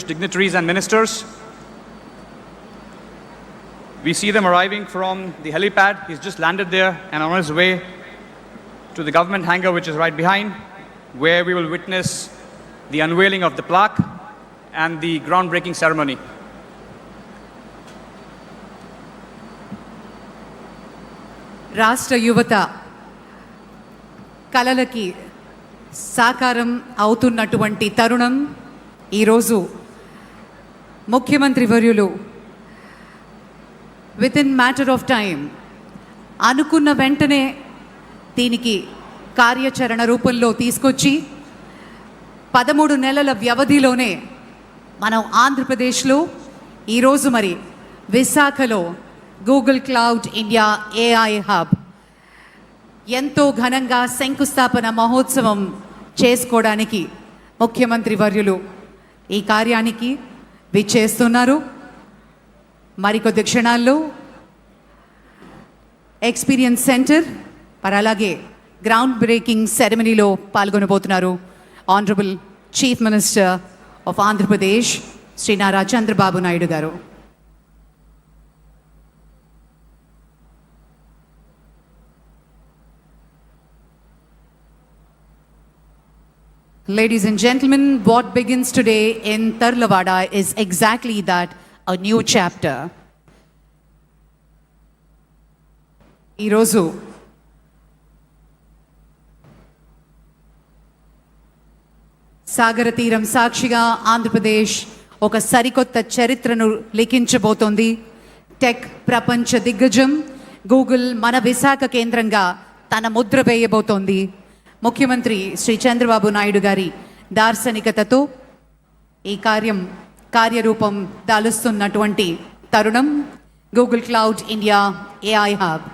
dignitaries and ministers. We see them arriving from the helipad. He's just landed there and on his way to the government hangar, which is right behind, where we will witness the unveiling of the plaque and the groundbreaking ceremony. రాష్ట్ర యువత కలలకి సాకారం అవుతున్నటువంటి తరుణం ఈరోజు ముఖ్యమంత్రి వర్యులు with in matter of time అనుకున్న వెంటనే దీనికి కార్యాచరణ రూపంలో తీసుకొచ్చి 13 నెలల వ్యవధిలోనే మనం ఆంధ్రప్రదేశ్లో ఈరోజు మరి విశాఖలో Google cloud India AI hub ఎంతో ఘనంగా శంకుస్థాపన మహోత్సవం చేసుకోవడానికి ముఖ్యమంత్రి వర్యులు ఈ కార్యానికి విచ్చేస్తున్నారు. మరికొద్ది క్షణాల్లో ఎక్స్పీరియన్స్ సెంటర్ మరి అలాగే గ్రౌండ్ బ్రేకింగ్ సెరమనీలో పాల్గొనబోతున్నారు honourable chief minister of Andhra Pradesh Shri Nara Chandrababu Naidu garu. Ladies and gentlemen, what begins today in Tarlavada is exactly that, a new chapter. ఈరోజు సాగర తీరం సాక్షిగా ఆంధ్రప్రదేశ్ ఒక సరికొత్త చరిత్రను లిఖించబోతోంది. టెక్ ప్రపంచ దిగ్గజం గూగుల్ మన విశాఖ కేంద్రంగా తన ముద్ర వేయబోతోంది. ముఖ్యమంత్రి శ్రీ చంద్రబాబు నాయుడు గారి దార్శనికతతో ఈ కార్యరూపం దాలుస్తున్నటువంటి తరుణం Google cloud India AI hub.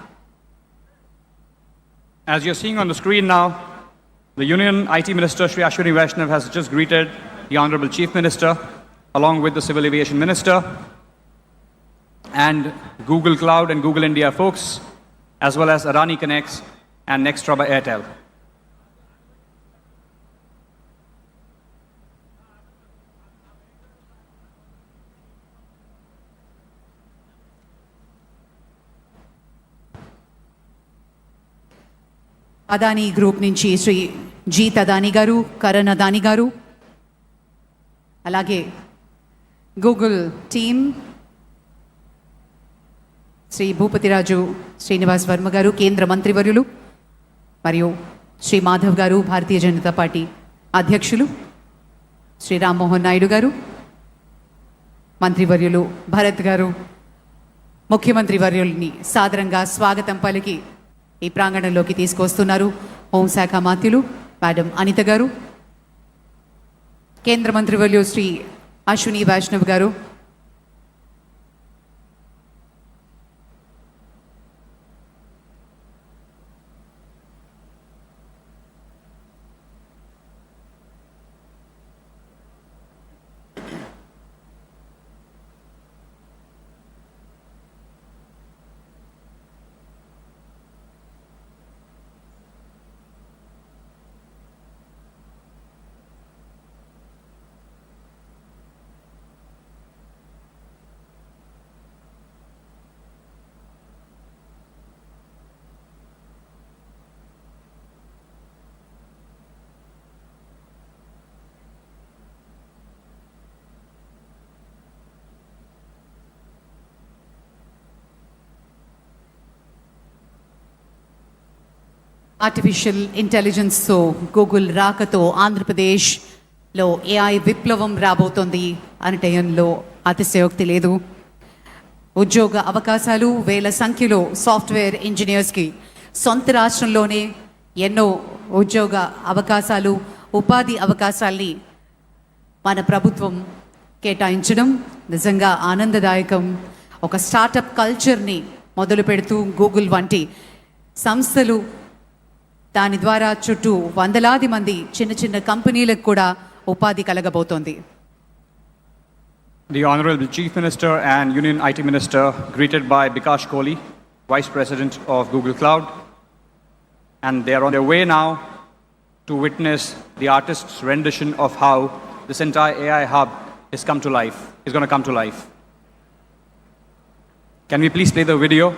As you're seeing on the screen now, the Union IT Minister Shri has just greeted the Honorable Chief Minister along with the Civil Aviation Minister and Google Cloud and Google India folks, as well as Adani Connects and Nextra by Airtel. Adani group నుంచి శ్రీ జీత్ అదానీ గారు, కరణ్ అదానీ గారు, అలాగే Google team Shri Bhupathiraju Srinivas Varma గారు, కేంద్ర మంత్రివర్యులు, మరియు శ్రీ మాధవ్ గారు, Bharatiya Janata party అధ్యక్షులు, శ్రీ రామ్మోహన్ నాయుడు గారు, మంత్రివర్యులు భరత్ గారు, ముఖ్యమంత్రి వర్యుల్ని సాదరంగా స్వాగతం పలికి ఈ ప్రాంగణంలోకి తీసుకొస్తున్నారు హోంశాఖ మంత్రులు మేడం అనిత గారు, కేంద్ర మంత్రివర్యులు శ్రీ అశ్విని వైష్ణవ్ గారు, ఆర్టిఫిషియల్ ఇంటెలిజెన్స్తో గూగుల్ రాకతో ఆంధ్రప్రదేశ్లో ఏఐ విప్లవం రాబోతోంది అనటంలో అతిశయోక్తి లేదు. ఉద్యోగ అవకాశాలు వేల సంఖ్యలో సాఫ్ట్వేర్ ఇంజనీర్స్కి సొంత రాష్ట్రంలోనే ఎన్నో ఉద్యోగ అవకాశాలు, ఉపాధి అవకాశాల్ని మన ప్రభుత్వం కేటాయించడం నిజంగా ఆనందదాయకం. ఒక స్టార్టప్ కల్చర్ని మొదలు పెడుతూ గూగుల్ వంటి సంస్థలు దాని ద్వారా చుట్టూ వందలాది మంది చిన్న చిన్న కంపెనీలకు కూడా ఉపాధి కలగబోతోంది. The Honorable Chief Minister and Union IT Minister greeted by Bikash Kohli, Vice President of Google Cloud, and they are on their way now to witness the artist's rendition of how this entire AI hub is come to life, is going to come to life. Can we please play the video?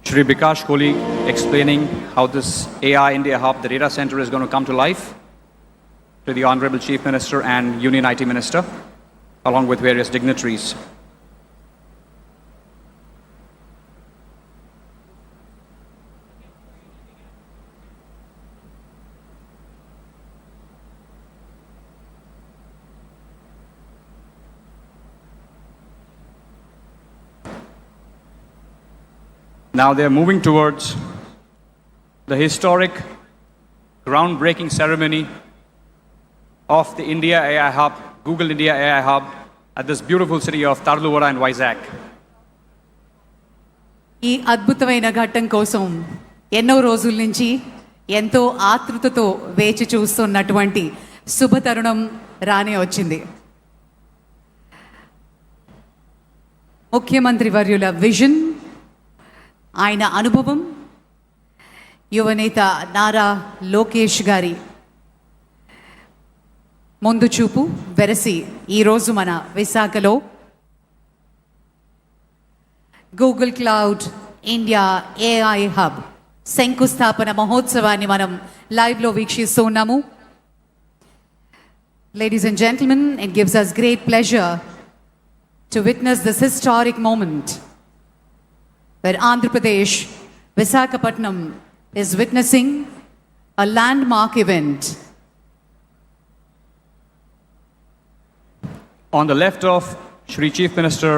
Shri Kohli explaining how this AI India Hub, the data center, is going to come to life to the Honorable Chief Minister and Union IT Minister, along with various dignitaries. Now they're moving towards the historic, groundbreaking ceremony of the India AI Hub, Google India AI Hub, at this beautiful city of Tarluvaada and Vizag. ఈ అద్భుతమైన ఘట్టం కోసం ఎన్నో రోజుల నుంచి ఎంతో ఆతృతతో వేచి చూస్తున్నటువంటి శుభతరుణం రానే వచ్చింది. ముఖ్యమంత్రి వర్యుల విజన్, ఆయన అనుభవం, యువనేత నారా లోకేష్ గారి ముందు చూపు వెరసి ఈరోజు మన విశాఖలో Google cloud India AI hub శంకుస్థాపన మహోత్సవాన్ని మనం లైవ్లో వీక్షిస్తూ ఉన్నాము. Ladies and gentlemen, it gives us great pleasure to witness this historic moment where Andhra Pradesh, Visakhapatnam is witnessing a landmark event. On the left of Shri Chief Minister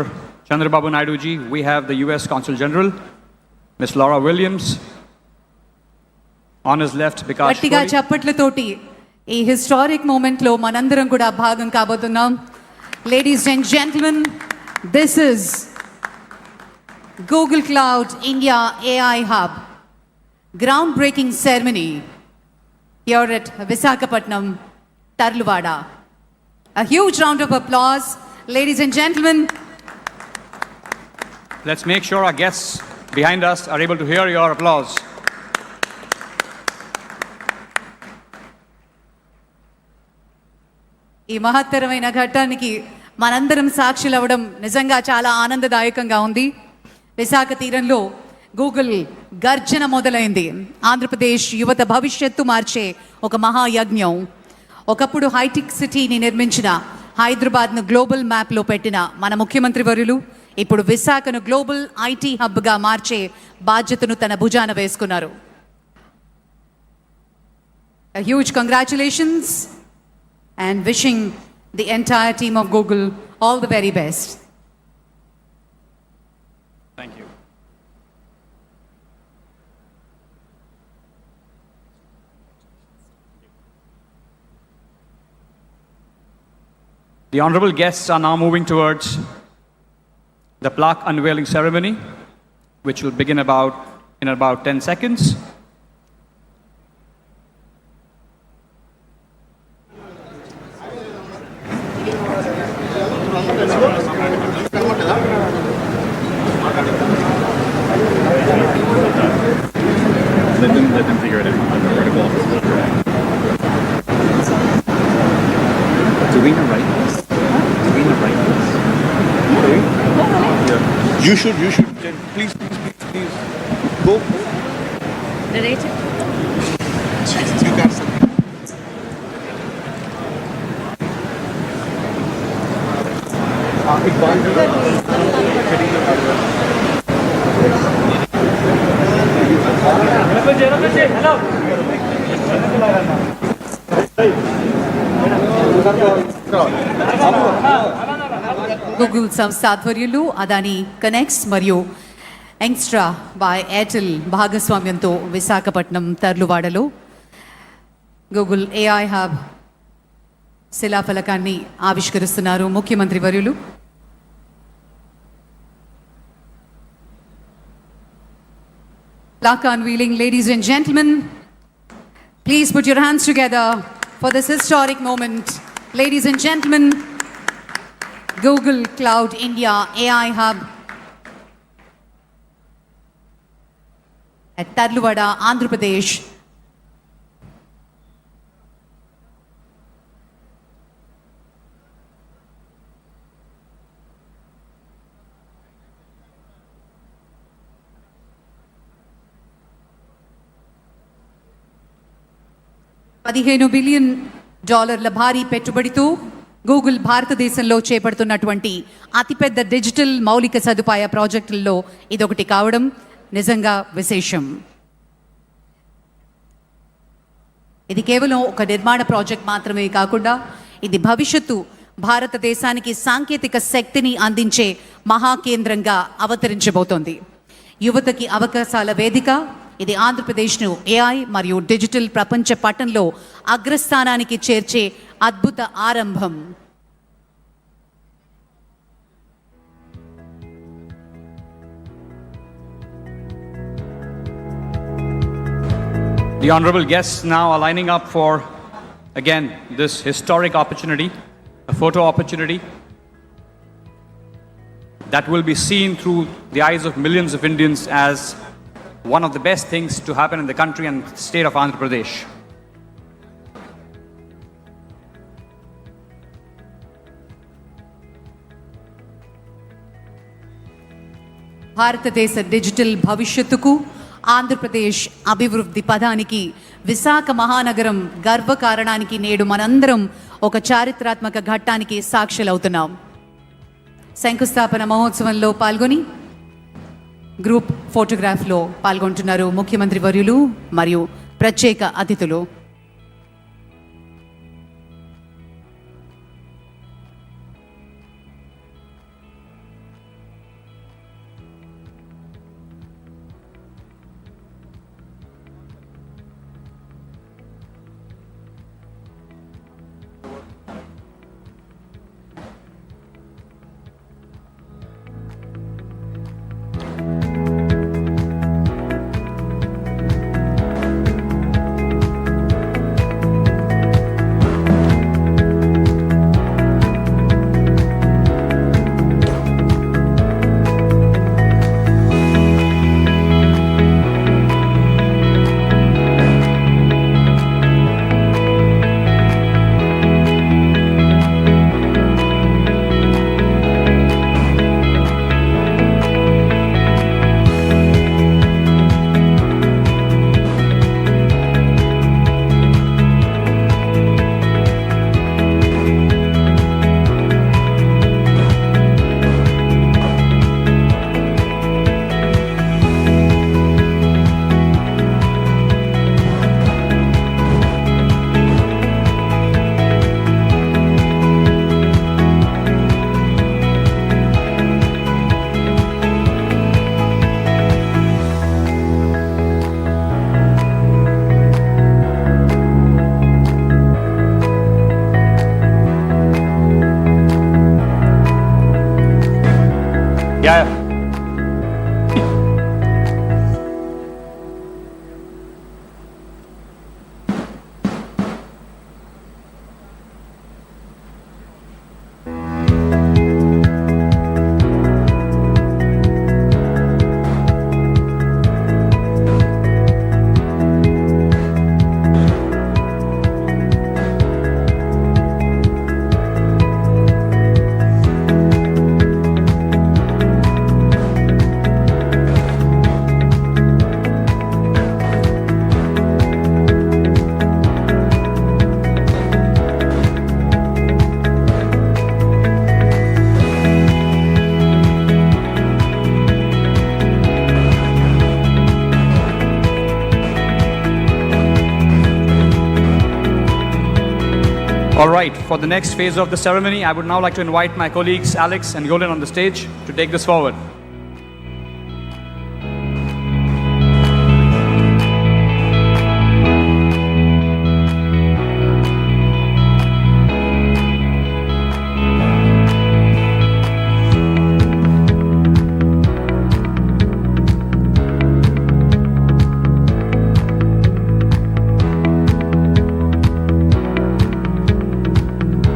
Chandrababu Naidu ji, we have the US Consul General, Ms. Laura Williams. On his left, గట్టిగా చప్పట్లతోటి ఈ historic మూమెంట్లో మనందరం కూడా భాగం కాబోతున్నాం. Ladies and gentlemen, this is Google Cloud India AI Hub groundbreaking ceremony here at Visakhapatnam, Tarluvaada. A huge round of applause, ladies and gentlemen. Let's make sure our guests behind us are able to hear your applause. ఈ మహత్తరమైన ఘట్టానికి మనందరం సాక్షులు అవ్వడం నిజంగా చాలా ఆనందదాయకంగా ఉంది. విశాఖ తీరంలో గూగుల్ గర్జన మొదలైంది. ఆంధ్రప్రదేశ్ యువత భవిష్యత్తు మార్చే ఒక మహాయజ్ఞం. ఒకప్పుడు హైటెక్ సిటీని నిర్మించిన, హైదరాబాద్ను గ్లోబల్ మ్యాప్లో పెట్టిన మన ముఖ్యమంత్రి వర్యులు ఇప్పుడు విశాఖను గ్లోబల్ ఐటీ హబ్గా మార్చే బాధ్యతను తన భుజాన వేసుకున్నారు. Huge congratulations and wishing the entire team of Google all the very best. Thank you. The honorable guests are now moving towards the plaque unveiling ceremony, which will begin in about 10 seconds. Let them figure it out. Do we write this? Do we write this? Yeah. You should. Please go. Narrated. Jesus, you got something. Google సంస్థ ఆధ్వర్యంలో Adani connects మరియు యంగ్స్ట్రా by Airtel భాగస్వామ్యంతో Visakhapatnam తర్లువాడలో Google AI hub శిలాఫలకాన్ని ఆవిష్కరిస్తున్నారు ముఖ్యమంత్రి వర్యులు. Plaque unveiling, ladies and gentlemen. Please put your hands together for this historic moment. Ladies and gentlemen, Google Cloud India AI Hub at Tarluvada, Andhra Pradesh. $15 billion భారీ పెట్టుబడితో Google భారతదేశంలో చేపడుతున్నటువంటి అతిపెద్ద digital మౌలిక సదుపాయ ప్రాజెక్టుల్లో ఇదొకటి కావడం నిజంగా విశేషం. ఇది కేవలం ఒక నిర్మాణ ప్రాజెక్ట్ మాత్రమే కాకుండా ఇది భవిష్యత్తు భారతదేశానికి సాంకేతిక శక్తిని అందించే మహాకేంద్రంగా అవతరించబోతోంది. యువతకి అవకాశాల వేదిక. ఇది ఆంధ్రప్రదేశ్ను ఏఐ మరియు డిజిటల్ ప్రపంచ పటంలో అగ్రస్థానానికి చేర్చే అద్భుత ఆరంభం. The honorable guests now are lining up for, again, this historic opportunity, a photo opportunity that will be seen through the eyes of millions of Indians as one of the best things to happen in the country and state of Andhra Pradesh. భారతదేశ digital భవిష్యత్తుకు ఆంధ్రప్రదేశ్ అభివృద్ధి పదానికి విశాఖ మహానగరం గర్వకారణానికి నేడు మనందరం ఒక చారిత్రాత్మక ఘట్టానికి సాక్షులవుతున్నాం. శంకుస్థాపన మహోత్సవంలో పాల్గొని గ్రూప్ ఫోటోగ్రాఫ్లో పాల్గొంటున్నారు ముఖ్యమంత్రి వర్యులు మరియు ప్రత్యేక అతిథులు. Yeah. All right, for the next phase of the ceremony, I would now like to invite my colleagues Alex and Yolan on the stage to take this forward.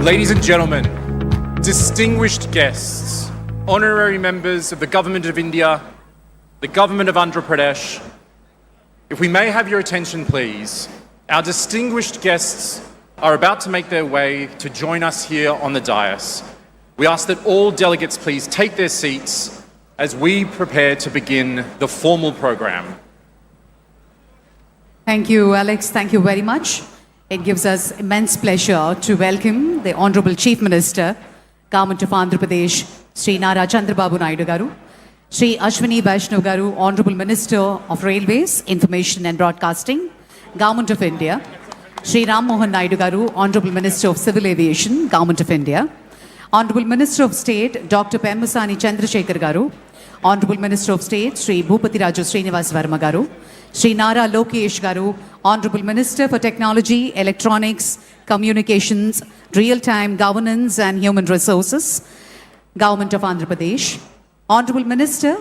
Ladies and gentlemen, distinguished guests, honorary members of the Government of India, the Government of Andhra Pradesh, if we may have your attention please, our distinguished guests are about to make their way to join us here on the dais. We ask that all delegates please take their seats as we prepare to begin the formal program. Thank you, Alex. Thank you very much. It gives us immense pleasure to welcome the Honorable Chief Minister, Government of Andhra Pradesh, Shri Chandrababu Naidu Garu, Shri Ashwini Vaishnav Garu, Honorable Minister of Railways, Information and Broadcasting, Government of India, Shri Ram Mohan Naidu Garu, Honorable Minister of Civil Aviation, Government of India, Honorable Minister of State, Dr. Pemmasani Chandra Sekhar Garu, Honorable Minister of State, Shri Bhupati Raju Srinivas Verma Garu, Shri Nara Lokesh Garu, Honorable Minister for Technology, Electronics, Communications, Real-Time Governance and Human Resources, Government of Andhra Pradesh, Honorable Minister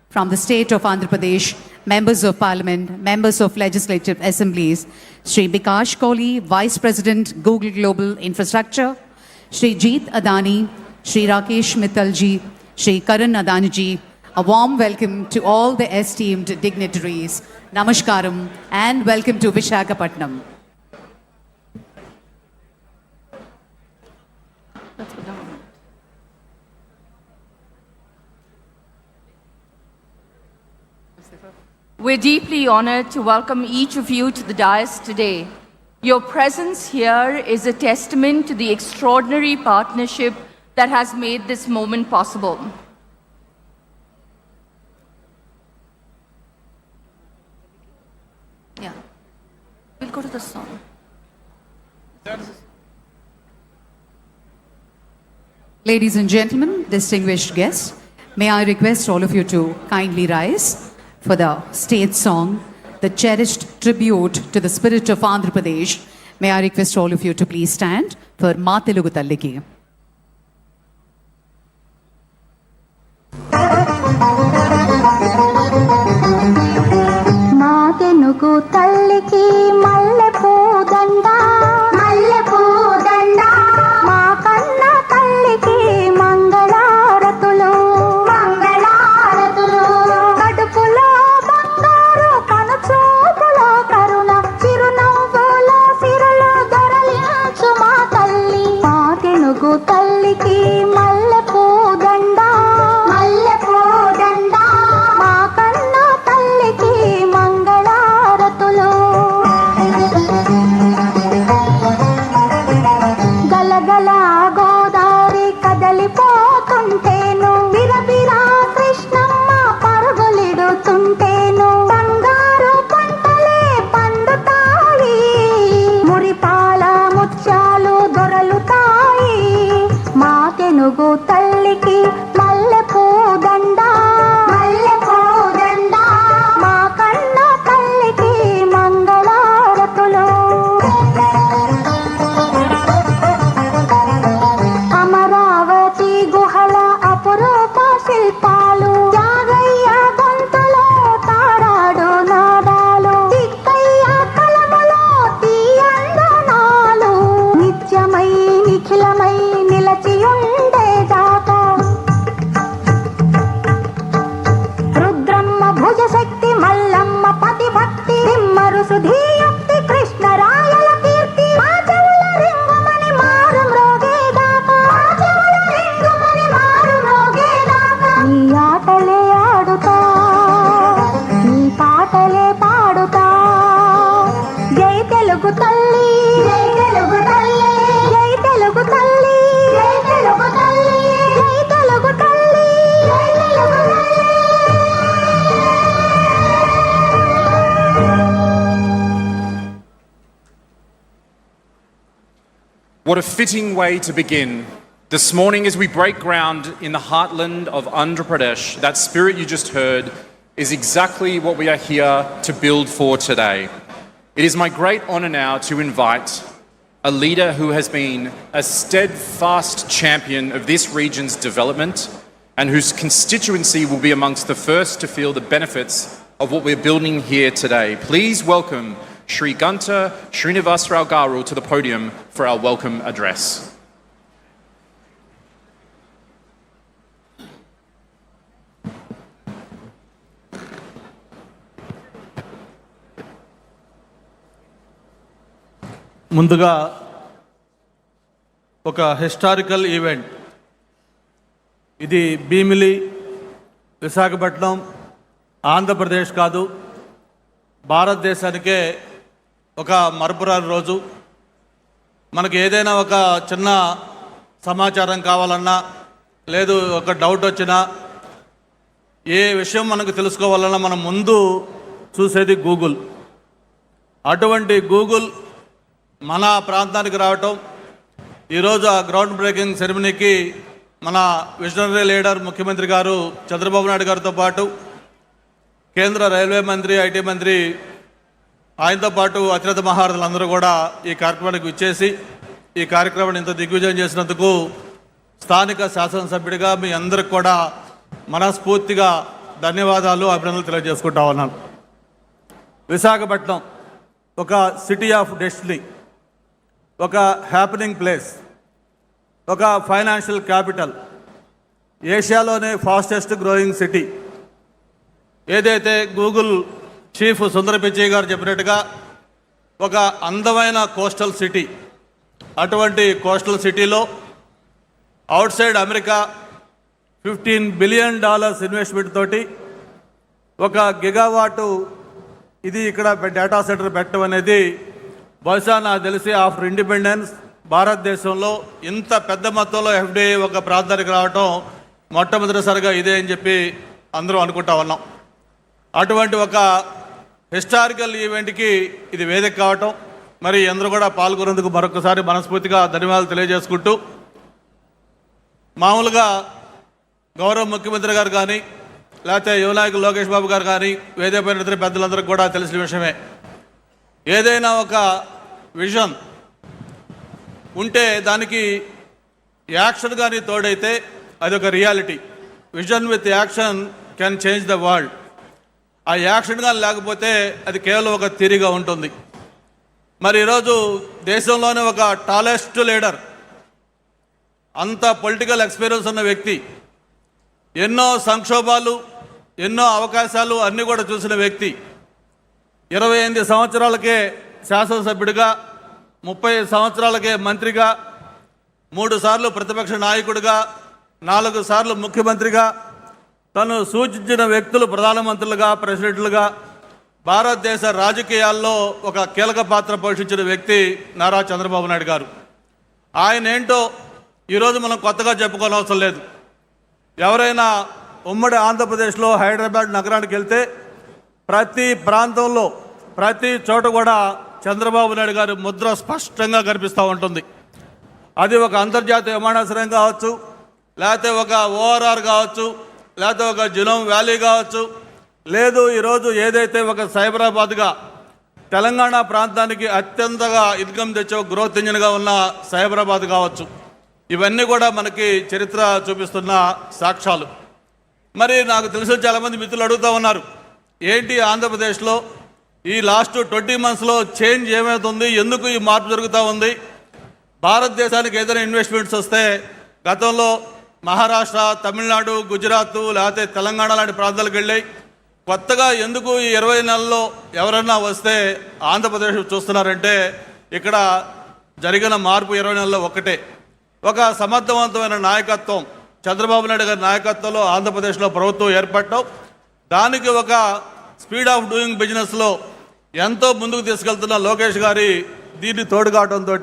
from the State of Andhra Pradesh, Members of Parliament, Members of Legislative Assemblies, Shri Bikash Kohli, Vice President, Google Global Infrastructure, Shri Jeet Adani, Shri Rakesh Mittalji, Shri Karan Adaniji. A warm welcome to all the esteemed dignitaries. Namaskaram and welcome to Visakhapatnam. We're deeply honored to welcome each of you to the dais today. Your presence here is a testament to the extraordinary partnership that has made this moment possible. Yeah, we'll go to the song. Ladies and gentlemen, distinguished guests, may I request all of you to kindly rise for the state song, the cherished tribute to the spirit of Andhra Pradesh. May I request all of you to please stand for Ma Telugu Talliki. తెనుగు తల్లికి మల్లె పూదండ మల్లె పూదండ మా కన్న తల్లికి మంగళారతులు మంగళారతులు కడుపులో బంగారు కనుచూపులో కరుణ చిరునవ్వులో సిరులు దొరలించు మా తల్లి మా తెనుగు తల్లికి మల్లె పూదండ మల్లె పూదండ మా కన్న తల్లికి గలగల గోదావరి కదలిపోతుంటేను బిరబిరా కృష్ణమ్మ పరుగులిడుతుంటేను బంగారు పంటలే పండుతాయి మురిపాల ముత్యాలు దొరలుతాయి మా తెనుగు తల్లికి మల్లె పూదండ మల్లె పూదండ మా కన్న తల్లికి మంగళారతులు అమరావతి గుహల అపురూప శిల్పాలు జాగయ్య గొంతులో తారాడు నాదాలు తిక్కయ్య కలములో తీయందనాలు నిత్యమై నిఖిలమై నిలచియుండేదాకా రుద్రమ్మ భుజశక్తి మల్లమ్మ పతిభక్తి తిమ్మరు సుధీయుక్తి కృష్ణరాయల కీర్తి మా చెవుల రింగుమని మారు మ్రోగేదాకా మా చెవుల రింగుమని మారు మ్రోగేదాకా నీ ఆటలే ఆడుతా నీ పాటలే పాడుతా జై తెలుగు తల్లి జై తెలుగు తల్లి జై తెలుగు తల్లి జై తెలుగు తల్లి జై తెలుగు తల్లి జై తెలుగు తల్లి. What a fitting way to begin. This morning, as we break ground in the heartland of Andhra Pradesh, that spirit you just heard is exactly what we are here to build for today. It is my great honour now to invite a leader who has been a steadfast champion of this region's development and whose constituency will be amongst the first to feel the benefits of what we're building here today. Please welcome Shri Srinivasrao Garu to the podium for our welcome address. ముందుగా ఒక historical event ఇది భీమిలి విశాఖపట్నం ఆంధ్రప్రదేశ్ కాదు భారతదేశానికే ఒక మరపురాని రోజు. మనకి ఏదైనా ఒక చిన్న సమాచారం కావాలన్నా లేదు ఒక డౌట్ వచ్చినా ఏ విషయం మనకు తెలుసుకోవాలన్నా మనం ముందు చూసేది గూగుల్. అటువంటి గూగుల్ మన ప్రాంతానికి రావటం, ఈరోజు ఆ గ్రౌండ్ బ్రేకింగ్ సెరమనీకి మన విజనరీ లీడర్ ముఖ్యమంత్రి గారు చంద్రబాబు నాయుడు గారితో పాటు కేంద్ర రైల్వే మంత్రి, ఐటీ మంత్రి, ఆయనతో పాటు అతిరథ మహారథులందరూ కూడా ఈ కార్యక్రమానికి విచ్చేసి ఈ కార్యక్రమాన్ని ఇంత దిగ్విజయం చేసినందుకు స్థానిక శాసనసభ్యుడిగా మీ అందరికి కూడా మనస్ఫూర్తిగా ధన్యవాదాలు, అభినందనలు తెలియజేసుకుంటా ఉన్నాను. విశాఖపట్నం ఒక సిటీ ఆఫ్ డెస్టినీ, ఒక హ్యాపెనింగ్ ప్లేస్, ఒక ఫైనాన్షియల్ క్యాపిటల్, ఏషియాలోనే ఫాస్టెస్ట్ గ్రోయింగ్ సిటీ. ఏదైతే గూగుల్ చీఫ్ సుందర పిచ్చయ్య గారు చెప్పినట్టుగా ఒక అందమైన కోస్టల్ సిటీ. అటువంటి కోస్టల్ సిటీలో outside America $15 billion investment తోటి ఒక గిగావాటు ఇది ఇక్కడ డేటా సెంటర్ పెట్టడం అనేది బహుశా నాకు తెలిసి ఆఫ్టర్ ఇండిపెండెన్స్ భారతదేశంలో ఇంత పెద్ద మొత్తంలో ఎఫ్డిఐ ఒక ప్రాంతానికి రావటం మొట్టమొదటిసారిగా ఇదే అని చెప్పి అందరూ అనుకుంటా ఉన్నాం. అటువంటి ఒక హిస్టారికల్ ఈవెంట్కి ఇది వేదిక కావటం, మరి అందరూ కూడా పాల్గొనేందుకు మరొకసారి మనస్ఫూర్తిగా ధన్యవాదాలు తెలియజేసుకుంటూ, మామూలుగా గౌరవ ముఖ్యమంత్రి గారు కానీ లేకపోతే యువ నాయకులు లోకేష్ బాబు గారు కానీ వేదిక పైన ఇతర పెద్దలందరికీ కూడా తెలిసిన విషయమే. ఏదైనా ఒక విజన్ ఉంటే దానికి యాక్షన్ కానీ తోడైతే అది ఒక reality. Vision with action can change the world. ఆ యాక్షన్ కానీ లేకపోతే అది కేవలం ఒక థియరీగా ఉంటుంది. మరి ఈరోజు దేశంలోనే ఒక టాలెస్ట్ లీడర్, అంత పొలిటికల్ ఎక్స్పీరియన్స్ ఉన్న వ్యక్తి, ఎన్నో సంక్షోభాలు, ఎన్నో అవకాశాలు అన్నీ కూడా చూసిన వ్యక్తి, 28 సంవత్సరాలకే శాసనసభ్యుడిగా, 30 సంవత్సరాలకే మంత్రిగా, 3 సార్లు ప్రతిపక్ష నాయకుడిగా, 4 సార్లు ముఖ్యమంత్రిగా, తను సూచించిన వ్యక్తులు ప్రధానమంత్రులుగా, ప్రెసిడెంట్లుగా భారతదేశ రాజకీయాల్లో ఒక కీలక పాత్ర పోషించిన వ్యక్తి నారా చంద్రబాబు నాయుడు గారు. ఆయన ఏంటో ఈరోజు మనం కొత్తగా చెప్పుకోనవసరం లేదు. ఎవరైనా ఉమ్మడి ఆంధ్రప్రదేశ్లో హైదరాబాద్ నగరానికి వెళ్తే ప్రతి ప్రాంతంలో ప్రతి చోట కూడా చంద్రబాబు నాయుడు గారి ముద్ర స్పష్టంగా కనిపిస్తూ ఉంటుంది. అది ఒక అంతర్జాతీయ విమానాశ్రయం కావచ్చు, లేకపోతే ఒక ఓఆర్ఆర్ కావచ్చు, లేకపోతే ఒక జినోమ్ వ్యాలీ కావచ్చు, లేదు ఈరోజు ఏదైతే ఒక సైబరాబాద్గా తెలంగాణ ప్రాంతానికి అత్యంతగా ఇన్కమ్ తెచ్చే గ్రోత్ ఇంజిన్గా ఉన్న సైబరాబాద్ కావచ్చు, ఇవన్నీ కూడా మనకి చరిత్ర చూపిస్తున్న సాక్ష్యాలు. మరి నాకు తెలిసిన చాలామంది మిత్రులు అడుగుతూ ఉన్నారు, ఏంటి ఆంధ్రప్రదేశ్లో ఈ లాస్ట్ 20 మంత్స్లో చేంజ్ ఏమవుతుంది, ఎందుకు ఈ మార్పు జరుగుతూ ఉంది? భారతదేశానికి ఏదైనా ఇన్వెస్ట్మెంట్స్ వస్తే గతంలో మహారాష్ట్ర, తమిళనాడు, గుజరాత్ లేకపోతే తెలంగాణ లాంటి ప్రాంతాలకు వెళ్ళాయి. కొత్తగా ఎందుకు ఈ 20 నెలల్లో ఎవరన్నా వస్తే ఆంధ్రప్రదేశ్ చూస్తున్నారంటే ఇక్కడ జరిగిన మార్పు 20 నెలల్లో ఒక్కటే. ఒక సమర్థవంతమైన నాయకత్వం, చంద్రబాబు నాయుడు గారి నాయకత్వంలో ఆంధ్రప్రదేశ్లో ప్రభుత్వం ఏర్పడటం, దానికి ఒక స్పీడ్ ఆఫ్ డూయింగ్ బిజినెస్లో ఎంతో ముందుకు తీసుకెళ్తున్న లోకేష్ గారి దీన్ని తోడు కావడంతో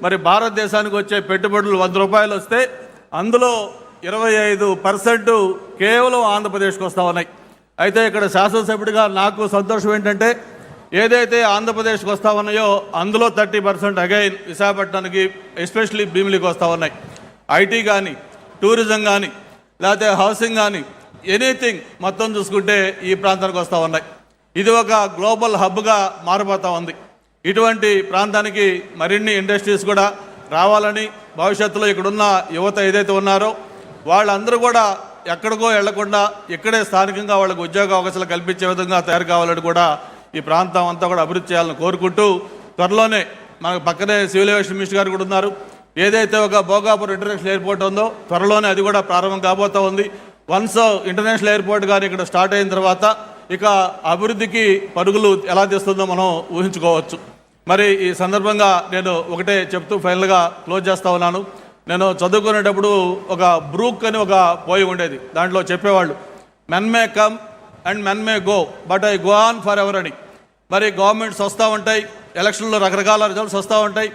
మరి భారతదేశానికి వచ్చే పెట్టుబడులు 100 రూపాయలు వస్తే అందులో 25% కేవలం ఆంధ్రప్రదేశ్కి వస్తూ ఉన్నాయి. అయితే ఇక్కడ శాసనసభ్యుడిగా నాకు సంతోషం ఏంటంటే ఏదైతే ఆంధ్రప్రదేశ్కి వస్తూ ఉన్నాయో అందులో 30% అగైన్ విశాఖపట్నానికి ఎస్పెషలీ భీమిలికి వస్తూ ఉన్నాయి. ఐటీ కానీ, టూరిజం కానీ, లేకపోతే హౌసింగ్ కానీ, ఎనీథింగ్ మొత్తం చూసుకుంటే ఈ ప్రాంతానికి వస్తూ ఉన్నాయి. ఇది ఒక గ్లోబల్ హబ్గా మారిపోతూ ఉంది. ఇటువంటి ప్రాంతానికి మరిన్ని ఇండస్ట్రీస్ కూడా రావాలని, భవిష్యత్తులో ఇక్కడున్న యువత ఏదైతే ఉన్నారో వాళ్ళందరూ కూడా ఎక్కడికో వెళ్లకుండా ఇక్కడే స్థానికంగా వాళ్ళకు ఉద్యోగ అవకాశాలు కల్పించే విధంగా తయారు కావాలని కూడా ఈ ప్రాంతం అంతా కూడా అభివృద్ధి చేయాలని కోరుకుంటూ, త్వరలోనే మనకు పక్కనే సివిల్ ఏవియేషన్ మినిస్టర్ గారు కూడా ఉన్నారు. ఏదైతే ఒక భోగాపురం ఇంటర్నేషనల్ ఎయిర్పోర్ట్ ఉందో త్వరలోనే అది కూడా ప్రారంభం కాబోతూ ఉంది. వన్స్ ఇంటర్నేషనల్ ఎయిర్పోర్ట్ కానీ ఇక్కడ స్టార్ట్ అయిన తర్వాత ఇక అభివృద్ధికి పరుగులు ఎలా తీస్తుందో మనం ఊహించుకోవచ్చు. మరి ఈ సందర్భంగా నేను ఒకటే చెప్తూ ఫైనల్గా క్లోజ్ చేస్తూ ఉన్నాను. నేను చదువుకునేటప్పుడు ఒక బ్రూక్ అని ఒక పోయి ఉండేది. దాంట్లో చెప్పేవాళ్ళు, men may come and men may go but I go on for ever అని. మరి గవర్నమెంట్స్ వస్తూ ఉంటాయి, ఎలక్షన్లో రకరకాల రిజల్ట్స్ వస్తూ ఉంటాయి.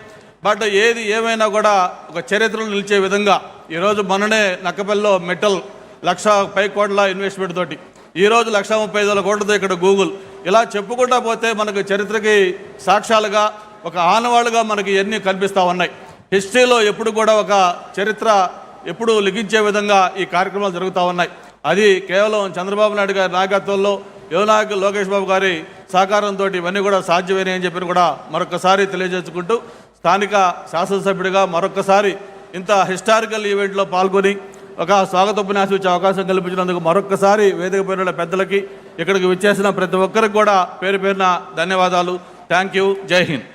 బట్ ఏది ఏమైనా కూడా ఒక చరిత్రలో నిలిచే విధంగా ఈరోజు మొన్ననే నక్కపల్లిలో మెటల్ 1,00,000 కోట్ల ఇన్వెస్ట్మెంట్ తోటి, ఈరోజు 1,35,000 కోట్లతో ఇక్కడ గూగుల్, ఇలా చెప్పుకుంటా పోతే మనకు చరిత్రకి సాక్ష్యాలుగా ఒక ఆనవాళ్ళుగా మనకి ఎన్ని కనిపిస్తూ ఉన్నాయి. హిస్టరీలో ఎప్పుడు కూడా ఒక చరిత్ర ఎప్పుడు లిఖించే విధంగా ఈ కార్యక్రమాలు జరుగుతూ ఉన్నాయి. అది కేవలం చంద్రబాబు నాయుడు గారి నాయకత్వంలో, యువనాయకులు లోకేష్ బాబు గారి సహకారంతో ఇవన్నీ కూడా సాధ్యమేనని అని చెప్పి కూడా మరొకసారి తెలియజేసుకుంటూ, స్థానిక శాసనసభ్యుడిగా మరొకసారి ఇంత హిస్టారికల్ ఈవెంట్లో పాల్గొని ఒక స్వాగతోపన్యాసం ఇచ్చే అవకాశం కల్పించినందుకు మరొకసారి వేదిక పైన పెద్దలకి, ఇక్కడికి విచ్చేసిన ప్రతి ఒక్కరికి కూడా పేరు పేరున ధన్యవాదాలు. Thank you. జై Hind.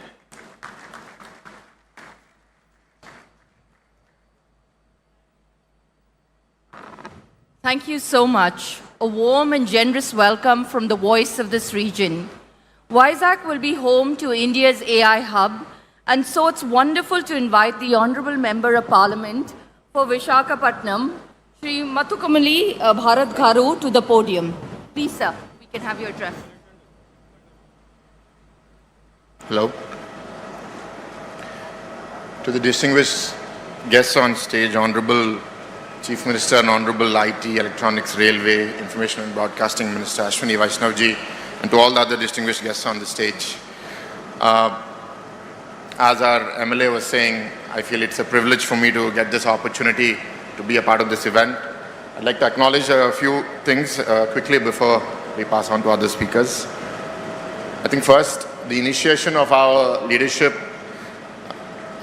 Thank you so much. A warm and generous welcome from the voice of this region. Vizag will be home to India's AI hub, and so it's wonderful to invite the Honorable Member of Parliament for Visakhapatnam, Shri Mathukamali Bharat Garu, to the podium. Please, sir, we can have your address. Hello. To the distinguished guests on stage, Honorable Chief Minister and Honorable IT, Electronics, Railway, Information and Broadcasting Minister Ashwini Vaishnavji, and to all the other distinguished guests on the stage. As our MLA was saying, I feel it's a privilege for me to get this opportunity to be a part of this event. I'd like to acknowledge a few things quickly before we pass on to other speakers. I think first, the initiation of our leadership,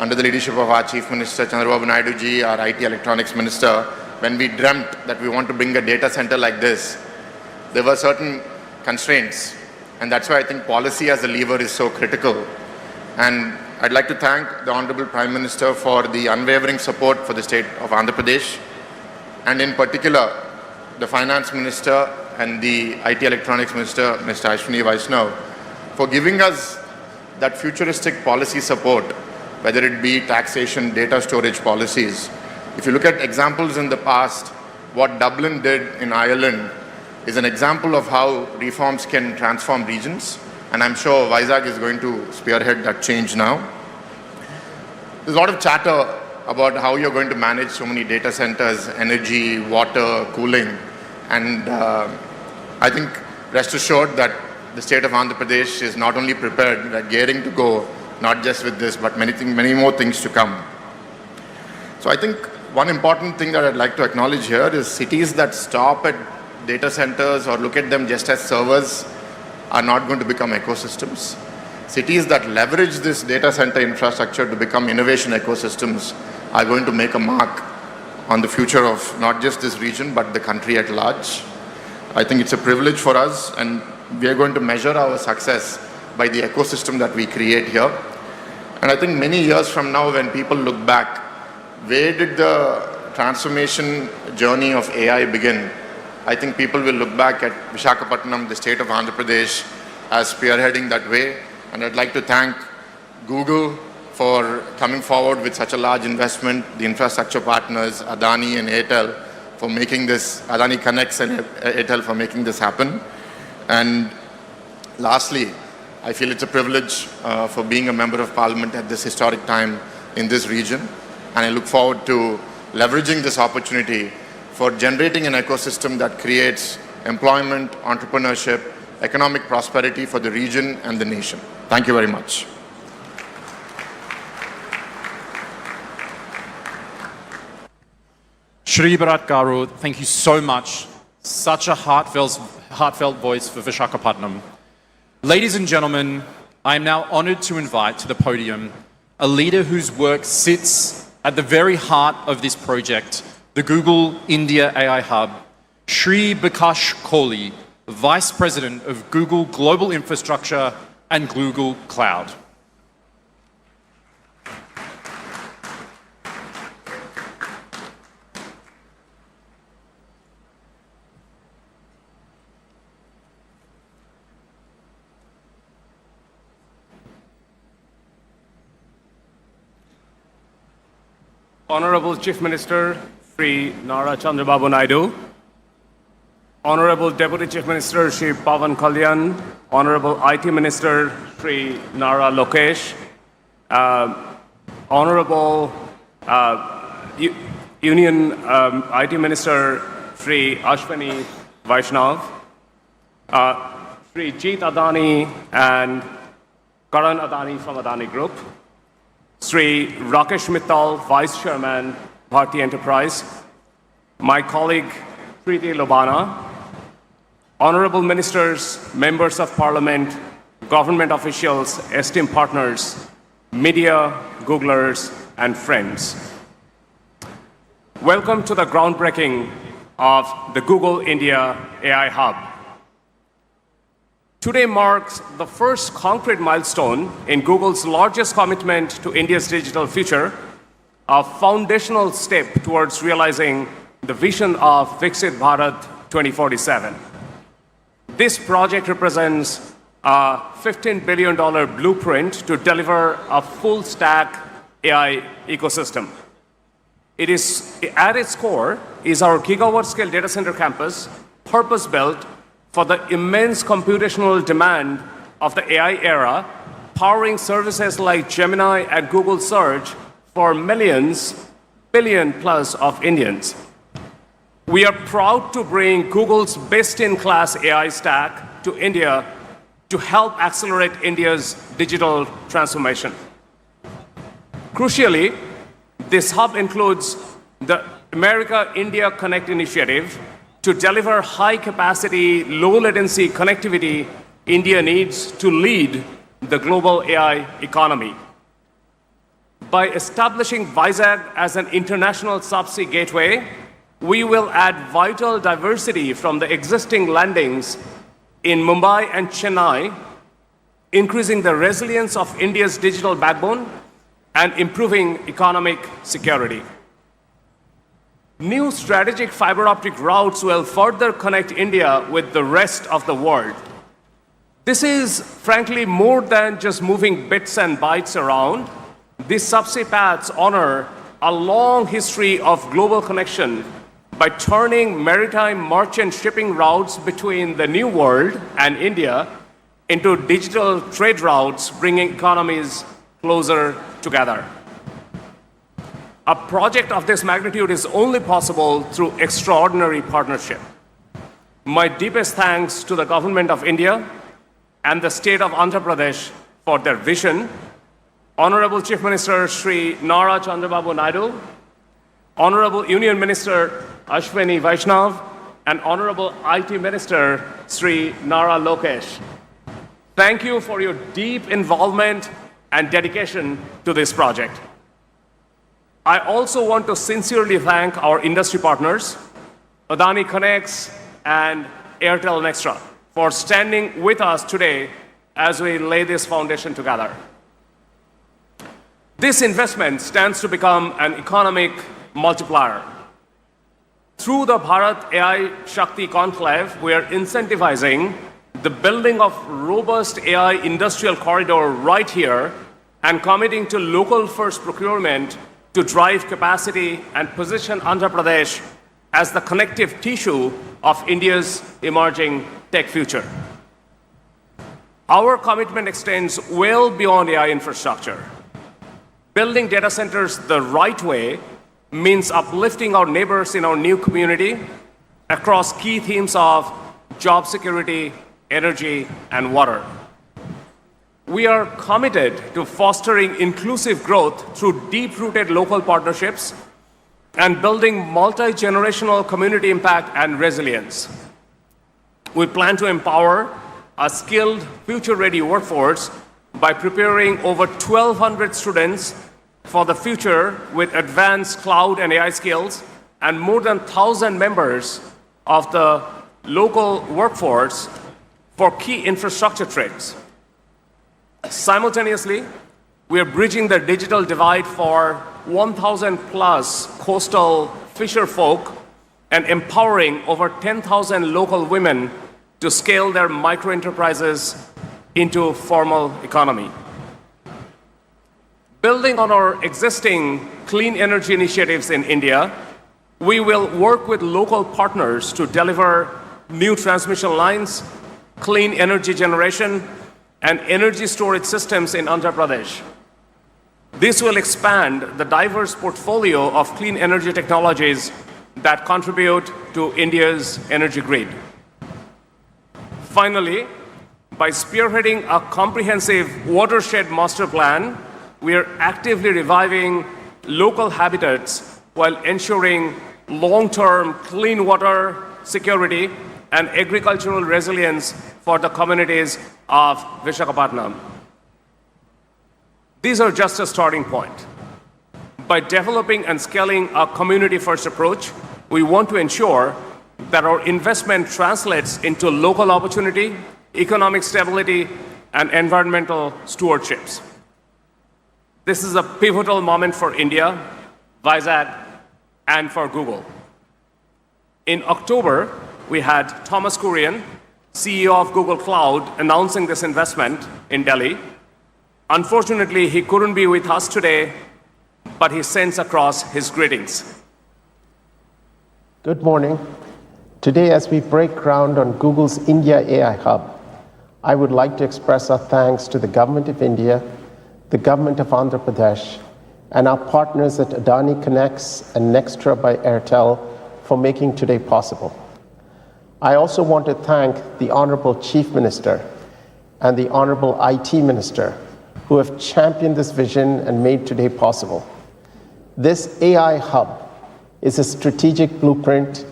under the leadership of our Chief Minister Chandrababu Naidu ji, our IT Electronics Minister, when we dreamt that we want to bring a data center like this, there were certain constraints, and that's why I think policy as a lever is so critical. And I'd like to thank the Honorable Prime Minister for the unwavering support for the state of Andhra Pradesh, and in particular the Finance Minister and the IT Electronics Minister, Mr. Ashwini Vaishnav, for giving us that futuristic policy support, whether it be taxation, data storage policies. If you look at examples in the past, what Dublin did in Ireland is an example of how reforms can transform regions, and I'm sure Vizag is going to spearhead that change now. There's a lot of chatter about how you're going to manage so many data centers, energy, water, cooling, and I think rest assured that the state of Andhra Pradesh is not only prepared, but gearing to go, not just with this, but many more things to come. So I think one important thing that I'd like to acknowledge here is cities that stop at data centers or look at them just as servers are not going to become ecosystems. Cities that leverage this data center infrastructure to become innovation ecosystems are going to make a mark on the future of not just this region, but the country at large. I think it's a privilege for us, and we are going to measure our success by the ecosystem that we create here. And I think many years from now, when people look back, where did the transformation journey of AI begin? I think people will look back at Visakhapatnam, the state of Andhra Pradesh, as spearheading that way. And I'd like to thank Google for coming forward with such a large investment, the infrastructure partners, Adani and Airtel, for making this, Adani Connects and Airtel for making this happen. And lastly, I feel it's a privilege for being a member of Parliament at this historic time in this region. And I look forward to leveraging this opportunity for generating an ecosystem that creates employment, entrepreneurship, economic prosperity for the region and the nation. Thank you very much. Shri Garu, thank you so much. Such a heartfelt voice for Visakhapatnam. Ladies and gentlemen, I am now honored to invite to the podium a leader whose work sits at the very heart of this project, the Google India AI Hub, Shri Kohli, Vice President of Google Global Infrastructure and Google Cloud. Honorable Chief Minister, Shri Chandrababu Naidu, Honorable Deputy Chief Minister, Shri Pawan Kalyan, Honorable IT Minister, Shri Nara Lokesh, Honorable Union IT Minister, Shri Ashwini Vaishnav, Shri Jeet Adani and Karan Adani from Adani Group, Shri Rakesh Mittal, Vice Chairman, Bharti Enterprise, my colleague Preeti Lobana, Honorable Ministers, Members of Parliament, government officials, esteemed partners, media, Googlers, and friends. Welcome to the groundbreaking of the Google India AI Hub. Today marks the first concrete milestone in Google's largest commitment to India's digital future, a foundational step towards realizing the vision of Viksit Bharat 2047. This project represents a $15 billion blueprint to deliver a full-stack AI ecosystem. It is, at its core, is our gigawatt-scale data center campus, purpose-built for the immense computational demand of the AI era, powering services like Gemini and Google Search for millions, billion plus of Indians. We are proud to bring Google's best-in-class AI stack to India to help accelerate India's digital transformation. Crucially, this hub includes the America-India Connect initiative to deliver high-capacity, low-latency connectivity India needs to lead the global AI economy. By establishing Vizag as an international subsea gateway, we will add vital diversity from the existing landings in Mumbai and Chennai, increasing the resilience of India's digital backbone and improving economic security. New strategic fiber optic routes will further connect India with the rest of the world. This is, frankly, more than just moving bits and bytes around. These subsea paths honor a long history of global connection by turning maritime merchant shipping routes between the New World and India into digital trade routes, bringing economies closer together. A project of this magnitude is only possible through extraordinary partnership. My deepest thanks to the Government of India and the State of Andhra Pradesh for their vision. Honorable Chief Minister Shri Chandrababu Naidu, Honorable Union Minister Ashwini Vaishnav, and Honorable IT Minister Shri Nara Lokesh. Thank you for your deep involvement and dedication to this project. I also want to sincerely thank our industry partners, Adani Connects and Airtel Nextra, for standing with us today as we lay this foundation together. This investment stands to become an economic multiplier. Through the Bharat AI Shakti Conclave, we are incentivizing the building of robust AI industrial corridor right here and committing to local first procurement to drive capacity and position Andhra Pradesh as the connective tissue of India's emerging tech future. Our commitment extends well beyond AI infrastructure. Building data centers the right way means uplifting our neighbors in our new community across key themes of job security, energy, and water. We are committed to fostering inclusive growth through deep-rooted local partnerships and building multi-generational community impact and resilience. We plan to empower a skilled, future-ready workforce by preparing over 1,200 students for the future with advanced cloud and AI skills, and more than 1,000 members of the local workforce for key infrastructure trades. Simultaneously, we are bridging the digital divide for 1,000 plus coastal fisher folk and empowering over 10,000 local women to scale their micro enterprises into formal economy. Building on our existing clean energy initiatives in India, we will work with local partners to deliver new transmission lines, clean energy generation, and energy storage systems in Andhra Pradesh. This will expand the diverse portfolio of clean energy technologies that contribute to India's energy grid. Finally, by spearheading a comprehensive watershed master plan, we are actively reviving local habitats while ensuring long-term clean water security and agricultural resilience for the communities of Visakhapatnam. These are just a starting point. By developing and scaling a community-first approach, we want to ensure that our investment translates into local opportunity, economic stability, and environmental stewardships. This is a pivotal moment for India, Vizag, and for Google. In October, we had Thomas Kurian, CEO of Google Cloud, announcing this investment in Delhi. Unfortunately, he couldn't be with us today, but he sends across his greetings. Good morning. Today, as we break ground on Google's India AI Hub, I would like to express our thanks to the Government of India, the Government of Andhra Pradesh, and our partners at Adani Connects and Nextra by Airtel for making today possible. I also want to thank the Honorable Chief Minister and the Honorable IT Minister who have championed this vision and made today possible. This AI hub is a strategic blueprint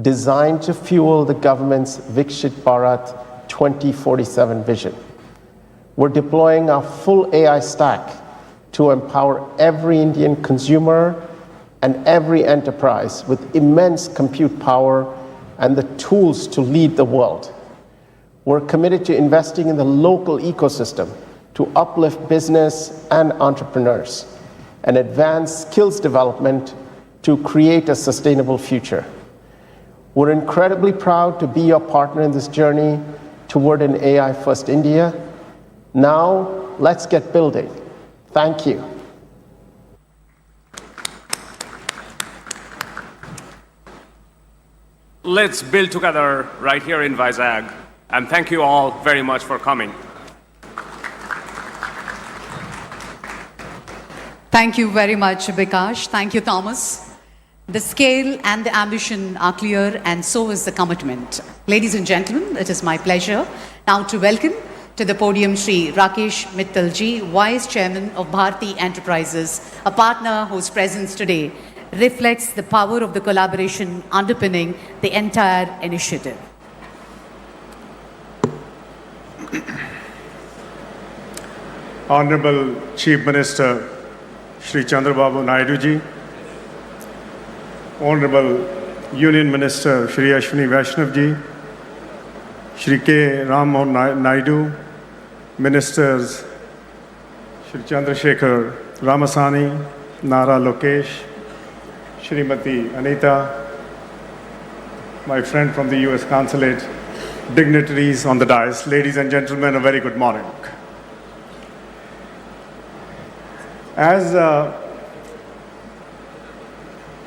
designed to fuel the government's Vikshit Bharat 2047 vision. We're deploying our full AI stack to empower every Indian consumer and every enterprise with immense compute power and the tools to lead the world. We're committed to investing in the local ecosystem to uplift business and entrepreneurs and advance skills development to create a sustainable future. We're incredibly proud to be your partner in this journey toward an AI-first India. Now, let's get building. Thank you. Let's build together right here in Vizag, and thank you all very much for coming. Thank you very much, Bikash. Thank you, Thomas. The scale and the ambition are clear, and so is the commitment. Ladies and gentlemen, it is my pleasure now to welcome to the podium Shri Rakesh Mittalji, Vice Chairman of Bharti Enterprises, a partner whose presence today reflects the power of the collaboration underpinning the entire initiative. Honorable Chief Minister Shri Chandrababu Naidu ji, Honorable Union Minister Shri Ashwini Vaishnav ji, Shri K. Ram Mohan Naidu, Ministers Shri Chandra Sekhar Pemmasani, Nara Lokesh, Shrimati Anita, my friend from the US Consulate, dignitaries on the dais, ladies and gentlemen, a very good morning. As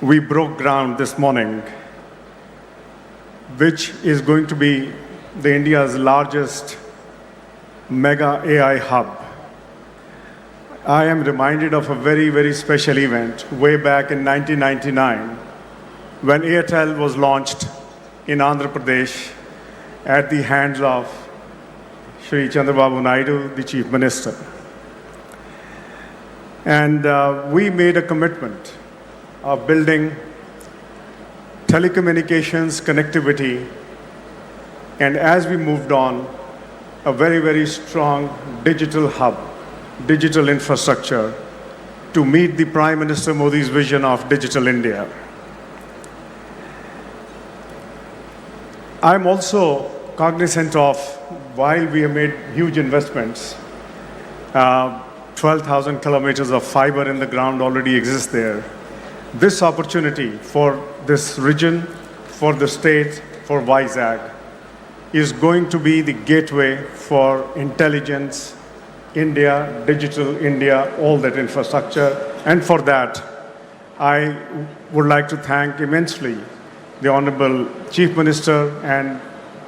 we broke ground this morning, which is going to be India's largest mega AI hub, I am reminded of a very, very special event way back in 1999 when Airtel was launched in Andhra Pradesh at the hands of Shri Chandrababu Naidu, the Chief Minister. And we made a commitment of building telecommunications connectivity, and as we moved on, a very, very strong digital hub, digital infrastructure to meet the Prime Minister Modi's vision of Digital India. I'm also cognizant of, while we have made huge investments, 12,000 kilometers of fiber in the ground already exists there. This opportunity for this region, for the state, for Vizag, is going to be the gateway for intelligence, India, digital India, all that infrastructure. And for that, I would like to thank immensely the Honorable Chief Minister and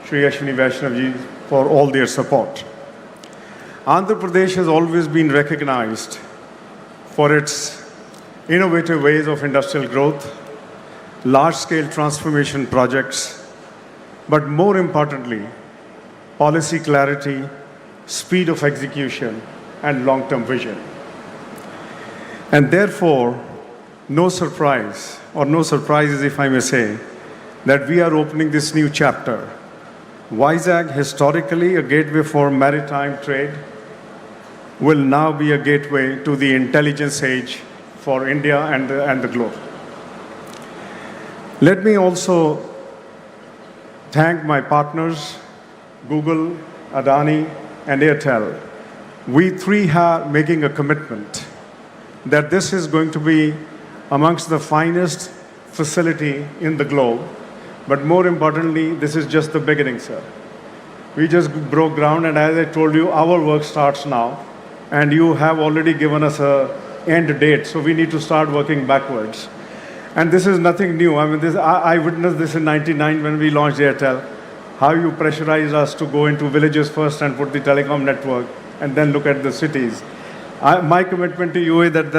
Shri Ashwini Vaishnavji for all their support. Andhra Pradesh has always been recognized for its innovative ways of industrial growth, large-scale transformation projects, but more importantly, policy clarity, speed of execution, and long-term vision. And therefore, no surprise, or no surprises if I may say, that we are opening this new chapter. Vizag, historically a gateway for maritime trade, will now be a gateway to the intelligence age for India and the globe. Let me also thank my partners, Google, Adani, and Airtel. We three are making a commitment that this is going to be amongst the finest facility in the globe. But more importantly, this is just the beginning, sir. We just broke ground, and as I told you, our work starts now. And you have already given us an end date, so we need to start working backwards. And this is nothing new. I mean, I witnessed this in '99 when we launched Airtel, how you pressurized us to go into villages first and put the telecom network, and then look at the cities. My commitment to you is that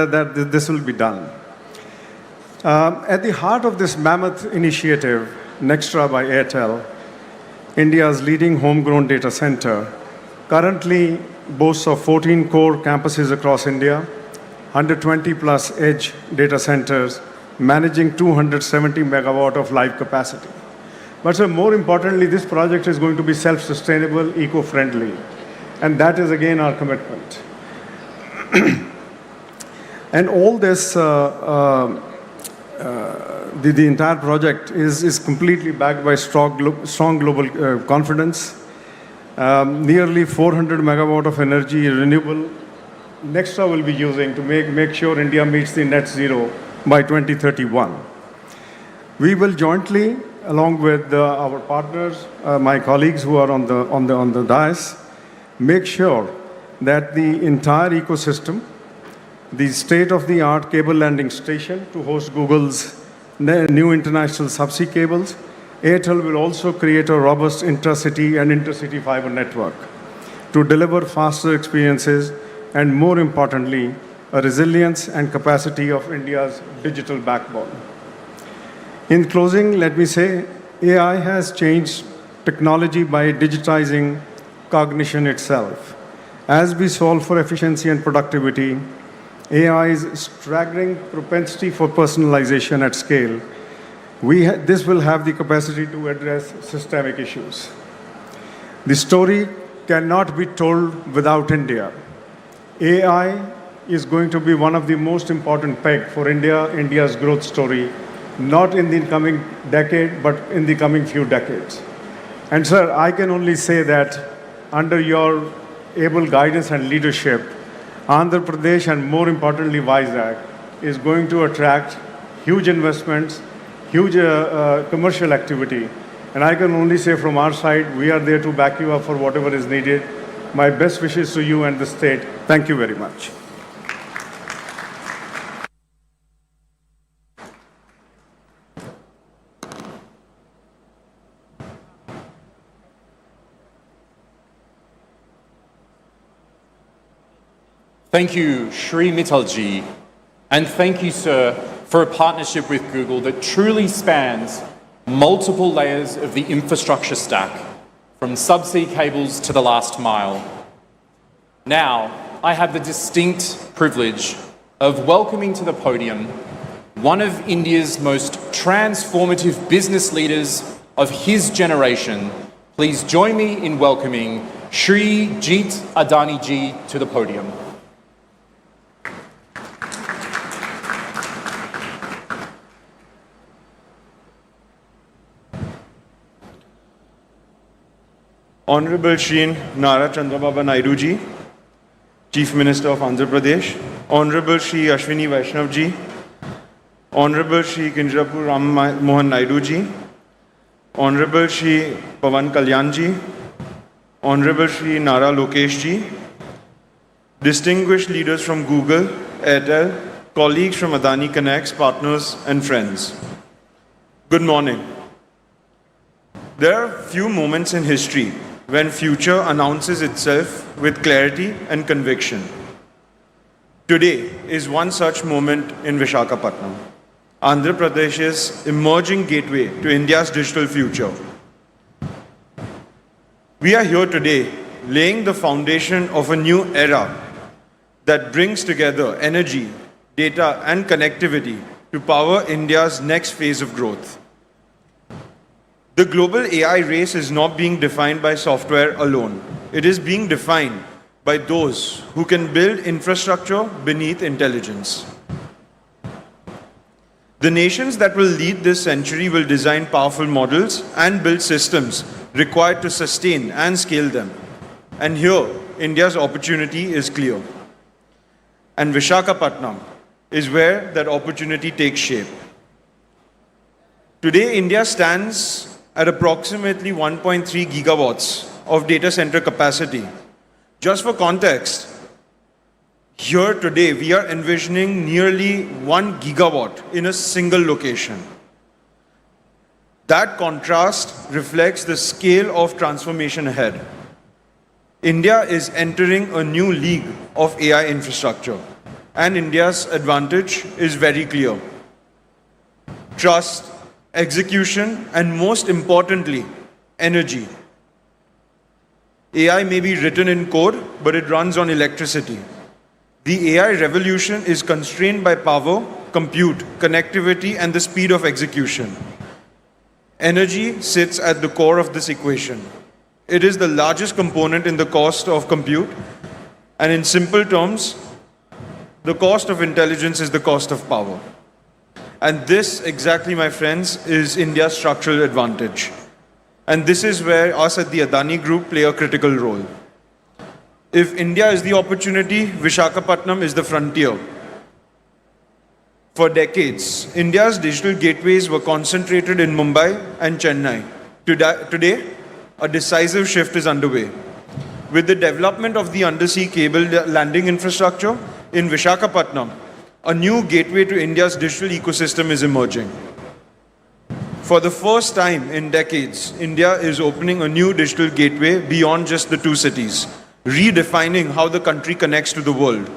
this will be done. At the heart of this mammoth initiative, Nextra by Airtel, India's leading homegrown data center, currently boasts of 14 core campuses across India, 120 plus edge data centers, managing 270 megawatt of live capacity. But so more importantly, this project is going to be self-sustainable, eco-friendly. And that is again our commitment. And all this, the entire project is completely backed by strong global confidence. Nearly 400 megawatt of energy renewable Nextra will be using to make sure India meets the net zero by 2031. We will jointly, along with our partners, my colleagues who are on the dais, make sure that the entire ecosystem, the state-of-the-art cable landing station to host Google's new international subsea cables, Airtel will also create a robust intracity and intercity fiber network to deliver faster experiences and, more importantly, a resilience and capacity of India's digital backbone. In closing, let me say, AI has changed technology by digitizing cognition itself. As we solve for efficiency and productivity, AI's staggering propensity for personalization at scale, this will have the capacity to address systemic issues. The story cannot be told without India. AI is going to be one of the most important peg for India's growth story, not in the coming decade, but in the coming few decades. And sir, I can only say that under your able guidance and leadership, Andhra Pradesh and more importantly Vizag is going to attract huge investments, huge commercial activity. And I can only say from our side, we are there to back you up for whatever is needed. My best wishes to you and the state. Thank you very much. Thank you, Shri Mittalji, and thank you, sir, for a partnership with Google that truly spans multiple layers of the infrastructure stack, from subsea cables to the last mile. Now, I have the distinct privilege of welcoming to the podium one of India's most transformative business leaders of his generation. Please join me in welcoming Shri Jeet Adani ji to the podium. Honorable Shri Chandrababu Naidu ji, Chief Minister of Andhra Pradesh, Honorable Shri Ashwini Vaishnav ji, Honorable Shri Kinjrapu Ram Mohan Naidu ji, Honorable Shri Pawan Kalyan ji, Honorable Shri Nara Lokesh ji, distinguished leaders from Google, Airtel, colleagues from Adani Connects, partners and friends. Good morning. There are few moments in history when future announces itself with clarity and conviction. Today is one such moment in Visakhapatnam, Andhra Pradesh's emerging gateway to India's digital future. We are here today laying the foundation of a new era that brings together energy, data and connectivity to power India's next phase of growth. The global AI race is not being defined by software alone. It is being defined by those who can build infrastructure beneath intelligence. The nations that will lead this century will design powerful models and build systems required to sustain and scale them. And here, India's opportunity is clear. And Visakhapatnam is where that opportunity takes shape. Today, India stands at approximately 1.3 gigawatts of data center capacity. Just for context, here today we are envisioning nearly 1 gigawatt in a single location. That contrast reflects the scale of transformation ahead. India is entering a new league of AI infrastructure, and India's advantage is very clear. Trust, execution, and most importantly, energy. AI may be written in code, but it runs on electricity. The AI revolution is constrained by power, compute, connectivity, and the speed of execution. Energy sits at the core of this equation. It is the largest component in the cost of compute, and in simple terms, the cost of intelligence is the cost of power. And this, exactly, my friends, is India's structural advantage. And this is where us at the Adani Group play a critical role. If India is the opportunity, Visakhapatnam is the frontier. For decades, India's digital gateways were concentrated in Mumbai and Chennai. Today, a decisive shift is underway. With the development of the undersea cable landing infrastructure in Visakhapatnam, a new gateway to India's digital ecosystem is emerging. For the first time in decades, India is opening a new digital gateway beyond just the two cities, redefining how the country connects to the world.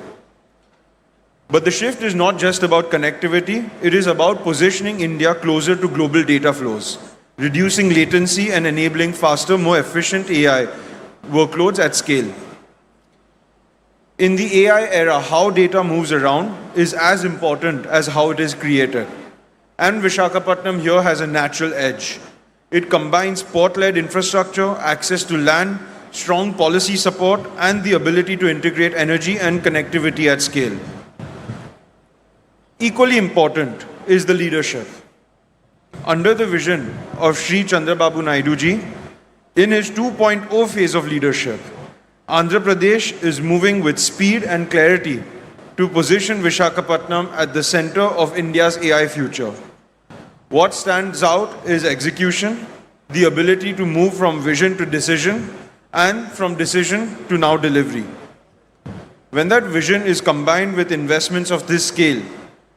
But the shift is not just about connectivity, it is about positioning India closer to global data flows, reducing latency and enabling faster, more efficient AI workloads at scale. In the AI era, how data moves around is as important as how it is created. And Visakhapatnam here has a natural edge. It combines port-led infrastructure, access to land, strong policy support, and the ability to integrate energy and connectivity at scale. Equally important is the leadership. Under the vision of Shri Chandrababu Naidu ji, in his 2.0 phase of leadership, Andhra Pradesh is moving with speed and clarity to position Visakhapatnam at the center of India's AI future. What stands out is execution, the ability to move from vision to decision, and from decision to now delivery. When that vision is combined with investments of this scale,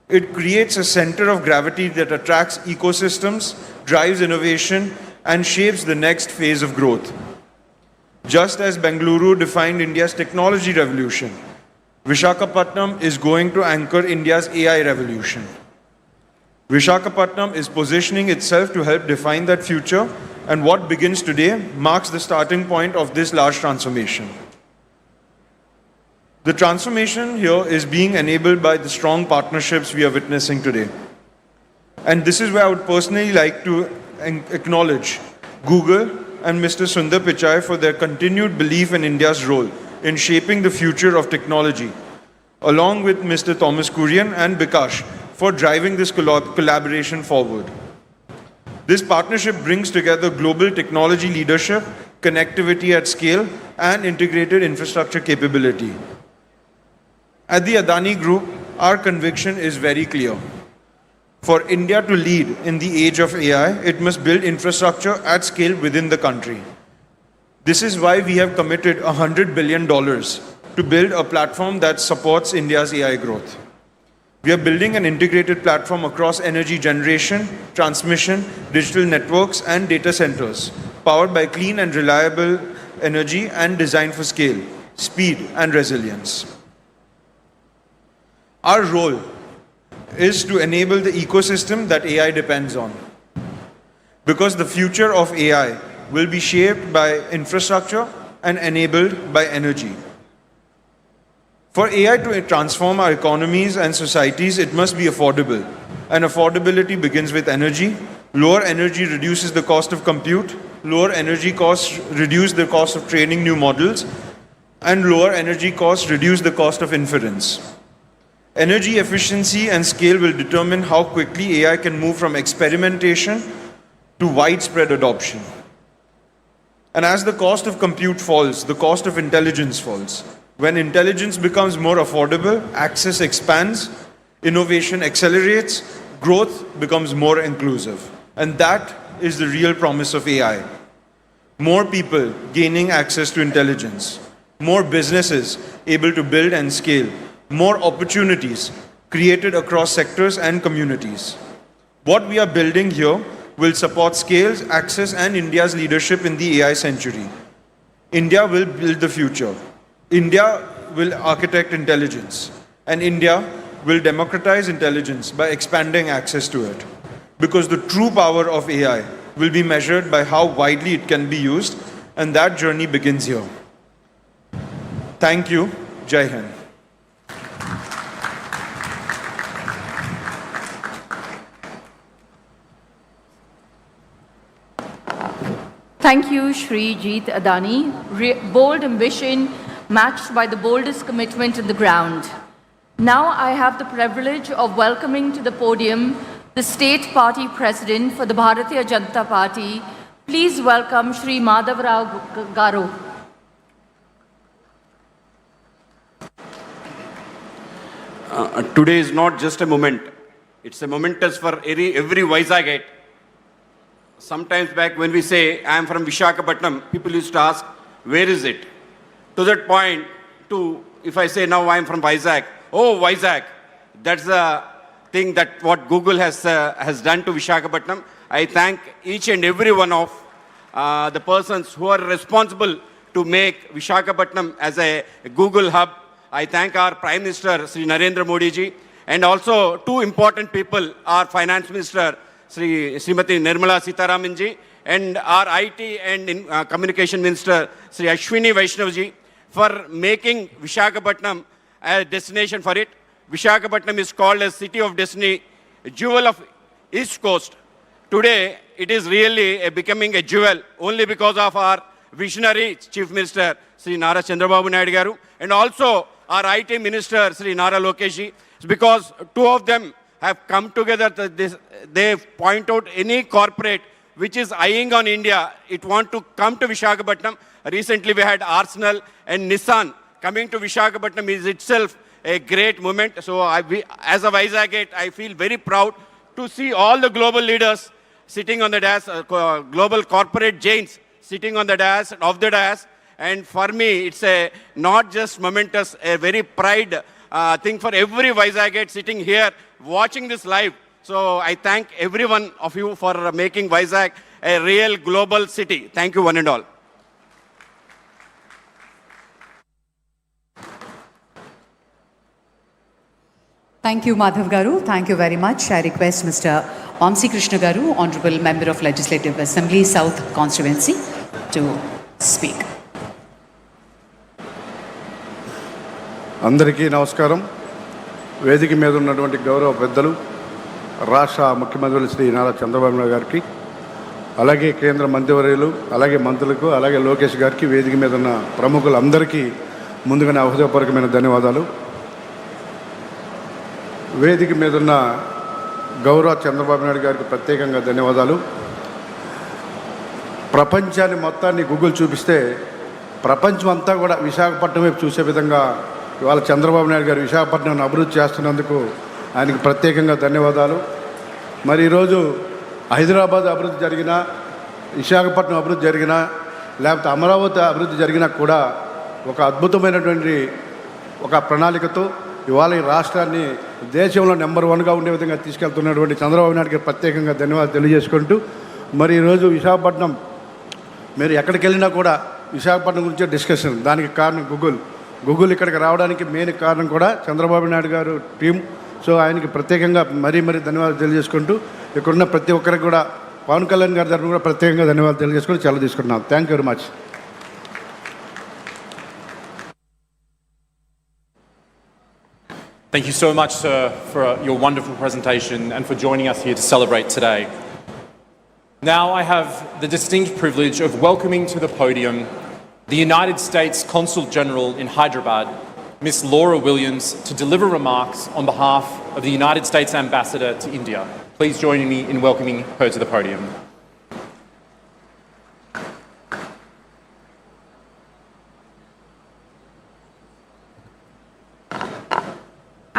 it creates a center of gravity that attracts ecosystems, drives innovation, and shapes the next phase of growth. Just as Bengaluru defined India's technology revolution, Visakhapatnam is going to anchor India's AI revolution. Visakhapatnam is positioning itself to help define that future And what begins today marks the starting point of this large transformation. The transformation here is being enabled by the strong partnerships we are witnessing today. And this is where I would personally like to acknowledge Google and Mr. Sundar Pichai for their continued belief in India's role in shaping the future of technology, along with Mr. Thomas Kurian and Bikash for driving this collaboration forward. This partnership brings together global technology leadership, connectivity at scale, and integrated infrastructure capability. At the Adani Group, our conviction is very clear. For India to lead in the age of AI, it must build infrastructure at scale within the country. This is why we have committed $100 billion to build a platform that supports India's AI growth. We are building an integrated platform across energy generation, transmission, digital networks, and data centers, powered by clean and reliable energy and designed for scale, speed, and resilience. Our role is to enable the ecosystem that AI depends on. Because the future of AI will be shaped by infrastructure and enabled by energy. For AI to transform our economies and societies, it must be affordable. And affordability begins with energy. Lower energy reduces the cost of compute. Lower energy costs reduce the cost of training new models. And lower energy costs reduce the cost of inference. Energy efficiency and scale will determine how quickly AI can move from experimentation to widespread adoption. And as the cost of compute falls, the cost of intelligence falls. When intelligence becomes more affordable, access expands, innovation accelerates, growth becomes more inclusive. And that is the real promise of AI. More people gaining access to intelligence, more businesses able to build and scale, more opportunities created across sectors and communities. What we are building here will support scales, access, and India's leadership in the AI century. India will build the future. India will architect intelligence. And India will democratize intelligence by expanding access to it. Because the true power of AI will be measured by how widely it can be used, and that journey begins here. Thank you. Jai Hind. Thank you, Shri Jeet Adani. Bold ambition matched by the boldest commitment on the ground. Now I have the privilege of welcoming to the podium the State Party President for the Bharatiya Janata Party. Please welcome Shri Madhavrao Garu. Today is not just a moment. It's a momentous for every Vizagite. Sometimes back when we say, I am from Visakhapatnam, people used to ask, where is it? To that point, if I say now I am from Vizag, oh, Vizag, that's the thing that what Google has done to Visakhapatnam. I thank each and every one of the persons who are responsible to make Visakhapatnam as a Google hub. I thank our Prime Minister, Shri Narendra Modi ji, and also two important people, our Finance Minister, Srimati Nirmala Sitharaman ji, and our IT and Communication Minister, Shri Ashwini Vaishnav ji, for making Visakhapatnam a destination for it. Visakhapatnam is called as City of Destiny, a jewel of East Coast. Today, it is really becoming a jewel only because of our visionary Chief Minister, Shri Nara Chandrababu Naidu Garu, and also our IT Minister, Shri Nara Lokesh ji, because two of them have come together. They point out any corporate which is eyeing on India, it want to come to Visakhapatnam. Recently we had Arsenal and Nissan coming to Visakhapatnam is itself a great moment. So as a Vizagite, I feel very proud to see all the global leaders sitting on the dais, global corporate giants sitting on the dais, of the dais. And for me, it's a not just momentous, a very pride thing for every Vizagite sitting here watching this live. So I thank every one of you for making Vizag a real global city. Thank you one and all. Thank you, Madhav Garu. Thank you very much. I request Mr. Vamsi Krishna Garu, Honorable Member of Legislative Assembly, South Constituency, to speak. అందరికీ నమస్కారం. వేదిక మీద ఉన్నటువంటి గౌరవ పెద్దలు, రాష్ట్ర ముఖ్యమంత్రులు శ్రీ నారా చంద్రబాబు నాయుడు గారికి, అలాగే కేంద్ర మంత్రివర్యులు, అలాగే మంత్రులకు, అలాగే లోకేష్ గారికి, వేదిక మీద ఉన్న ప్రముఖులందరికీ ముందుగానే హృదయపూర్వకమైన ధన్యవాదాలు. వేదిక మీద ఉన్న గౌరవ చంద్రబాబు నాయుడు గారికి ప్రత్యేకంగా ధన్యవాదాలు. ప్రపంచాన్ని మొత్తాన్ని గూగుల్ చూపిస్తే ప్రపంచం అంతా కూడా విశాఖపట్నం వైపు చూసే విధంగా ఇవాళ చంద్రబాబు నాయుడు గారు విశాఖపట్నాన్ని అభివృద్ధి చేస్తున్నందుకు ఆయనకు ప్రత్యేకంగా ధన్యవాదాలు. మరి ఈరోజు హైదరాబాద్ అభివృద్ధి జరిగినా, విశాఖపట్నం అభివృద్ధి జరిగినా, లేకపోతే అమరావతి అభివృద్ధి జరిగినా కూడా ఒక అద్భుతమైనటువంటి ఒక ప్రణాళికతో ఇవాళ ఈ రాష్ట్రాన్ని దేశంలో నెంబర్ 1గా ఉండే విధంగా తీసుకెళ్తున్నటువంటి చంద్రబాబు నాయుడుకి ప్రత్యేకంగా ధన్యవాదాలు తెలియజేసుకుంటూ, మరి ఈరోజు విశాఖపట్నం మీరు ఎక్కడికి వెళ్ళినా కూడా విశాఖపట్నం గురించే డిస్కషన్. దానికి కారణం గూగుల్ ఇక్కడికి రావడానికి మెయిన్ కారణం కూడా చంద్రబాబు నాయుడు గారు టీం. సో ఆయనకి ప్రత్యేకంగా మరీ ధన్యవాదాలు తెలియజేసుకుంటూ, ఇక్కడున్న ప్రతి ఒక్కరికి కూడా పవన్ కళ్యాణ్ గారి తరఫున కూడా ప్రత్యేకంగా ధన్యవాదాలు తెలియజేసుకుంటూ సెలవు తీసుకుంటున్నాం. Thank you very much. Thank you so much, sir, for your wonderful presentation and for joining us here to celebrate today. Now I have the distinct privilege of welcoming to the podium the United States Consul General in Hyderabad, Miss Laura Williams, to deliver remarks on behalf of the United States Ambassador to India. Please join me in welcoming her to the podium.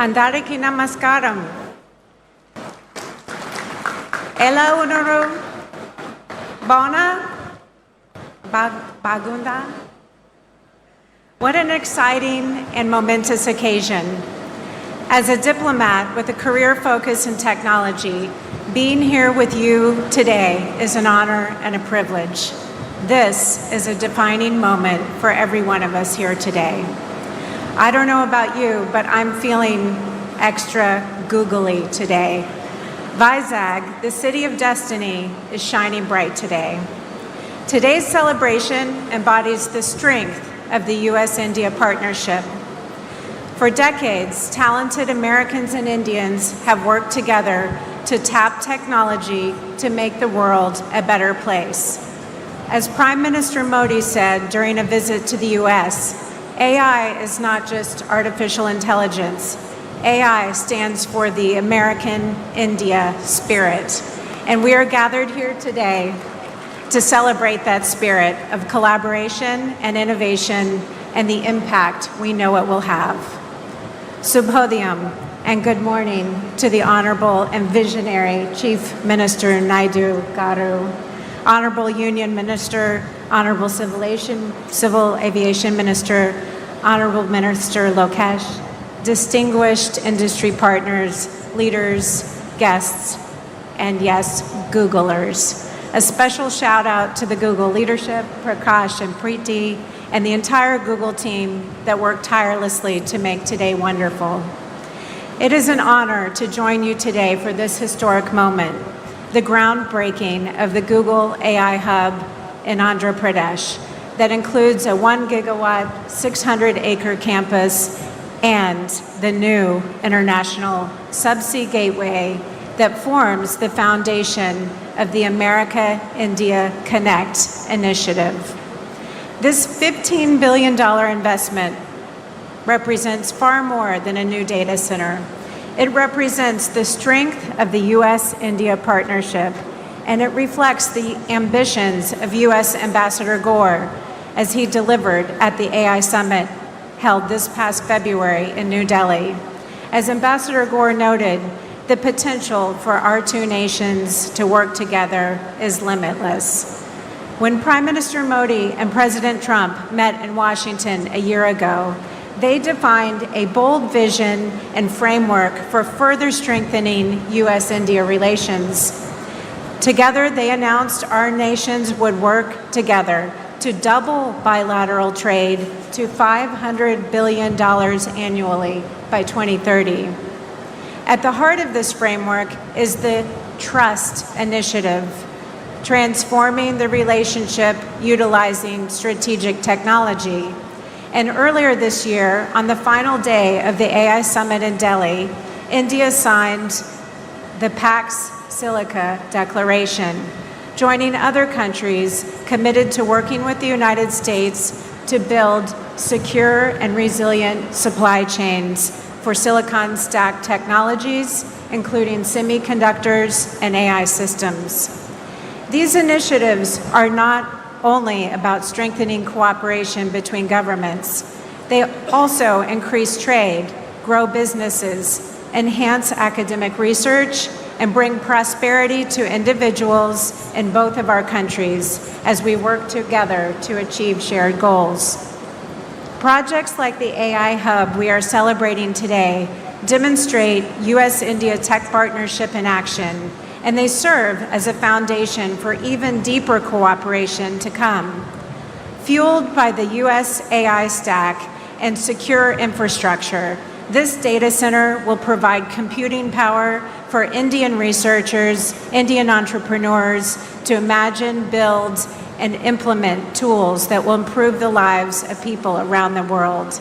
Andariki namaskaram. Ela unaru bona bagunda. What an exciting and momentous occasion. As a diplomat with a career focus in technology, being here with you today is an honor and a privilege. This is a defining moment for every one of us here today. I don't know about you, but I'm feeling extra googly today. Vizag, the city of destiny, is shining bright today. Today's celebration embodies the strength of the U.S.-India partnership. For decades, talented Americans and Indians have worked together to tap technology to make the world a better place. As Prime Minister Modi said during a visit to the U.S., AI is not just artificial intelligence. AI stands for the American India spirit. And we are gathered here today to celebrate that spirit of collaboration and innovation and the impact we know it will have. Subhodhyam and good morning to the Honorable and Visionary Chief Minister Naidu, Garu, Honorable Union Minister, Honorable Civil Aviation Minister, Honorable Minister Lokesh, distinguished industry partners, leaders, guests, and yes, Googlers. A special shout out to the Google leadership, Prakash and Preeti, and the entire Google team that worked tirelessly to make today wonderful. It is an honor to join you today for this historic moment, the groundbreaking of the Google AI Hub in Andhra Pradesh that includes a 1 gigawatt, 600-acre campus and the new international subsea gateway that forms the foundation of the America-India Connect initiative. This $15 billion investment represents far more than a new data center. It represents the strength of the U.S.-India partnership, and it reflects the ambitions of U.S. Ambassador Gore as he delivered at the AI Summit held this past February in New Delhi. As Ambassador Gore noted, the potential for our two nations to work together is limitless. When Prime Minister Modi and President Trump met in Washington a year ago, they defined a bold vision and framework for further strengthening U.S.-India relations. Together, they announced our nations would work together to double bilateral trade to $500 billion annually by 2030. At the heart of this framework is the Trust initiative, transforming the relationship utilizing strategic technology. And earlier this year, on the final day of the AI Summit in Delhi, India signed the Pax Silica Declaration, joining other countries committed to working with the United States to build secure and resilient supply chains for silicon stack technologies, including semiconductors and AI systems. These initiatives are not only about strengthening cooperation between governments, they also increase trade, grow businesses, enhance academic research, and bring prosperity to individuals in both of our countries as we work together to achieve shared goals. Projects like the AI Hub we are celebrating today demonstrate U.S.-India tech partnership in action, and they serve as a foundation for even deeper cooperation to come. Fueled by the U.S. AI stack and secure infrastructure, this data center will provide computing power for Indian researchers, Indian entrepreneurs to imagine, build, and implement tools that will improve the lives of people around the world.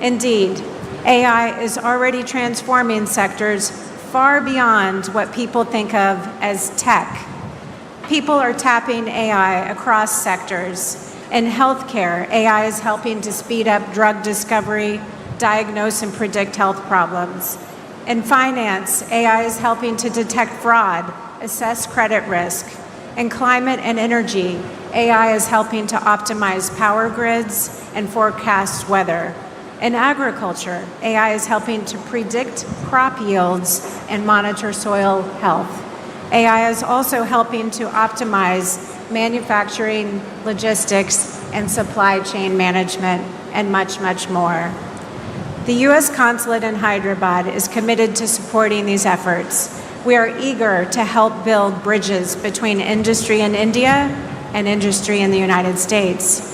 Indeed, AI is already transforming sectors far beyond what people think of as tech. People are tapping AI across sectors. In healthcare, AI is helping to speed up drug discovery, diagnose and predict health problems. In finance, AI is helping to detect fraud, assess credit risk. In climate and energy, AI is helping to optimize power grids and forecast weather. In agriculture, AI is helping to predict crop yields and monitor soil health. AI is also helping to optimize manufacturing, logistics, and supply chain management, and much, much more. The U.S. Consulate in Hyderabad is committed to supporting these efforts. We are eager to help build bridges between industry in India and industry in the United States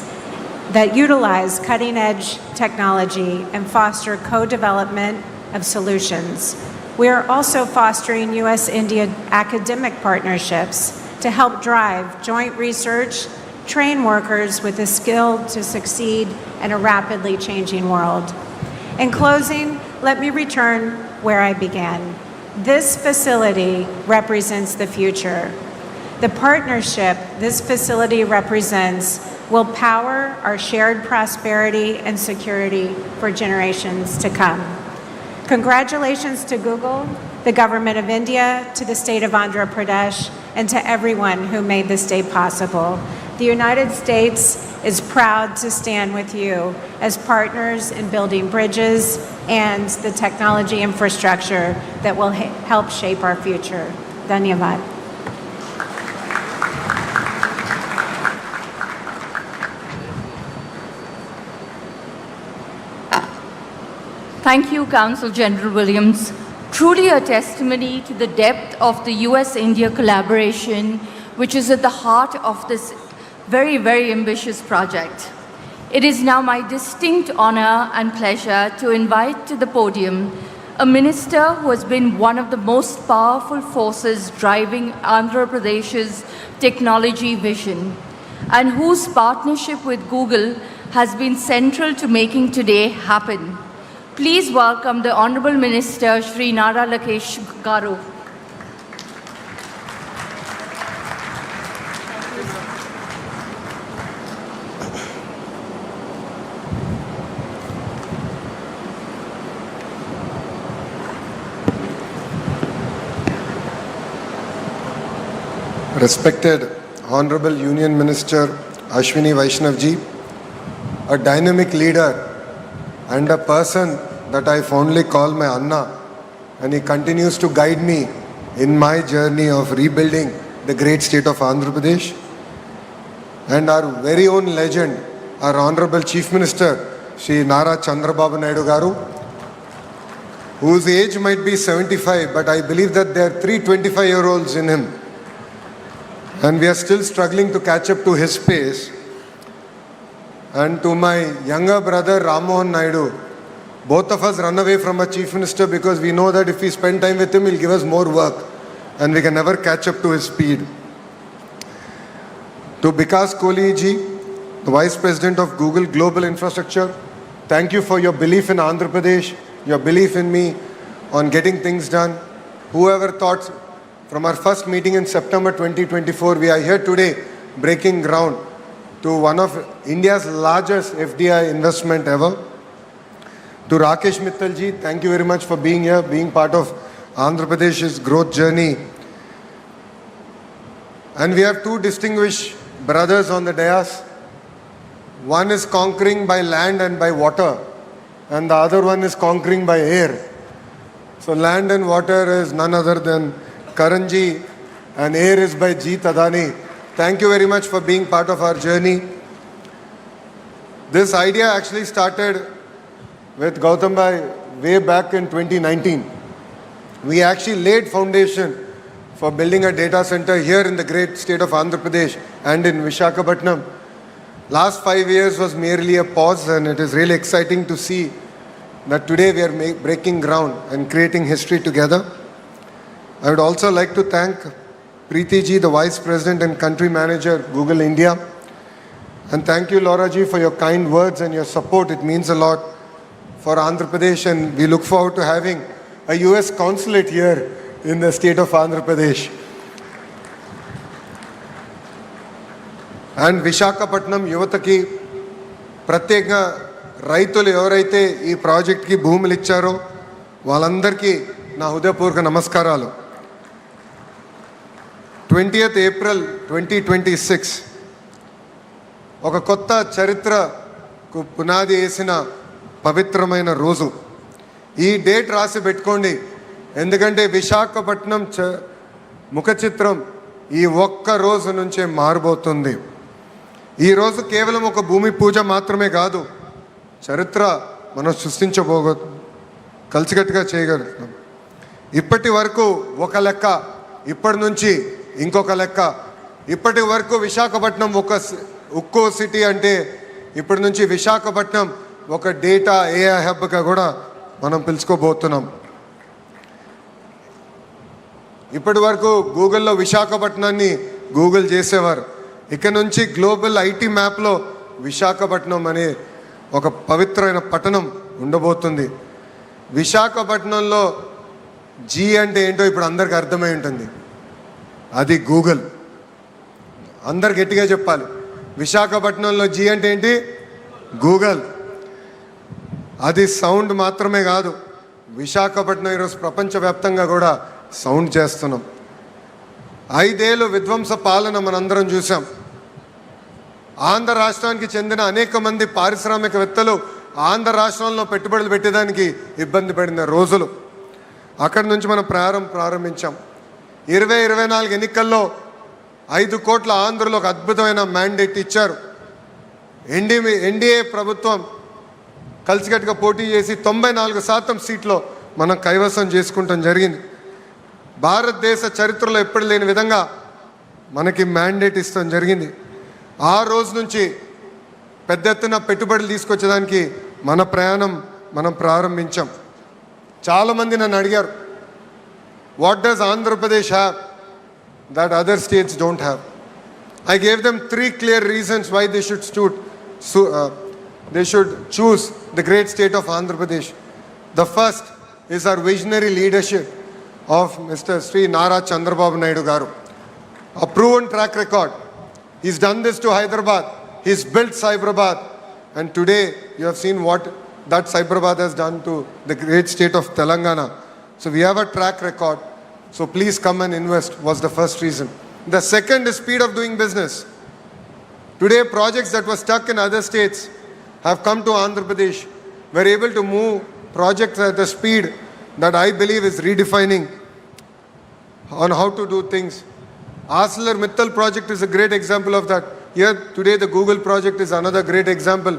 that utilize cutting-edge technology and foster co-development of solutions. We are also fostering U.S.-India academic partnerships to help drive joint research, train workers with the skill to succeed in a rapidly changing world. In closing, let me return where I began. This facility represents the future. The partnership this facility represents will power our shared prosperity and security for generations to come. Congratulations to Google, the government of India, to the state of Andhra Pradesh, and to everyone who made this day possible. The United States is proud to stand with you as partners in building bridges and the technology infrastructure that will help shape our future. Dhanyavad. Thank you, Counsel General Williams. Truly a testimony to the depth of the US-India collaboration, which is at the heart of this very, very ambitious project. It is now my distinct honor and pleasure to invite to the podium a minister who has been one of the most powerful forces driving Andhra Pradesh's technology vision, and whose partnership with Google has been central to making today happen. Please welcome the Honorable Minister, Shri Nara Lakesh Garu. Respected Honorable Union Minister Ashwini Vaishnav ji, a dynamic leader and a person that I fondly call my Anna, and he continues to guide me in my journey of rebuilding the great state of Andhra Pradesh. And our very own legend, our Honorable Chief Minister, Shri Nara Chandrababu Naidu Garu, whose age might be 75, but I believe that there are 3 25-year-olds in him. And we are still struggling to catch up to his pace. And to my younger brother, Ram Mohan Naidu, both of us run away from a chief minister because we know that if we spend time with him, he'll give us more work. and we can never catch up to his speed. To Bikas Kohli ji, the Vice President of Google Global Infrastructure, thank you for your belief in Andhra Pradesh, your belief in me on getting things done. Whoever thought from our first meeting in September 2024, we are here today breaking ground to one of India's largest FDI investment ever. To Rakesh Mittal ji, thank you very much for being here, being part of Andhra Pradesh's growth journey. And we have two distinguished brothers on the dais. One is conquering by land and by water, and the other one is conquering by air. So land and water is none other than Karanji, and air is by Jeet Adani. Thank you very much for being part of our journey. This idea actually started with Gautam Bhai way back in 2019. We actually laid foundation for building a data center here in the great state of Andhra Pradesh and in Visakhapatnam. Last 5 years was merely a pause, and it is really exciting to see that today we are breaking ground and creating history together. I would also like to thank Preeti ji, the Vice President and Country Manager, Google India. And thank you, Laura ji, for your kind words and your support. It means a lot for Andhra Pradesh, and we look forward to having a US consulate here in the state of Andhra Pradesh. And Visakhapatnam యువతకి ప్రత్యేకంగా రైతులు ఎవరైతే ఈ ప్రాజెక్ట్కి భూములు ఇచ్చారో వాళ్ళందరికీ నా హృదయపూర్వక నమస్కారాలు. 20th April 2026 ఒక కొత్త చరిత్రకు పునాది వేసిన పవిత్రమైన రోజు. ఈ డేట్ రాసి పెట్టుకోండి, ఎందుకంటే విశాఖపట్నం ముఖ చిత్రం ఈ ఒక్క రోజు నుంచే మారబోతుంది. ఈ రోజు కేవలం ఒక భూమి పూజ మాత్రమే కాదు, చరిత్ర మనం కలిసికట్టుగా చేయగలుగుతాం. ఇప్పటి వరకు ఒక లెక్క, ఇప్పటి నుంచి ఇంకొక లెక్క. ఇప్పటి వరకు విశాఖపట్నం ఒక ఉక్కో సిటీ అంటే ఇప్పటి నుంచి విశాఖపట్నం ఒక డేటా ఏఐ హబ్గా కూడా మనం పిలుచుకోబోతున్నాం. ఇప్పటి వరకు గూగుల్లో విశాఖపట్నాన్ని గూగుల్ చేసేవారు. ఇక నుంచి గ్లోబల్ ఐటీ మ్యాప్లో విశాఖపట్నం అనే ఒక పవిత్రమైన పట్టణం ఉండబోతుంది. విశాఖపట్నంలో జీ అంటే ఏంటో ఇప్పుడు అందరికి అర్థమై ఉంటుంది, అది గూగుల్. అందరు గట్టిగా చెప్పాలి, విశాఖపట్నంలో జీ అంటే ఏంటి? గూగుల్. అది సౌండ్ మాత్రమే కాదు, విశాఖపట్నం ఈరోజు ప్రపంచవ్యాప్తంగా కూడా సౌండ్ చేస్తున్నాం. 5 ఏళ్ళు విధ్వంస పాలన మనందరం చూసాం. ఆంధ్ర రాష్ట్రానికి చెందిన అనేక మంది పారిశ్రామికవేత్తలు ఆంధ్ర రాష్ట్రంలో పెట్టుబడులు పెట్టేదానికి ఇబ్బంది పడిన రోజులు. అక్కడి నుంచి మనం ప్రారంభించాం. 2024 ఎన్నికల్లో 5 కోట్ల ఆంధ్రులు ఒక అద్భుతమైన మ్యాండేట్ ఇచ్చారు. ఎన్డీఏ ప్రభుత్వం కలిసికట్టుగా పోటీ చేసి 94% సీట్లో మనం కైవసం చేసుకుంటాం జరిగింది. భారతదేశ చరిత్రలో ఎప్పుడు లేని విధంగా మనకి మ్యాండేట్ ఇస్తాం జరిగింది. ఆ రోజు నుంచి పెద్ద ఎత్తున పెట్టుబడులు తీసుకొచ్చేదానికి మన ప్రయాణం మనం ప్రారంభించాం. చాలామంది నన్ను అడిగారు, what does Andhra Pradesh have that other states don't have? I gave them 3 clear reasons why they should choose the great state of Andhra Pradesh. The first is our visionary leadership of Mr. Shri Chandrababu Naidu Garu. A proven track record. He's done this to Hyderabad. He's built Cyberabad. And today you have seen what that Cyberabad has done to the great state of Telangana. So we have a track record. So please come and invest was the first reason. The second is speed of doing business. Today projects that were stuck in other states have come to Andhra Pradesh. We're able to move projects at a speed that I believe is redefining on how to do things. ArcelorMittal project is a great example of that. Here today the Google project is another great example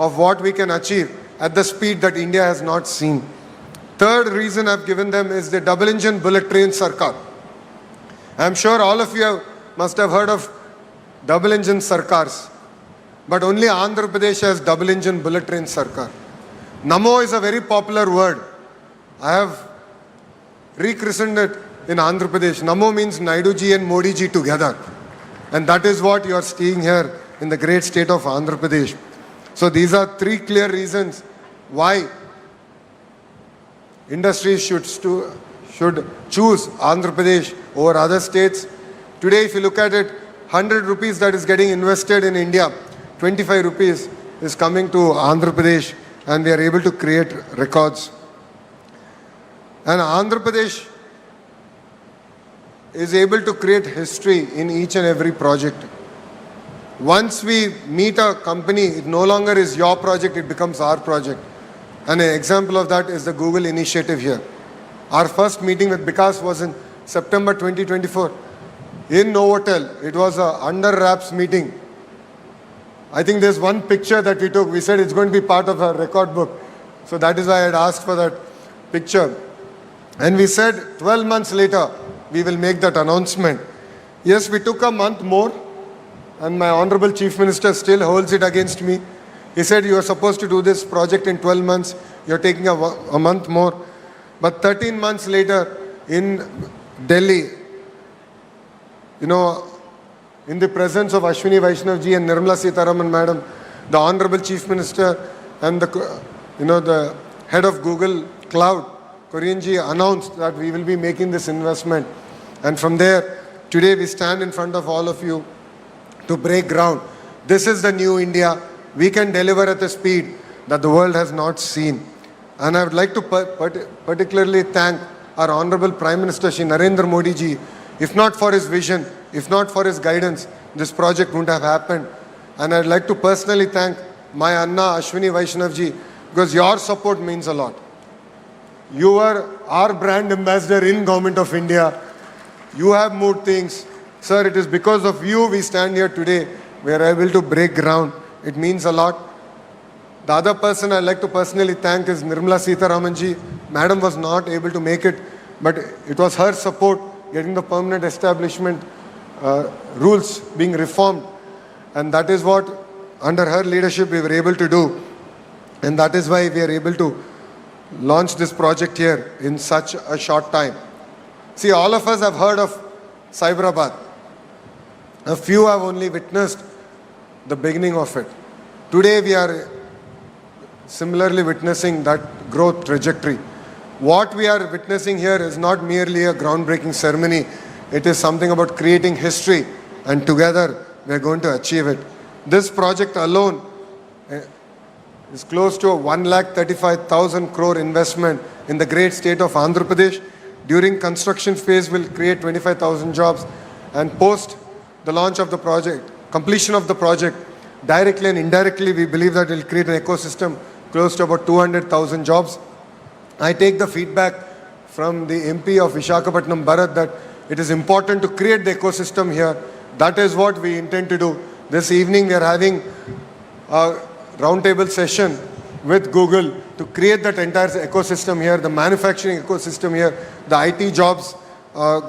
of what we can achieve at the speed that India has not seen. Third reason I've given them is the double engine bullet train Sarkar. I'm sure all of you must have heard of double engine Sarkars, but only Andhra Pradesh has double engine bullet train Sarkar. Namo is a very popular word. I have rechristened it in Andhra Pradesh. Namo means Naidu ji and Modi ji together. And that is what you are seeing here in the great state of Andhra Pradesh. So these are three clear reasons why industries should choose Andhra Pradesh over other states. Today, if you look at it, 100 rupees that is getting invested in India, 25 rupees is coming to Andhra Pradesh, and we are able to create records. And Andhra Pradesh is able to create history in each and every project. Once we meet a company, it no longer is your project, it becomes our project. And an example of that is the Google initiative here. Our first meeting with Vikas was in September 2024 in Novotel. It was a under wraps meeting. I think there's one picture that we took. We said it's going to be part of our record book. So that is why I had asked for that picture. And we said 12 months later, we will make that announcement. Yes, we took a month more, and my Honorable Chief Minister still holds it against me. He said, you are supposed to do this project in 12 months. You're taking a month more. But 13 months later, in Delhi, in the presence of Ashwini Vaishnav ji and Nirmala Sitharaman madam, the Honorable Chief Minister and the head of Google Cloud, Korean ji, announced that we will be making this investment. And from there, today we stand in front of all of you to break ground. This is the new India. We can deliver at a speed that the world has not seen. And I would like to particularly thank our Honorable Prime Minister Shri Narendra Modi ji. If not for his vision, if not for his guidance, this project wouldn't have happened. And I'd like to personally thank my Anna Ashwini Vaishnav ji, because your support means a lot. You are our brand ambassador in Government of India. You have moved things. Sir, it is because of you we stand here today. We are able to break ground. It means a lot. The other person I'd like to personally thank is Nirmala Sitharaman ji. Madam was not able to make it, but it was her support getting the permanent establishment rules being reformed. And that is what, under her leadership, we were able to do. And that is why we are able to launch this project here in such a short time. See, all of us have heard of Cyberabad. A few have only witnessed the beginning of it. Today we are similarly witnessing that growth trajectory. What we are witnessing here is not merely a groundbreaking ceremony. It is something about creating history, and together we are going to achieve it. This project alone is close to a 1,35,000 crore investment in the great state of Andhra Pradesh. During construction phase will create 25,000 jobs, and post the launch of the project, completion of the project, directly and indirectly we believe that it will create an ecosystem close to about 200,000 jobs. I take the feedback from the MP of Visakhapatnam Bharat that it is important to create the ecosystem here. That is what we intend to do. This evening we are having a roundtable session with Google to create that entire ecosystem here, the manufacturing ecosystem here, the IT jobs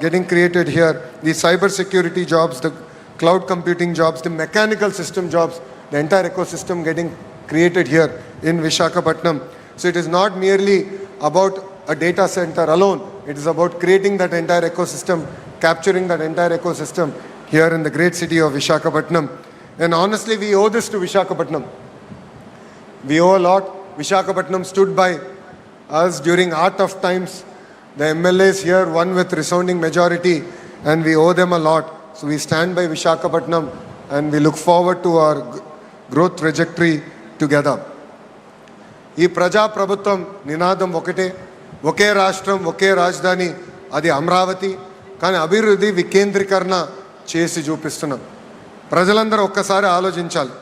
getting created here, the cyber security jobs, the cloud computing jobs, the mechanical system jobs, the entire ecosystem getting created here in Visakhapatnam. So it is not merely about a data center alone. It is about creating that entire ecosystem, capturing that entire ecosystem here in the great city of Visakhapatnam. And honestly, we owe this to Visakhapatnam. We owe a lot. Visakhapatnam stood by us during our tough times. The MLAs here won with resounding majority, and we owe them a lot. So we stand by Visakhapatnam, and we look forward to our growth trajectory together. ఈ ప్రజా ప్రభుత్వం నినాదం ఒకటే, ఒకే రాష్ట్రం ఒకే రాజధాని, అది అమరావతి. కానీ అభివృద్ధి వికేంద్రీకరణ చేసి చూపిస్తున్నాం. ప్రజలందరూ ఒక్కసారి ఆలోచించాలి.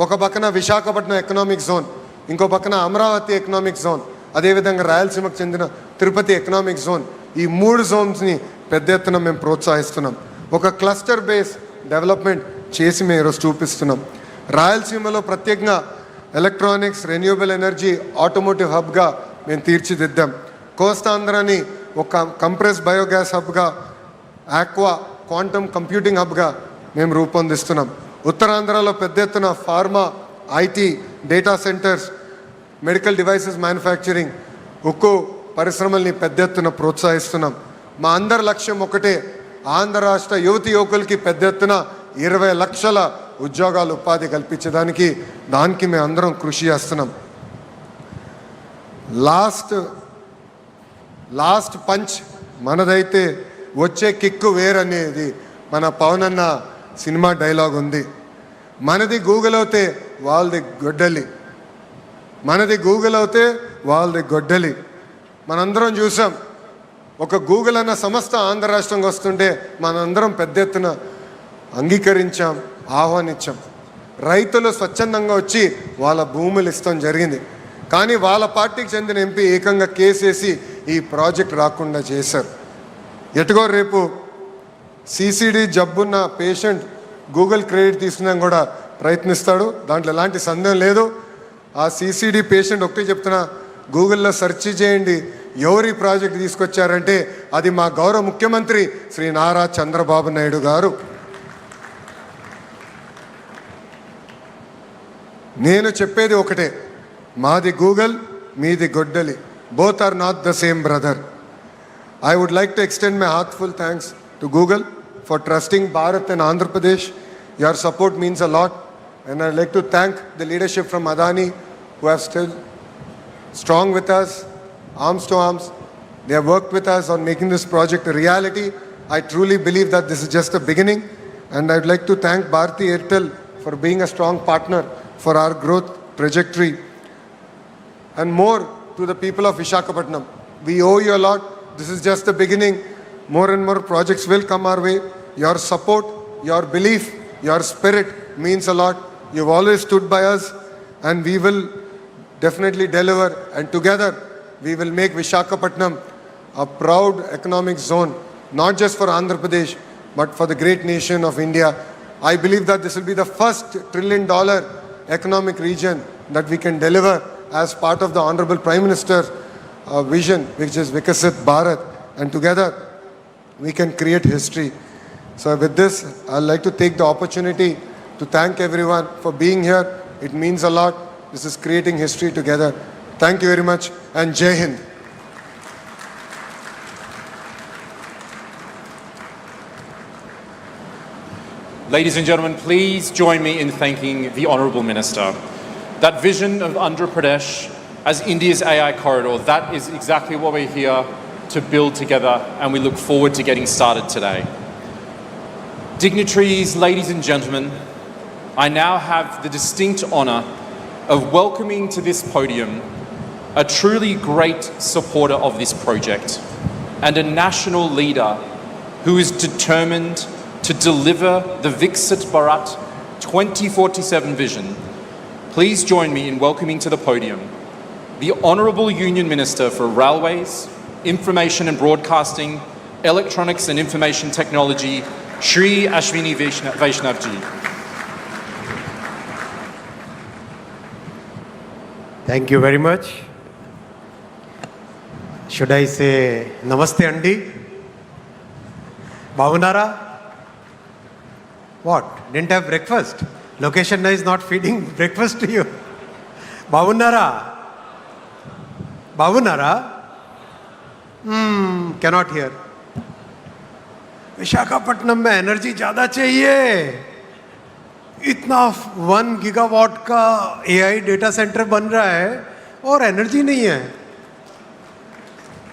ఒక పక్కన విశాఖపట్నం ఎకనామిక్ జోన్, ఇంకో పక్కన అమరావతి ఎకనామిక్ జోన్, అదేవిధంగా రాయలసీమకు చెందిన తిరుపతి ఎకనామిక్ జోన్. ఈ 3 జోన్స్ని పెద్ద ఎత్తున మేము ప్రోత్సహిస్తున్నాం. ఒక క్లస్టర్ బేస్ డెవలప్మెంట్ చేసి మేము ఈరోజు చూపిస్తున్నాం. రాయలసీమలో ప్రత్యేకంగా ఎలక్ట్రానిక్స్, రెన్యూవబుల్ ఎనర్జీ, ఆటోమోటివ్ హబ్గా మేము తీర్చిదిద్దాం. కోస్తాంధ్రాని ఒక కంప్రెస్ బయోగ్యాస్ హబ్గా, ఆక్వా క్వాంటమ్ కంప్యూటింగ్ హబ్గా మేము రూపొందిస్తున్నాం. ఉత్తరాంధ్రలో పెద్ద ఎత్తున pharma, IT, data centres, medical devices manufacturing, ఉక్కు పరిశ్రమల్ని పెద్ద ఎత్తున ప్రోత్సహిస్తున్నాం. మా అందరి లక్ష్యం ఒకటే, ఆంధ్ర రాష్ట్ర యువతి యువకులకి పెద్ద ఎత్తున 20 లక్షల ఉద్యోగాలు ఉపాధి కల్పించడానికి దానికి మేము అందరం కృషి చేస్తున్నాం. లాస్ట్ పంచ్ మనదైతే వచ్చే కిక్కు వేరనేది మన పవన్ అన్న సినిమా డైలాగ్ ఉంది. మనది గూగుల్ అవుతే వాళ్ళది గొడ్డలి, మనది గూగుల్ అవుతే వాళ్ళది గొడ్డలి. మనందరం చూసాం, ఒక గూగుల్ అన్న సంస్థ ఆంధ్ర రాష్ట్రంకి వస్తుంటే మనందరం పెద్ద ఎత్తున అంగీకరించాం, ఆహ్వానించాం. రైతులు స్వచ్ఛందంగా వచ్చి వాళ్ళ భూములు ఇస్తాం జరిగింది. కానీ వాళ్ళ పార్టీకి చెందిన ఎంపీ ఏకంగా కేసేసి ఈ ప్రాజెక్ట్ రాకుండా చేశారు. ఎటుగో రేపు సిసిడి జబ్బున్న పేషెంట్ గూగుల్ క్రెడిట్ తీసుకున్నా కూడా ప్రయత్నిస్తాడు, దాంట్లో ఎలాంటి సందేహం లేదు. ఆ సిసిడి పేషెంట్ ఒకటే చెప్తున్నా, గూగుల్లో సెర్చ్ చేయండి ఎవరి ప్రాజెక్ట్ తీసుకొచ్చారంటే అది మా గౌరవ ముఖ్యమంత్రి శ్రీ నారా చంద్రబాబు నాయుడు గారు. నేను చెప్పేది ఒకటే, మాది గూగుల్, మీది గొడ్డలి. Both are not the same brother. I would like to extend my heartfelt thanks to Google for trusting Bharat and Andhra Pradesh. Your support means a lot, and I'd like to thank the leadership from Adani who have still strong with us, arms to arms. They have worked with us on making this project a reality. I truly believe that this is just a beginning, and I'd like to thank Bharti Airtel for being a strong partner for our growth trajectory. And more to the people of Visakhapatnam. We owe you a lot. This is just the beginning. More and more projects will come our way. Your support, your belief, your spirit means a lot. You've always stood by us, and we will definitely deliver. And together, we will make Visakhapatnam a proud economic zone, not just for Andhra Pradesh, but for the great nation of India. I believe that this will be the first $1 trillion economic region that we can deliver as part of the Honorable Prime Minister's vision, which is Vikasit Bharat, and together we can create history. So with this, I'd like to take the opportunity to thank everyone for being here. It means a lot. This is creating history together. Thank you very much, and Jai Hind. Ladies and gentlemen, please join me in thanking the Honourable Minister. That vision of Andhra Pradesh as India's AI corridor, that is exactly what we're here to build together, and we look forward to getting started today. Dignitaries, ladies and gentlemen, I now have the distinct honour of welcoming to this podium a truly great supporter of this project and a national leader who is determined to deliver the Viksit Bharat 2047 vision. Please join me in welcoming to the podium the Honourable Union Minister for Railways, Information and Broadcasting, Electronics and Information Technology, Shri Vaishnavji. Thank you very much. Should I say Namaste Andi? Bhavunara? What? Didn't have breakfast? Location is not feeding breakfast to you. Bhavunara? Bhavunara? Cannot hear. Visakhapatnam में energy ज़्यादा चाहिए. इतना 1 gigawatt का AI data centre बन रहा है और energy नहीं है.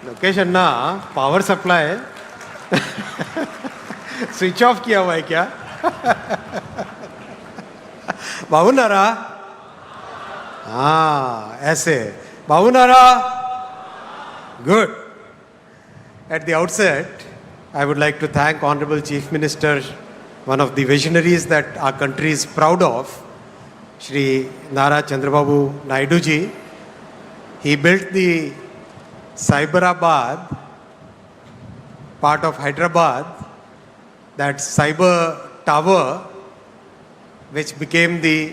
लोकेशन ना पावर सप्लाई स्विच ऑफ किया हुआ है क्या? बाबूनारा? हाँ ऐसे. बाबूनारा? Good. At the outset, I would like to thank Honorable Chief Minister, one of the visionaries that our country is proud of, Shri Nara Chandrababu Naidu ji. He built the Cyberabad, part of Hyderabad, that cyber tower, which became the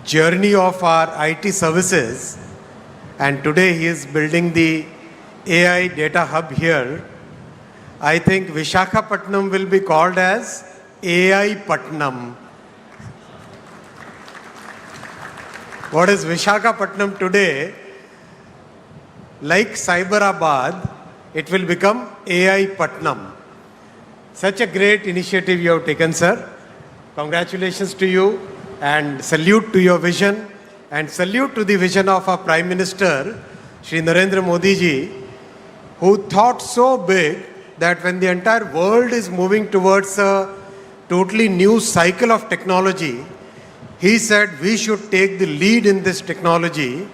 journey of our IT services. And today he is building the AI data hub here. I think Visakhapatnam will be called as AI Patnam. What is Visakhapatnam today? Like Cyberabad, it will become AI Patnam. Such a great initiative you have taken, sir. Congratulations to you and salute to your vision and salute to the vision of our Prime Minister, Shri Narendra Modi ji, who thought so big that when the entire world is moving towards a totally new cycle of technology, he said we should take the lead in this technology,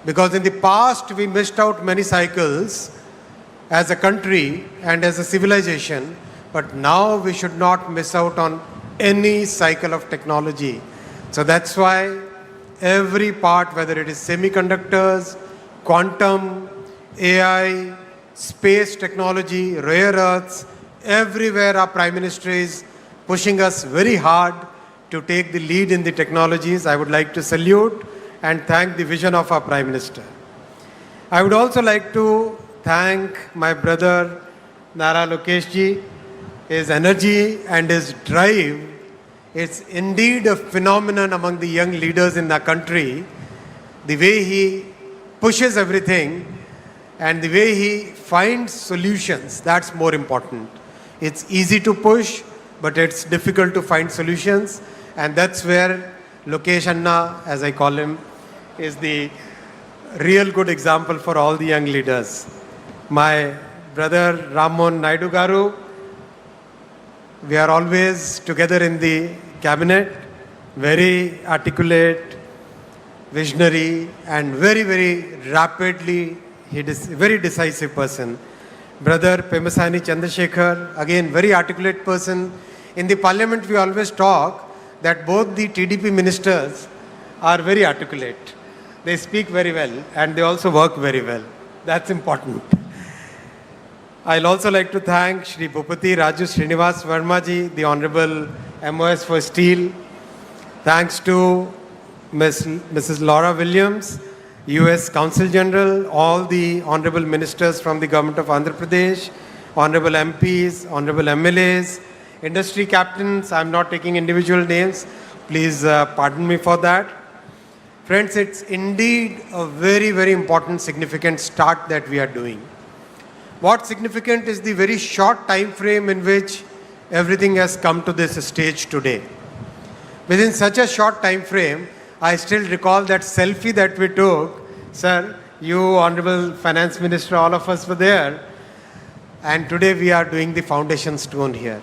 because in the past we missed out many cycles as a country and as a civilization, but now we should not miss out on any cycle of technology. So that's why every part, whether it is semiconductors, quantum, AI, space technology, rare earths, everywhere our Prime Minister is pushing us very hard to take the lead in the technologies. I would like to salute and thank the vision of our Prime Minister. I would also like to thank my brother Nara Lokesh ji. His energy and his drive is indeed a phenomenon among the young leaders in the country. The way he pushes everything and the way he finds solutions, that's more important. It's easy to push, but it's difficult to find solutions. And that's where Lokesh Anna, as I call him, is the real good example for all the young leaders. My brother Ramon Naidu Garu, we are always together in the cabinet, very articulate, visionary, and very, very rapidly, he is a very decisive person. Brother Pemmasani Chandra Sekhar, again, very articulate person. In the parliament, we always talk that both the TDP ministers are very articulate. They speak very well and they also work very well. That's important. I'll also like to thank Shri Bhupati Raju Srinivas Verma ji, the Honorable MOS for Steel. Thanks to Mrs. Laura Williams, US Consul General, all the Honorable Ministers from the Government of Andhra Pradesh, Honorable MPs, Honorable MLAs, industry captains. I'm not taking individual names. Please pardon me for that. Friends, it's indeed a very, very important, significant start that we are doing. What's significant is the very short time frame in which everything has come to this stage today. Within such a short time frame, I still recall that selfie that we took. Sir, you, Honorable Finance Minister, all of us were there. And today we are doing the foundation stone here.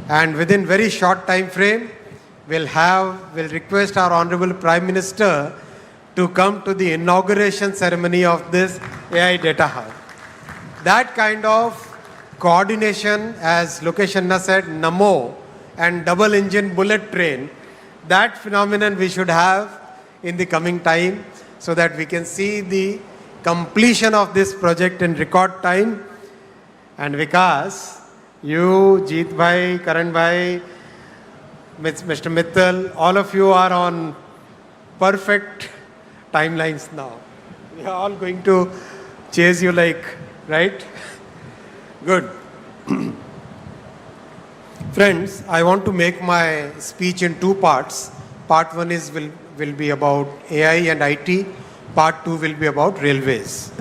And within very short time frame, we'll request our Honorable Prime Minister to come to the inauguration ceremony of this AI Data Hub. That kind of coordination, as Lokesh Anna said, Namo, and double engine bullet train, that phenomenon we should have in the coming time so that we can see the completion of this project in record time. And Vikas, you, Jeet Bhai, Karan Bhai, Mr. Mittal, all of you are on perfect timelines now. We are all going to chase you like, right? Good. Friends, I want to make my speech in two parts. Part one will be about AI and IT. Part two will be about railways.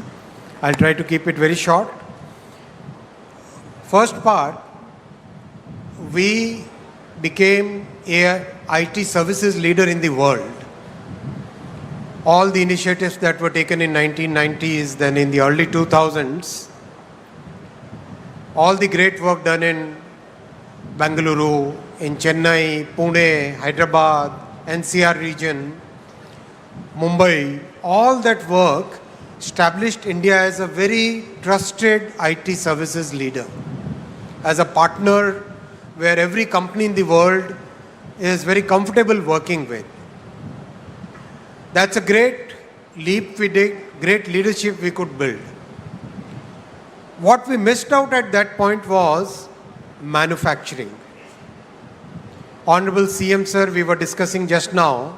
I'll try to keep it very short. First part, we became a IT services leader in the world. All the initiatives that were taken in 1990s, then in the early 2000s, all the great work done in Bengaluru, in Chennai, Pune, Hyderabad, NCR region, Mumbai, all that work established India as a very trusted IT services leader, as a partner where every company in the world is very comfortable working with. That's a great leap we did, great leadership we could build. What we missed out at that point was manufacturing. Honorable CM sir, we were discussing just now,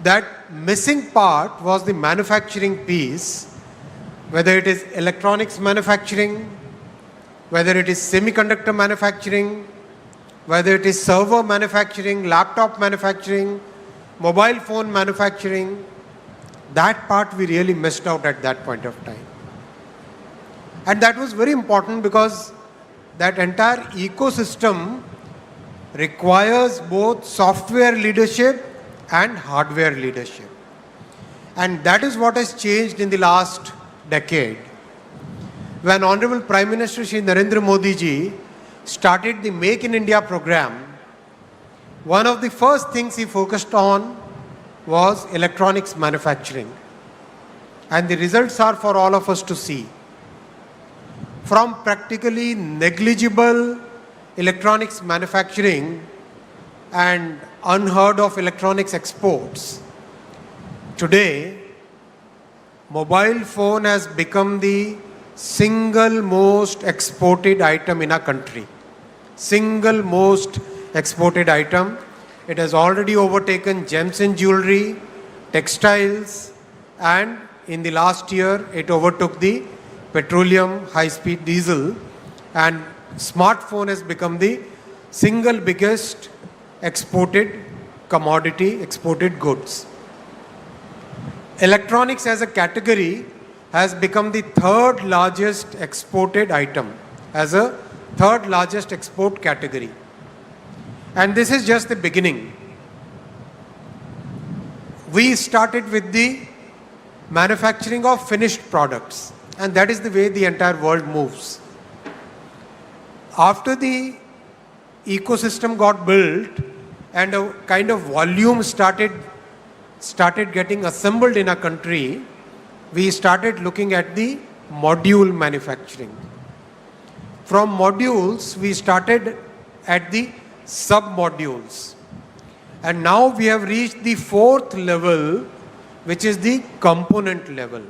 that missing part was the manufacturing piece, whether it is electronics manufacturing, whether it is semiconductor manufacturing, whether it is server manufacturing, laptop manufacturing, mobile phone manufacturing. That part we really missed out at that point of time. And that was very important because that entire ecosystem requires both software leadership and hardware leadership. And that is what has changed in the last decade. When Honorable Prime Minister Shri Narendra Modi ji started the Make in India program, one of the first things he focused on was electronics manufacturing. And the results are for all of us to see. From practically negligible electronics manufacturing and unheard of electronics exports, today, mobile phone has become the single most exported item in our country. Single most exported item. It has already overtaken gems and jewelry, textiles, and in the last year, it overtook the petroleum high-speed diesel, and smartphone has become the single biggest exported commodity, exported goods. Electronics as a category has become the third largest exported item, as a third largest export category. And this is just the beginning. We started with the manufacturing of finished products, and that is the way the entire world moves. After the ecosystem got built and a kind of volume started getting assembled in our country, we started looking at the module manufacturing. From modules, we started at the sub-modules. And now we have reached the fourth level, which is the component level.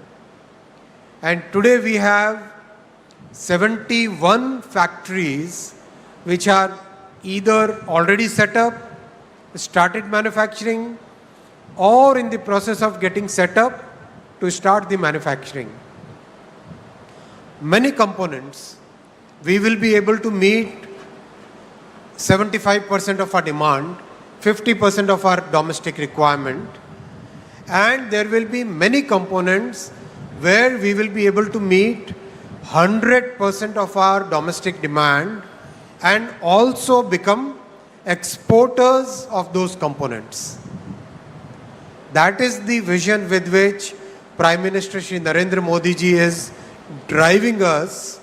And today we have 71 factories which are either already set up, started manufacturing, or in the process of getting set up to start the manufacturing. Many components, we will be able to meet 75% of our demand, 50% of our domestic requirement, and there will be many components where we will be able to meet 100% of our domestic demand and also become exporters of those components. That is the vision with which Prime Minister Shri Narendra Modi ji is driving us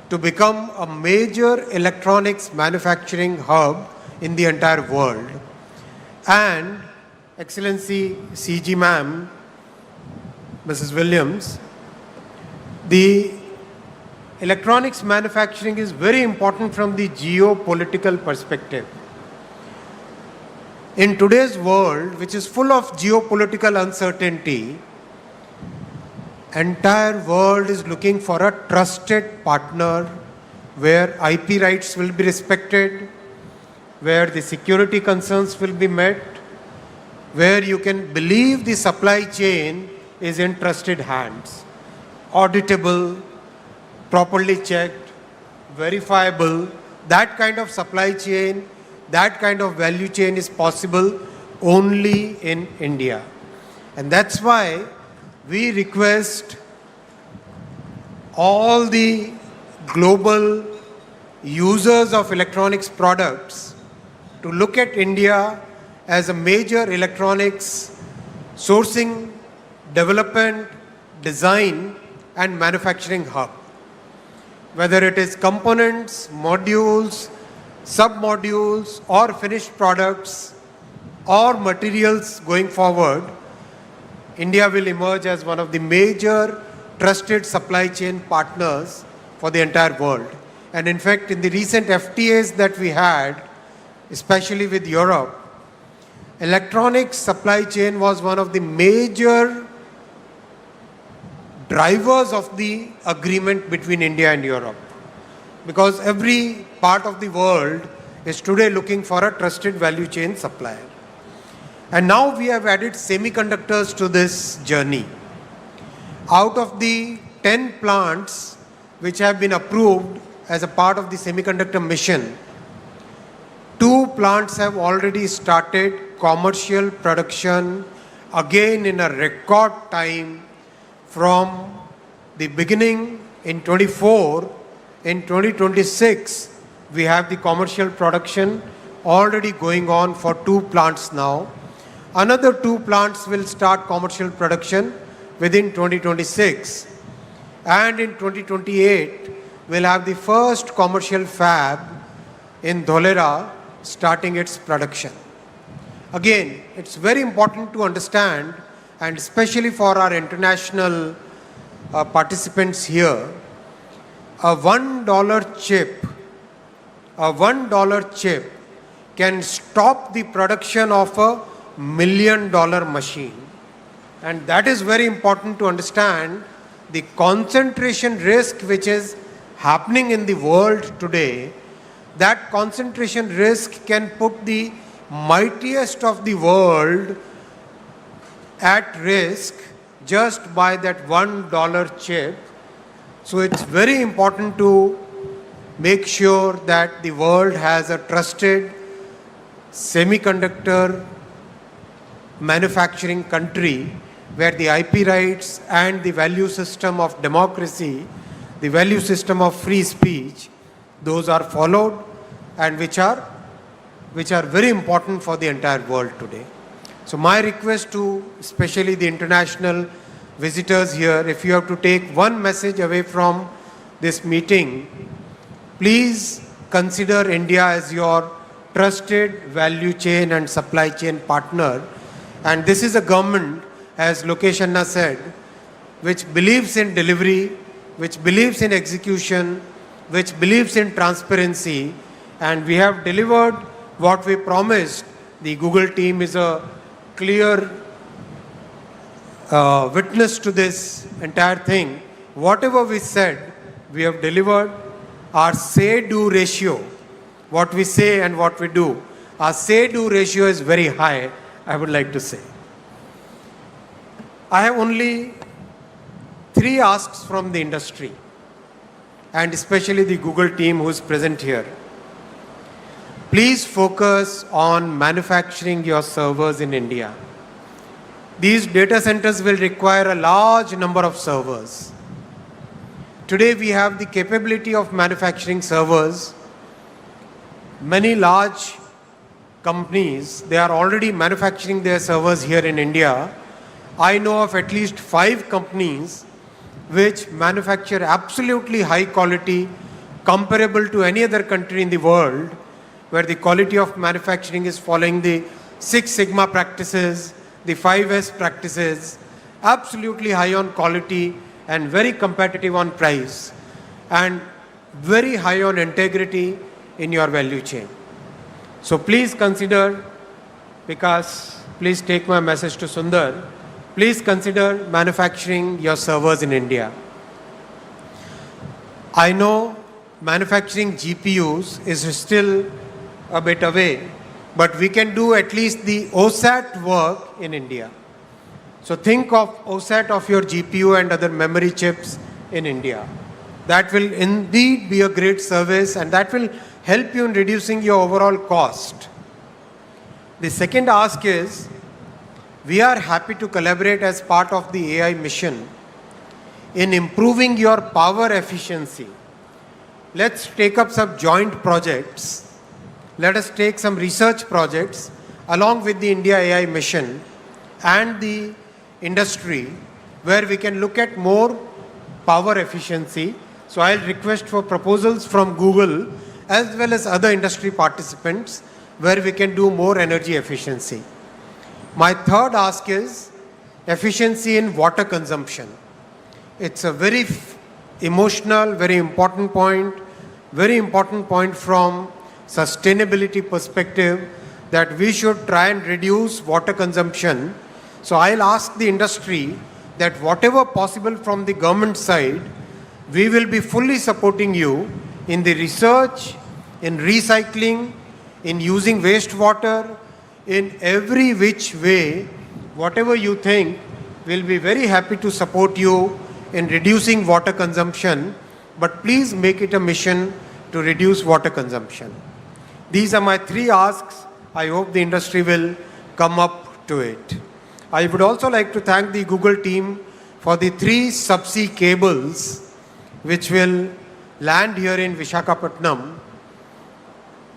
to become a major electronics manufacturing hub in the entire world. And Excellency CG Ma'am, Mrs. Williams, the electronics manufacturing is very important from the geopolitical perspective. In today's world, which is full of geopolitical uncertainty, entire world is looking for a trusted partner where IP rights will be respected, where the security concerns will be met, where you can believe the supply chain is in trusted hands, auditable, properly checked, verifiable. That kind of supply chain, that kind of value chain is possible only in India. And that's why we request all the global users of electronics products to look at India as a major electronics sourcing, development, design, and manufacturing hub. Whether it is components, modules, sub-modules, or finished products, or materials going forward, India will emerge as one of the major trusted supply chain partners for the entire world. And in fact, in the recent FTAs that we had, especially with Europe, electronics supply chain was one of the major drivers of the agreement between India and Europe. Because every part of the world is today looking for a trusted value chain supplier. And now we have added semiconductors to this journey. Out of the 10 plants which have been approved as a part of the semiconductor mission, 2 plants have already started commercial production, again in a record time from the beginning In 24, in 2026, we have the commercial production already going on for 2 plants now. Another 2 plants will start commercial production within 2026. And in 2028, we'll have the first commercial fab in Dholera starting its production. Again, it's very important to understand, and especially for our international participants here, a $1 chip can stop the production of a $1 million machine. And that is very important to understand the concentration risk which is happening in the world today. That concentration risk can put the mightiest of the world at risk just by that $1 chip. So it's very important to make sure that the world has a trusted semiconductor manufacturing country where the IP rights and the value system of democracy, the value system of free speech, those are followed and which are very important for the entire world today. So my request to especially the international visitors here, if you have to take one message away from this meeting, please consider India as your trusted value chain and supply chain partner. And this is a government, as Lokesh Anna said, which believes in delivery, which believes in execution, which believes in transparency, and we have delivered what we promised. The Google team is a clear witness to this entire thing. Whatever we said, we have delivered. Our say-do ratio, what we say and what we do, our say-do ratio is very high, I would like to say. I have only 3 asks from the industry, and especially the Google team who is present here. Please focus on manufacturing your servers in India. These data centers will require a large number of servers. Today we have the capability of manufacturing servers. Many large companies, they are already manufacturing their servers here in India. I know of at least 5 companies which manufacture absolutely high quality, comparable to any other country in the world, where the quality of manufacturing is following the 6 Sigma practices, the 5S practices, absolutely high on quality and very competitive on price, and very high on integrity in your value chain. So please consider, because please take my message to Sundar, please consider manufacturing your servers in India. I know manufacturing GPUs is still a bit away, but we can do at least the OSAT work in India. So think of OSAT of your GPU and other memory chips in India. That will indeed be a great service, and that will help you in reducing your overall cost. The second ask is, we are happy to collaborate as part of the AI mission in improving your power efficiency. Let's take up some joint projects. Let us take some research projects along with the India AI mission and the industry, where we can look at more power efficiency. So I'll request for proposals from Google as well as other industry participants where we can do more energy efficiency. My third ask is efficiency in water consumption. It's a very emotional, very important point from sustainability perspective, that we should try and reduce water consumption. So I'll ask the industry that whatever possible from the government side, we will be fully supporting you in the research, in recycling, in using wastewater, in every which way. Whatever you think, we'll be very happy to support you in reducing water consumption, but please make it a mission to reduce water consumption. These are my 3 asks. I hope the industry will come up to it. I would also like to thank the Google team for the 3 subsea cables which will land here in Visakhapatnam.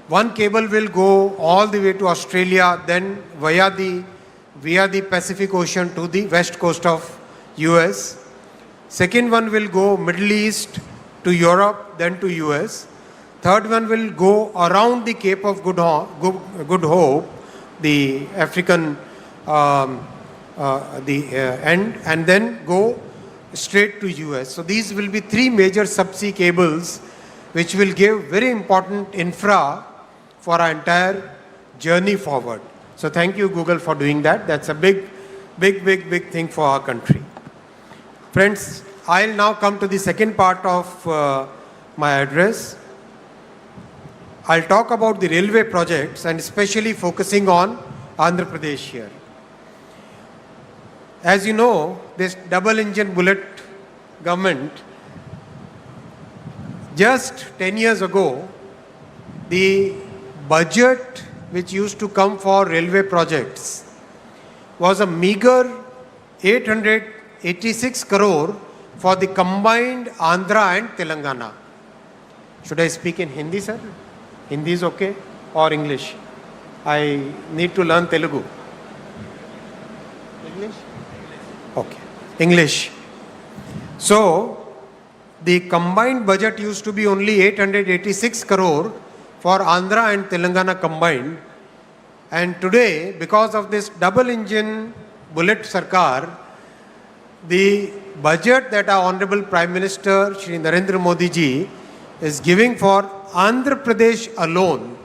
One cable will go all the way to Australia, then via the Pacific Ocean to the west coast of US. Second one will go Middle East to Europe, then to US. Third one will go around the Cape of Good Hope, the African end, and then go straight to US. So these will be three major subsea cables which will give very important infra for our entire journey forward. So thank you, Google, for doing that. That's a big thing for our country. Friends, I'll now come to the second part of my address. I'll talk about the railway projects and especially focusing on Andhra Pradesh here. As you know, this double-engine bullet government, just 10 years ago, the budget which used to come for railway projects was a meager 886 crore for the combined Andhra and Telangana. Should I speak in Hindi, sir? Hindi is okay? Or English? I need to learn Telugu. English? Okay. English. So, the combined budget used to be only 886 crore for Andhra and Telangana combined. And today, because of this double-engine bullet Sarkar, the budget that our Honorable Prime Minister Shri Narendra Modi ji is giving for Andhra Pradesh alone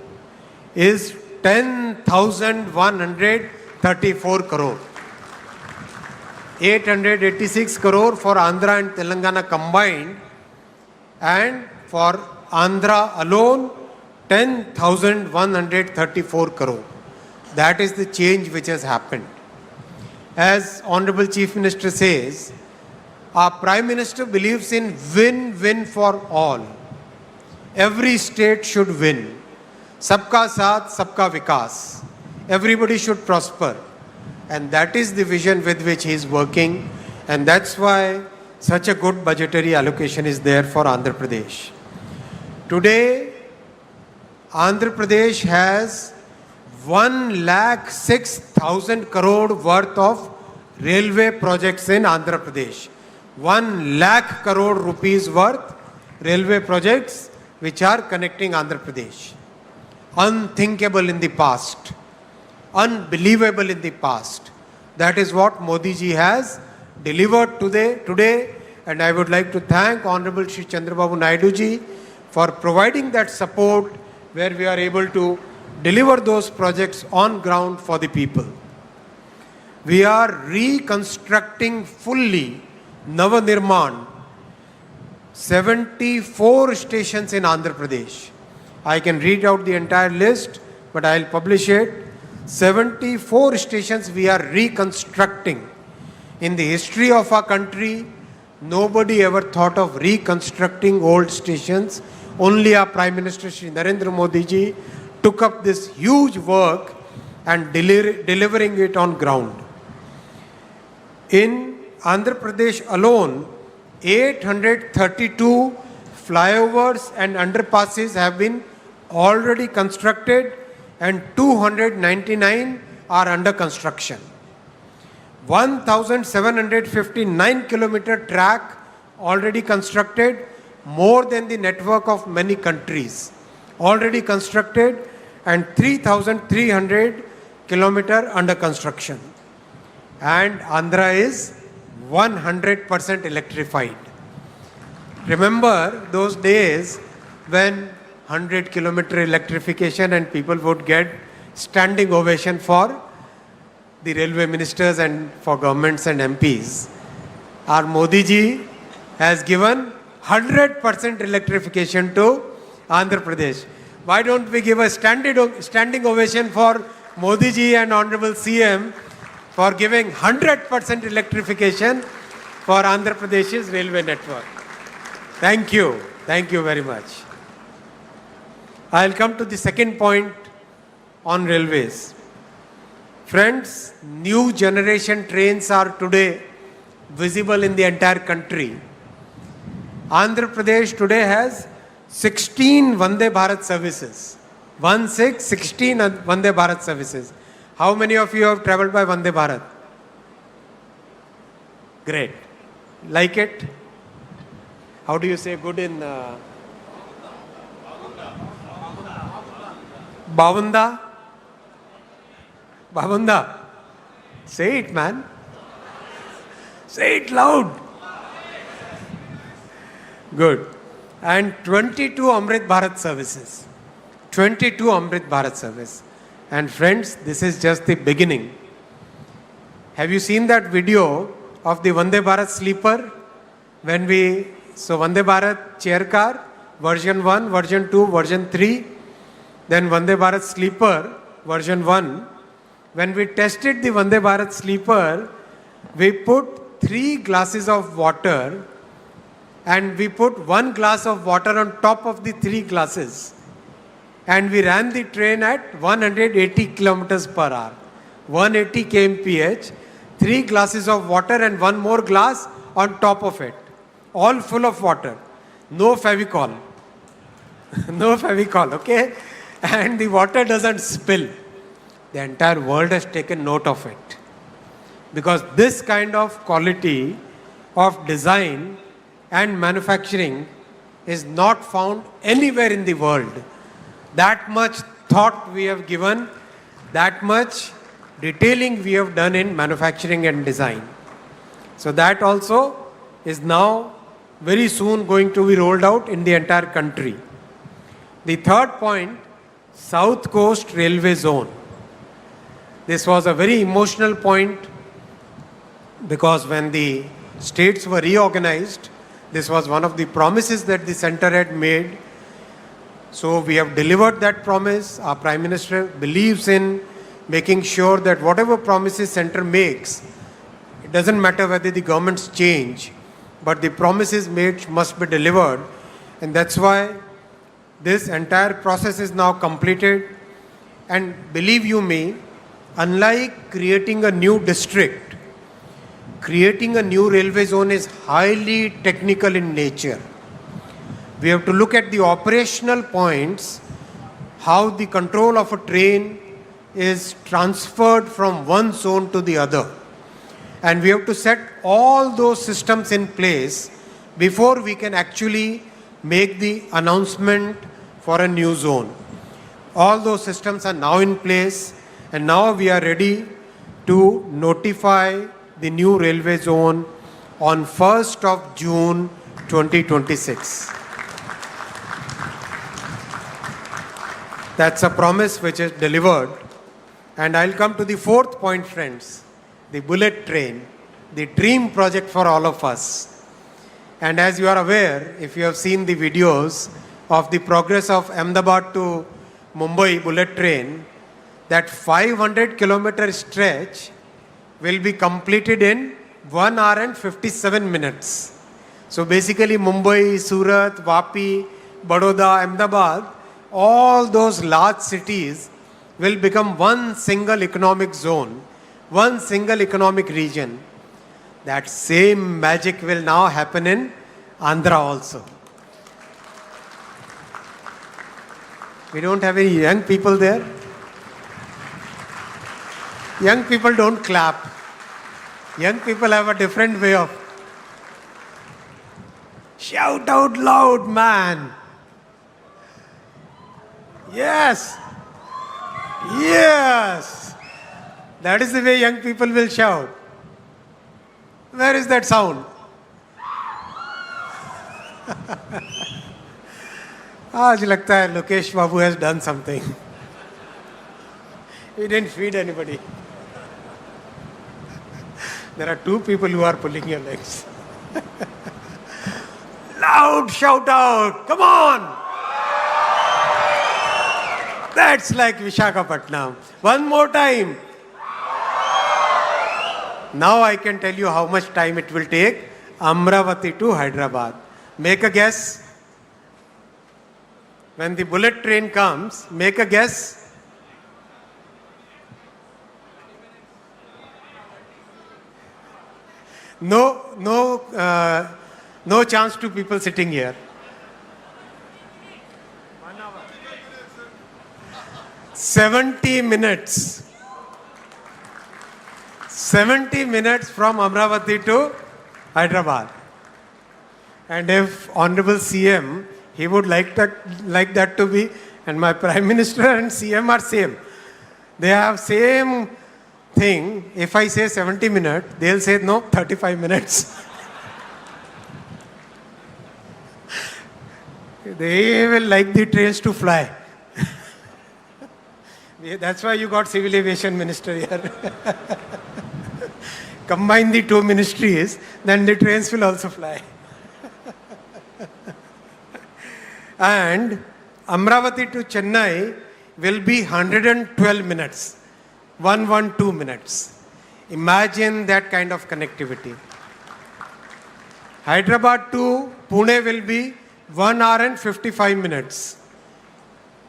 is 10,134 crore. 886 crore for Andhra and Telangana combined, and for Andhra alone 10,134 crore. That is the change which has happened. As Honorable Chief Minister says, our Prime Minister believes in win-win for all. Every state should win. Sabka saath, sabka vikas. Everybody should prosper. And that is the vision with which he is working. And that's why such a good budgetary allocation is there for Andhra Pradesh. Today, Andhra Pradesh has 1,06,000 crore worth of railway projects in Andhra Pradesh. 1 lakh crore rupees worth railway projects which are connecting Andhra Pradesh. Unthinkable in the past. Unbelievable in the past. That is what Modi ji has delivered today, and I would like to thank Honorable Shri Chandrababu Naidu ji for providing that support where we are able to deliver those projects on ground for the people. We are reconstructing fully Navanirman 74 stations in Andhra Pradesh. I can read out the entire list, but I'll publish it. 74 stations we are reconstructing. In the history of our country, nobody ever thought of reconstructing old stations. Only our Prime Minister Shri Narendra Modi ji took up this huge work and delivering it on ground. In Andhra Pradesh alone, 832 flyovers and underpasses have been already constructed and 299 are under construction. 1,759 kilometer track already constructed, more than the network of many countries already constructed, and 3,300 kilometer under construction. And Andhra is 100% electrified. Remember those days when 100-kilometer electrification and people would get standing ovation for the railway ministers and for governments and MPs. Our Modi ji has given 100% electrification to Andhra Pradesh. Why don't we give a standing ovation for Modi ji and Honorable CM for giving 100% electrification for Andhra Pradesh's railway network. Thank you. Thank you very much. I'll come to the second point on railways. Friends, new generation trains are today visible in the entire country. Andhra Pradesh today has 16 Vande Bharat services. 16 Vande Bharat services. How many of you have traveled by Vande Bharat? Great. Like it? How do you say good in Bavunda? Bavunda. Say it, man. Say it loud. Good. And 22 Amrit Bharat services. 22 Amrit Bharat service. And friends, this is just the beginning. Have you seen that video of the Vande Bharat sleeper? So Vande Bharat chair car, version 1, version 2, version 3. Then Vande Bharat sleeper, version 1. When we tested the Vande Bharat sleeper, we put 3 glasses of water and we put 1 glass of water on top of the 3 glasses. And we ran the train at 180 kilometers per hour. 180 kmph, 3 glasses of water and 1 more glass on top of it. All full of water. No Fevicol. No Fevicol, okay? And the water doesn't spill. The entire world has taken note of it. Because this kind of quality of design and manufacturing is not found anywhere in the world. That much thought we have given, that much detailing we have done in manufacturing and design. So that also is now very soon going to be rolled out in the entire country. The third point, South Coast Railway Zone. This was a very emotional point because when the states were reorganized, this was one of the promises that the center had made. So we have delivered that promise. Our Prime Minister believes in making sure that whatever promises center makes, it doesn't matter whether the governments change, but the promises made must be delivered. And that's why this entire process is now completed. And believe you me, unlike creating a new district, creating a new railway zone is highly technical in nature. We have to look at the operational points, how the control of a train is transferred from one zone to the other. And we have to set all those systems in place before we can actually make the announcement for a new zone. All those systems are now in place, and now we are ready to notify the new railway zone on 1st of June 2026. That's a promise which is delivered. And I'll come to the fourth point, friends, the bullet train, the dream project for all of us. And as you are aware, if you have seen the videos of the progress of Ahmedabad to Mumbai bullet train, that 500-kilometer stretch will be completed in 1 hour and 57 minutes. So basically Mumbai, Surat, Vapi, Baroda, Ahmedabad, all those large cities will become one single economic zone, one single economic region. That same magic will now happen in Andhra also. We don't have any young people there. Young people don't clap. Young people have a different way of shout out loud, man. Yes. Yes. That is the way young people will shout. Where is that sound? आज लगता है Lokesh Babu has done something. He didn't feed anybody. There are 2 people who are pulling your legs. Loud shout out. Come on. That's like Visakhapatnam. One more time. Now I can tell you how much time it will take. Amravati to Hyderabad. Make a guess. When the bullet train comes, make a guess. No No chance to people sitting here. 70 minutes. 70 minutes from Amravati to Hyderabad. And if Honorable CM, he would like that to be, and my Prime Minister and CM are same. They have same thing. If I say 70 minutes, they'll say no, 35 minutes. They will like the trains to fly. That's why you got Civil Aviation Minister here. Combine the two ministries, then the trains will also fly. And Amravati to Chennai will be 112 minutes, 112 minutes. Imagine that kind of connectivity. Hyderabad to Pune will be 1 hour and 55 minutes.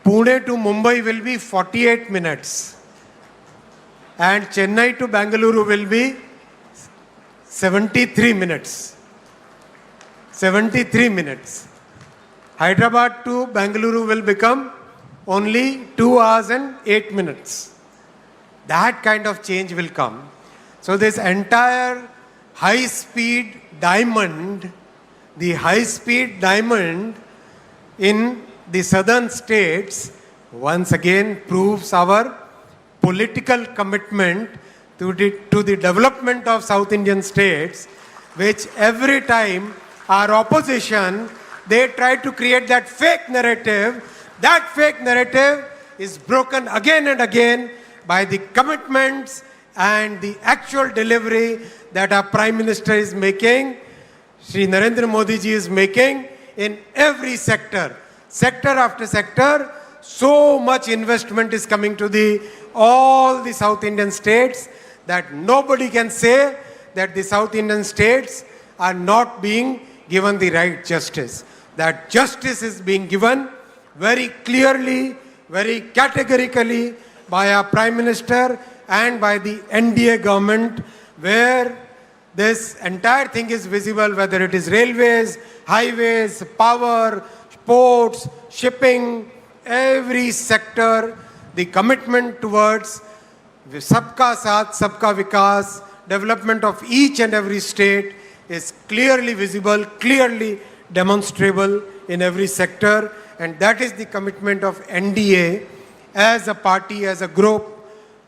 Pune to Mumbai will be 48 minutes. And Chennai to Bengaluru will be 73 minutes. 73 minutes. Hyderabad to Bengaluru will become only 2 hours and 8 minutes. That kind of change will come. So this entire high-speed diamond, the high-speed diamond in the southern states once again proves our political commitment to the development of South Indian states, which every time our opposition, they try to create that fake narrative. That fake narrative is broken again and again by the commitments and the actual delivery that our Prime Minister is making, Shri Narendra Modi ji is making in every sector. Sector after sector, so much investment is coming to all the South Indian states that nobody can say that the South Indian states are not being given the right justice. That justice is being given very clearly, very categorically by our Prime Minister and by the NDA government, where this entire thing is visible, whether it is railways, highways, power, ports, shipping, every sector, the commitment towards Sabka Saath, Sabka Vikas, development of each and every state is clearly visible, clearly demonstrable in every sector. And that is the commitment of NDA as a party, as a group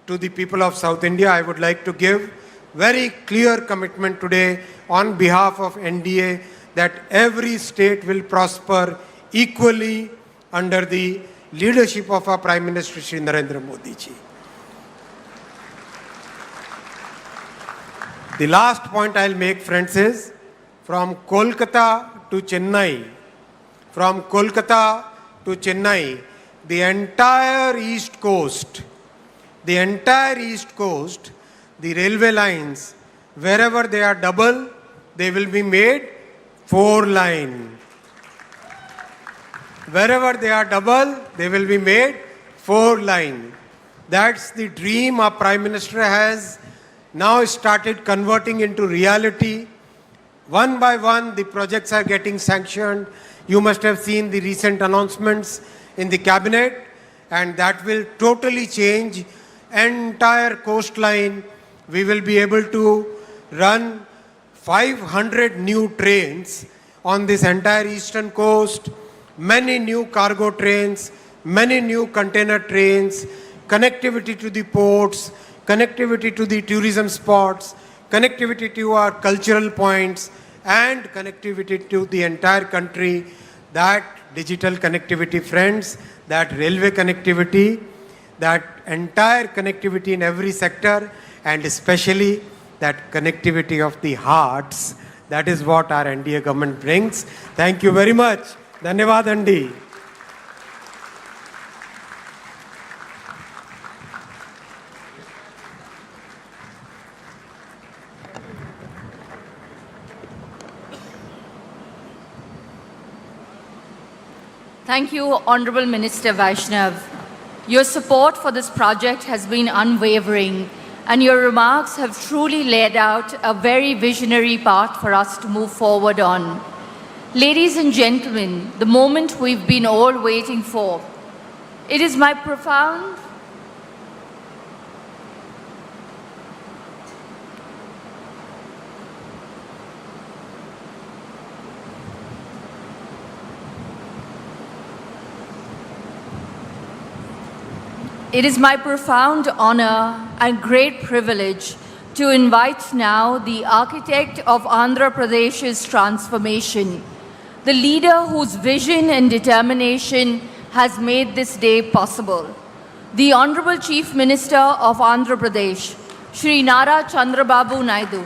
to the people of South India. I would like to give very clear commitment today on behalf of NDA that every state will prosper equally under the leadership of our Prime Minister Shri Narendra Modi ji. The last point I'll make, friends, is from Kolkata to Chennai, from Kolkata to Chennai, the entire East Coast, the railway lines, wherever they are double, they will be made 4-line. Wherever they are double, they will be made 4-line. That's the dream our Prime Minister has now started converting into reality. One by one, the projects are getting sanctioned. You must have seen the recent announcements in the cabinet, and that will totally change entire coastline. We will be able to run 500 new trains on this entire eastern coast, many new cargo trains, many new container trains, connectivity to the ports, connectivity to the tourism spots, connectivity to our cultural points, and connectivity to the entire country. That digital connectivity, friends, that railway connectivity, that entire connectivity in every sector, and especially that connectivity of the hearts, that is what our NDA government brings. Thank you very much. Dhanyavad Andi. Thank you, Honorable Minister Vaishnav. Your support for this project has been unwavering, and your remarks have truly laid out a very visionary path for us to move forward on. Ladies and gentlemen, the moment we've been all waiting for. It is my profound It is my profound honor and great privilege to invite now the architect of Andhra Pradesh's transformation, the leader whose vision and determination has made this day possible, the Honorable Chief Minister of Andhra Pradesh, Shri Chandrababu Naidu.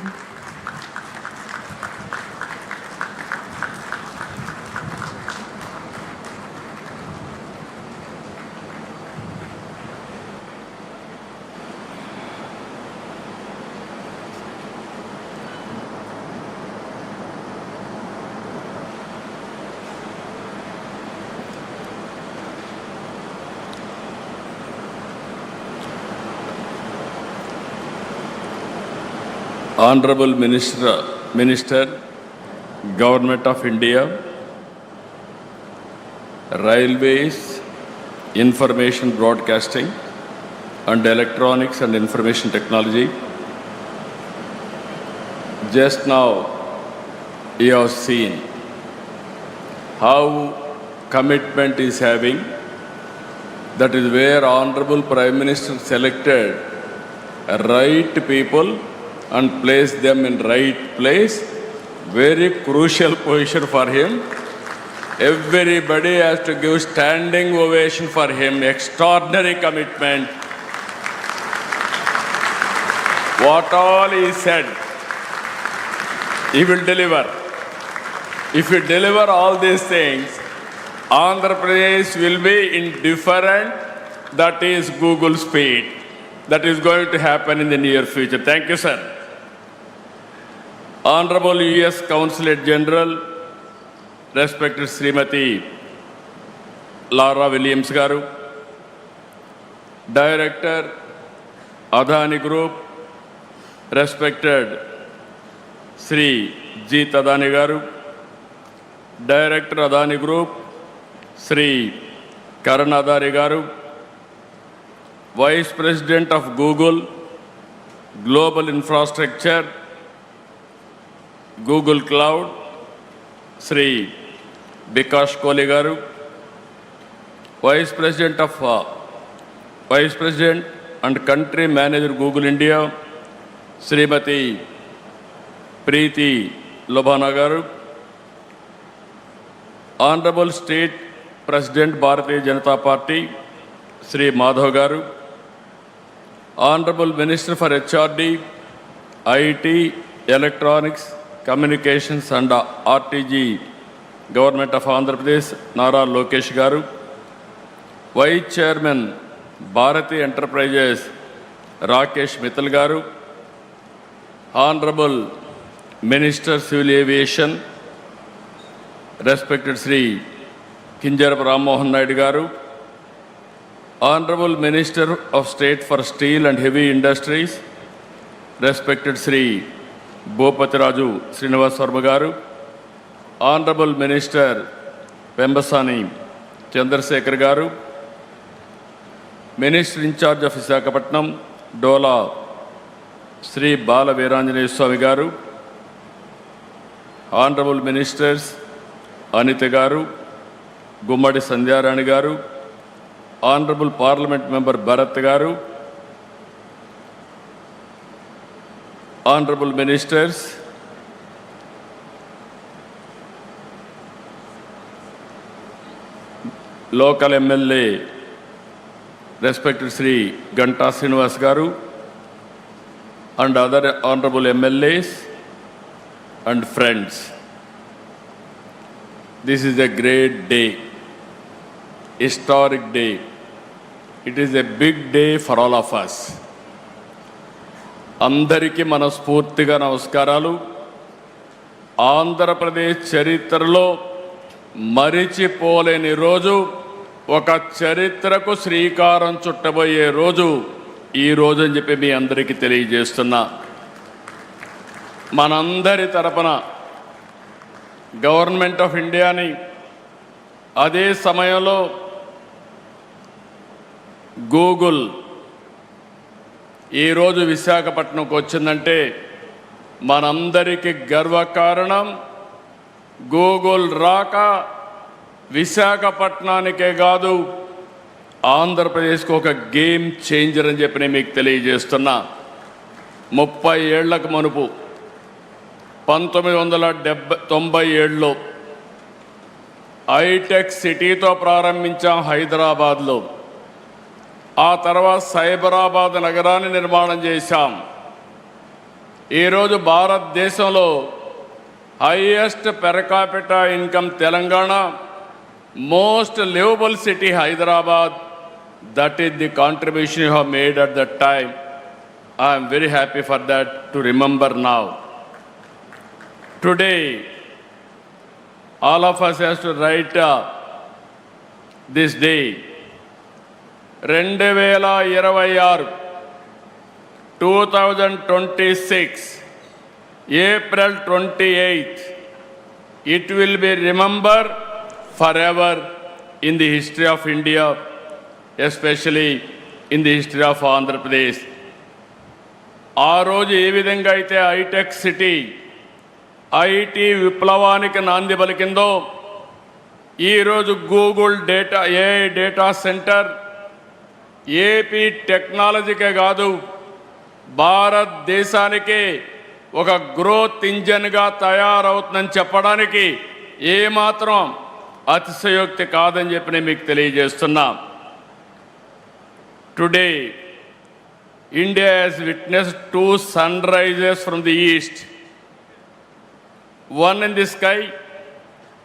Honorable Minister, Government of India, Railways, Information Broadcasting and Electronics and Information Technology. Just now you have seen how commitment is having. That is where Honorable Prime Minister selected right people and place them in right place. Very crucial position for him. Everybody has to give standing ovation for him. Extraordinary commitment. What all he said, he will deliver. If you deliver all these things, Andhra Pradesh will be in different, that is Google speed. That is going to happen in the near future. Thank you, sir. Honorable U.S. Consulate General, respected Srimati Lara Williams Garu, Director, Adani Group, respected Shri G. Adani Garu, Director Adani Group, Shri Karan Adani Garu, Vice President of Google, Global Infrastructure, Google Cloud, Shri Bikash Kohli Garu, Vice President and Country Manager Google India, Srimati Preeti Lobhana Garu, Honorable State President Bharatiya Janata Party, Shri Madhav Garu, Honorable Minister for HRD, IT, Electronics, Communications and RTG, Government of Andhra Pradesh, Nara Lokesh Garu, Vice Chairman, Bharati Enterprises, Rakesh Mittal Garu, Honorable Minister Civil Aviation, respected Shri Kinjarap Ram Mohan Naidu Garu, Honorable Minister of State for Steel and Heavy Industries, respected Shri Bhopati Raju Srinivas Varma Garu, Honorable Minister Pemmasani Chandra Sekhar Garu, Minister in charge of Visakhapatnam, Dola Shri Bala Veeranjaneya Swami Garu, Honorable Ministers Anita Garu, Gummadi Sandhyarani Garu, Honorable Parliament Member Bharat Garu, Honorable Ministers, local MLA, respected Shri Ganta Srinivas Garu, and other Honorable MLAs and friends. This is a great day, historic day. It is a big day for all of us. అందరికీ మనస్ఫూర్తిగా నమస్కారాలు. ఆంధ్రప్రదేశ్ చరిత్రలో మరిచిపోలేని రోజు, ఒక చరిత్రకు శ్రీకారం చుట్టబోయే రోజు ఈ రోజు అని చెప్పి మీ అందరికీ తెలియజేస్తున్నా. మనందరి తరపున గవర్నమెంట్ ఆఫ్ ఇండియాని, అదే సమయంలో గూగుల్ ఈరోజు విశాఖపట్నంకు వచ్చిందంటే మనందరికీ గర్వకారణం. గూగుల్ రాక విశాఖపట్నానికే కాదు, ఆంధ్రప్రదేశ్కి ఒక గేమ్ చేంజర్ అని చెప్పి నేను మీకు తెలియజేస్తున్నా. 30 ఏళ్లకు మునుపు 1997లో హైటెక్ సిటీతో ప్రారంభించాం హైదరాబాద్లో. ఆ తర్వాత సైబరాబాద్ నగరాన్ని నిర్మాణం చేశాం. ఈరోజు భారతదేశంలో highest per capita income Telangana, most liveable city Hyderabad. That is the contribution you have made at that time. I am very happy for that to remember now. Today, all of us has to write this day. 2026, 2026, April 28th, it will be remembered forever in the history of India, especially in the history of Andhra Pradesh. ఆ రోజు ఏ విధంగా అయితే hitech city IT విప్లవానికి నాంది పలికిందో, ఈరోజు Google AI data centre AP టెక్నాలజీకే కాదు భారతదేశానికి ఒక గ్రోత్ ఇంజన్గా తయారవుతుందని చెప్పడానికి ఏమాత్రం అతిశయోక్తి కాదని చెప్పి నేను మీకు తెలియజేస్తున్నా. Today India has witnessed 2 sunrises from the east, one in the sky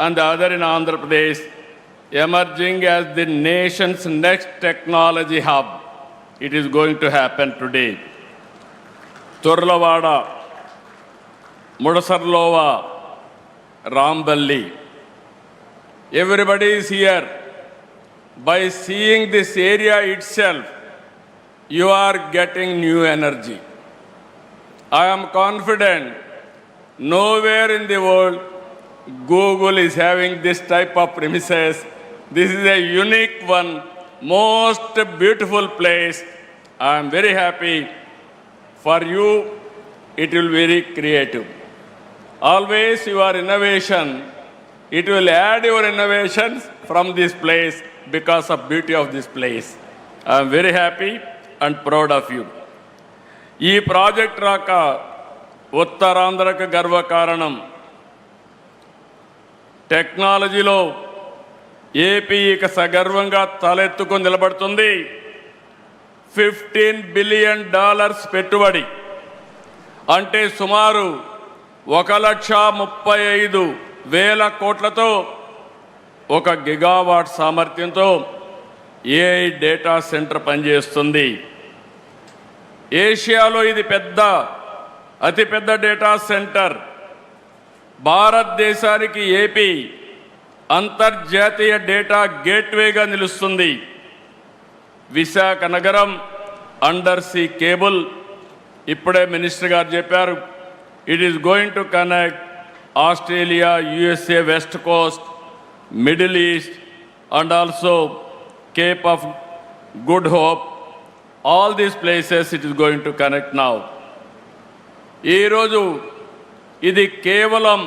and the other in Andhra Pradesh, emerging as the nation's next technology hub. It is going to happen today. Turlavada, Mudasarlova, Ramballi. Everybody is here. By seeing this area itself, you are getting new energy. I am confident nowhere in the world Google is having this type of premises. This is a unique one, most beautiful place. I am very happy for you. It will be very creative. Always your innovation, it will add your innovations from this place because of beauty of this place. I am very happy and proud of you. ఈ project రాక ఉత్తరాంధ్రకు గర్వకారణం. టెక్నాలజీలో AP ఇక సగర్వంగా తలెత్తుకొని నిలబడుతుంది. $15 billion పెట్టుబడి అంటే సుమారు 1,35,000 కోట్లతో 1 గిగావాట్ సామర్థ్యంతో ఏఐ డేటా సెంటర్ పనిచేస్తుంది. ఏషియాలో ఇది అతిపెద్ద డేటా సెంటర్. భారతదేశానికి ఏపీ అంతర్జాతీయ డేటా గేట్వేగా నిలుస్తుంది. విశాఖ నగరం అండర్ సీ కేబుల్, ఇప్పుడే మినిస్టర్ గారు చెప్పారు, it is going to connect Australia, USA west Coast, middle east and also Cape of Good Hope, all these places it is going to connect now. ఈ రోజు ఇది కేవలం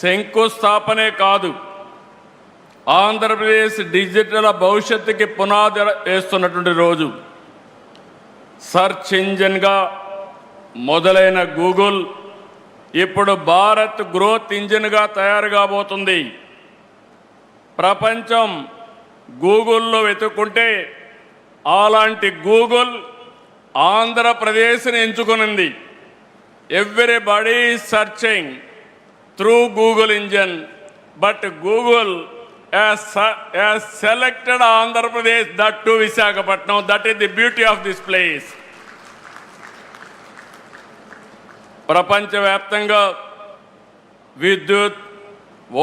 శంకుస్థాపనే కాదు, ఆంధ్రప్రదేశ్ డిజిటల్ భవిష్యత్తుకి పునాది వేస్తున్నటువంటి రోజు. సర్చ్ ఇంజిన్గా మొదలైన గూగుల్ ఇప్పుడు భారత్ గ్రోత్ ఇంజిన్గా తయారు కాబోతుంది. ప్రపంచం గూగుల్లో వెతుక్కుంటే అలాంటి గూగుల్ ఆంధ్రప్రదేశ్ని ఎంచుకునింది. Everybody is searching through Google engine, but Google has selected Andhra Pradesh, that too Visakhapatnam. That is the beauty of this place. ప్రపంచవ్యాప్తంగా విద్యుత్,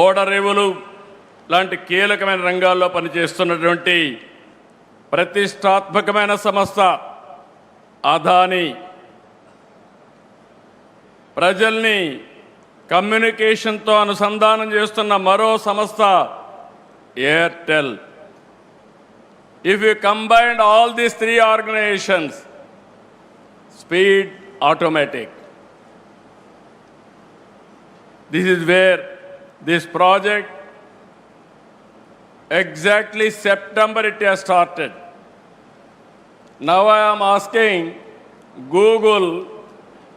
ఓడరేవులు లాంటి కీలకమైన రంగాల్లో పనిచేస్తున్నటువంటి ప్రతిష్టాత్మకమైన సంస్థ అదాని ప్రజల్ని కమ్యూనికేషన్తో అనుసంధానం చేస్తున్న మరో సంస్థ Airtel. If you combined all these three organizations, speed automatic. This is where this project, exactly September it has started. Now I am asking Google,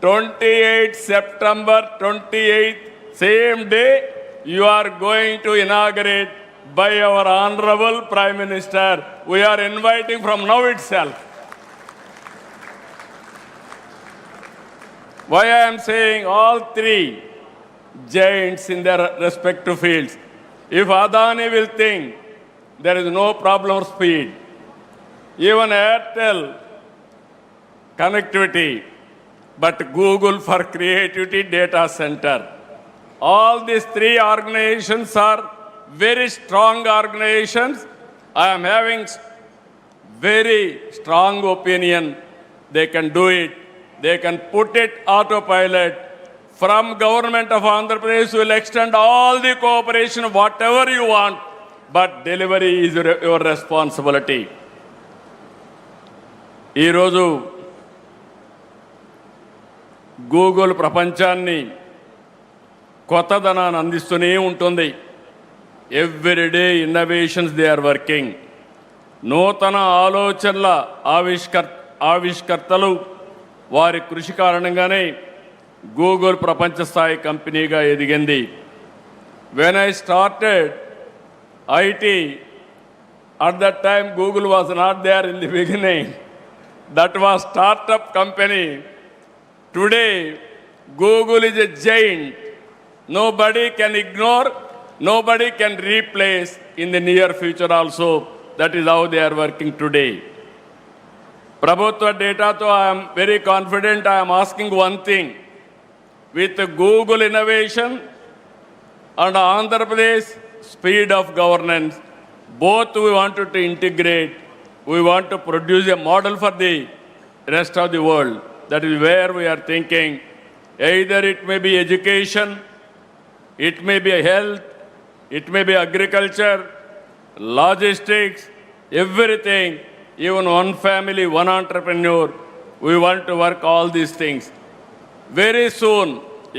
28 September 28th, same day, you are going to inaugurate by our Honorable Prime Minister. We are inviting from now itself. Why I am saying all three giants in their respective fields. If Adani will think there is no problem of speed, even Airtel connectivity, but Google for creativity data center. All these three organizations are very strong organizations. I am having very strong opinion. They can do it. They can put it autopilot. From government of Andhra Pradesh will extend all the cooperation, whatever you want, but delivery is your responsibility. ఈ రోజు Google ప్రపంచాన్ని కొత్తదనాన్ని అందిస్తూనే ఉంటుంది. Everyday innovations they are working. నూతన ఆలోచనల ఆవిష్కర్తలు వారి కృషి కారణంగానే గూగుల్ ప్రపంచ స్థాయి కంపెనీగా ఎదిగింది. When I started IT, at that time Google was not there in the beginning. That was startup company. Today Google is a giant. Nobody can ignore, nobody can replace in the near future also. That is how they are working today. Prabhutva data, so I am very confident. I am asking one thing. With Google innovation and Andhra Pradesh speed of governance, both we wanted to integrate. We want to produce a model for the rest of the world. That is where we are thinking. Either it may be education, it may be health, it may be agriculture, logistics, everything, even one family, one entrepreneur. We want to work all these things. Very soon,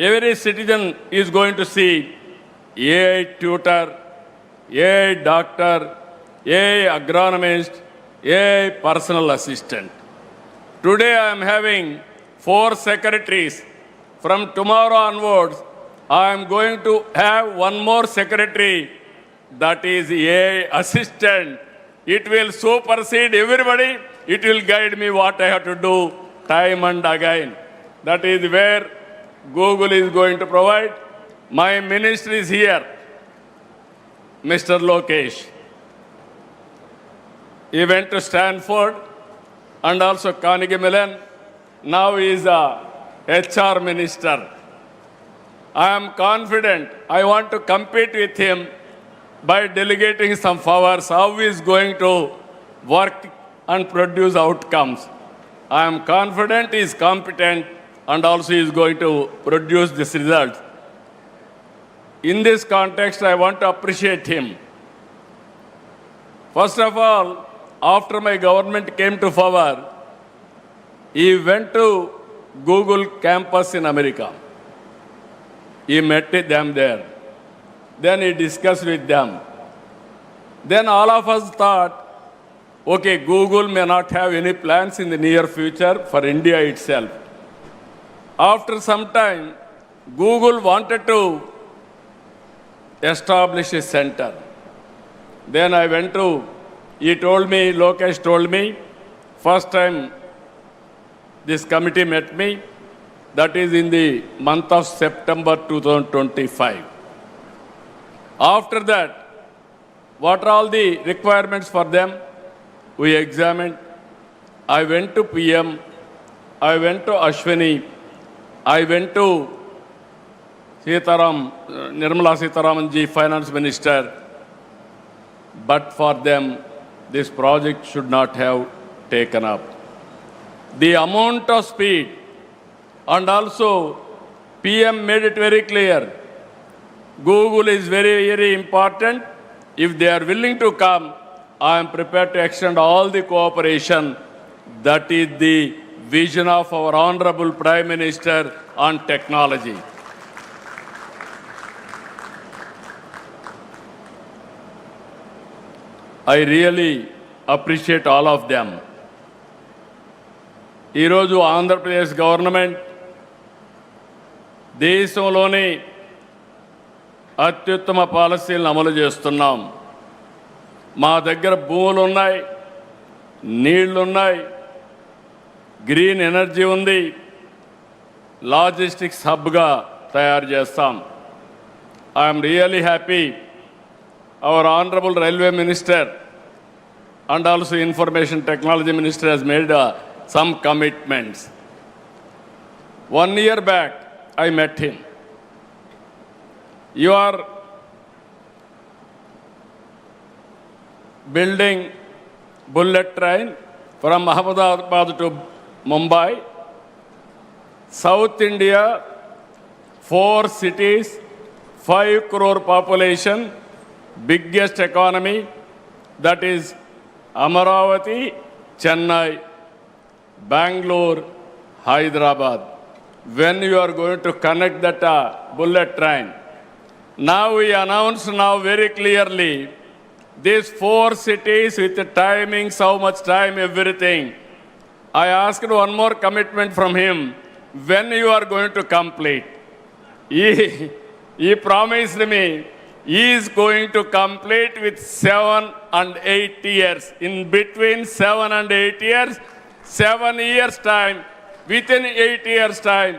every citizen is going to see AI tutor, AI doctor, AI agronomist, AI personal assistant. Today I am having 4 secretaries. From tomorrow onwards, I am going to have one more secretary, that is AI assistant. It will supersede everybody. It will guide me what I have to do time and again. That is where Google is going to provide. My minister is here, Mr. Lokesh. He went to Stanford and also Carnegie Mellon. Now he is a HR minister. I am confident. I want to compete with him by delegating some powers, how he is going to work and produce outcomes. I am confident he is competent and also he is going to produce this result. In this context, I want to appreciate him. First of all, after my government came to power, he went to Google campus in America. He met them there. Then he discussed with them. Then all of us thought, okay, Google may not have any plans in the near future for India itself. After some time, Google wanted to establish a center. Then I went to, Lokesh told me, first time this committee met me, that is in the month of September 2025. After that, what are all the requirements for them? We examined. I went to PM, I went to Ashwini, I went to Nirmala Sitharaman ji, Finance Minister. But for them, this project should not have taken up. The amount of speed and also PM made it very clear. Google is very, very important. If they are willing to come, I am prepared to extend all the cooperation. That is the vision of our Honorable Prime Minister on technology. I really appreciate all of them. ఈరోజు Andhra Pradesh government దేశంలోని అత్యుత్తమ పాలసీలను అమలు చేస్తున్నాం. మా దగ్గర భూములు ఉన్నాయి, నీళ్లు ఉన్నాయి, గ్రీన్ ఎనర్జీ ఉంది, లాజిస్టిక్స్ హబ్గా తయారు చేస్తాం. I'm really happy our Honorable Railway Minister and also Information Technology Minister has made some commitments. 1 year back, I met him. You are building bullet train from Ahmedabad to Mumbai, South India, 4 cities, 5 crore population, biggest economy, that is Amaravati, Chennai, Bangalore, Hyderabad. When you are going to connect that bullet train, now we announce now very clearly these 4 cities with the timings, how much time, everything. I asked one more commitment from him. When you are going to complete? He promised me he is going to complete with 7 and 8 years. In between 7 and 8 years, 7 years time, within 8 years time,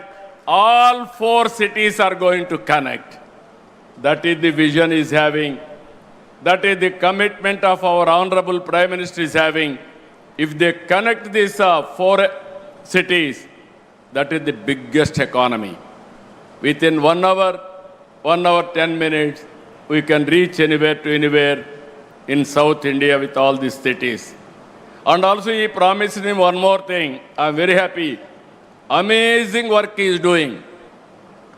all 4 cities are going to connect. That is the vision he is having. That is the commitment of our Honorable Prime Minister is having. If they connect these 4 cities, that is the biggest economy. Within 1 hour, 10 minutes, we can reach anywhere to anywhere in South India with all these cities. And also he promised me one more thing. I am very happy. Amazing work he is doing.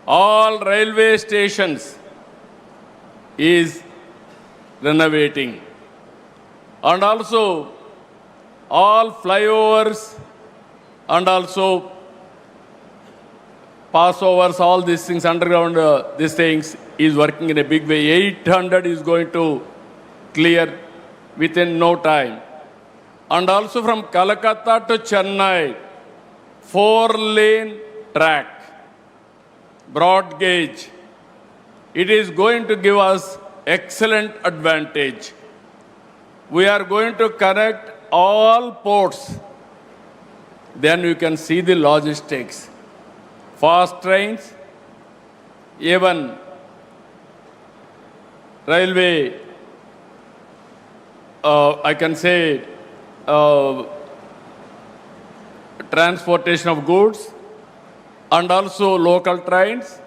All railway stations is renovating. And also all flyovers and also passovers, all these things, underground, these things, is working in a big way. 800 is going to clear within no time. And also from Calcutta to Chennai, 4-lane track, broad gauge. It is going to give us excellent advantage. We are going to connect all ports. Then you can see the logistics. Fast trains, even railway, I can say transportation of goods, and also local trains,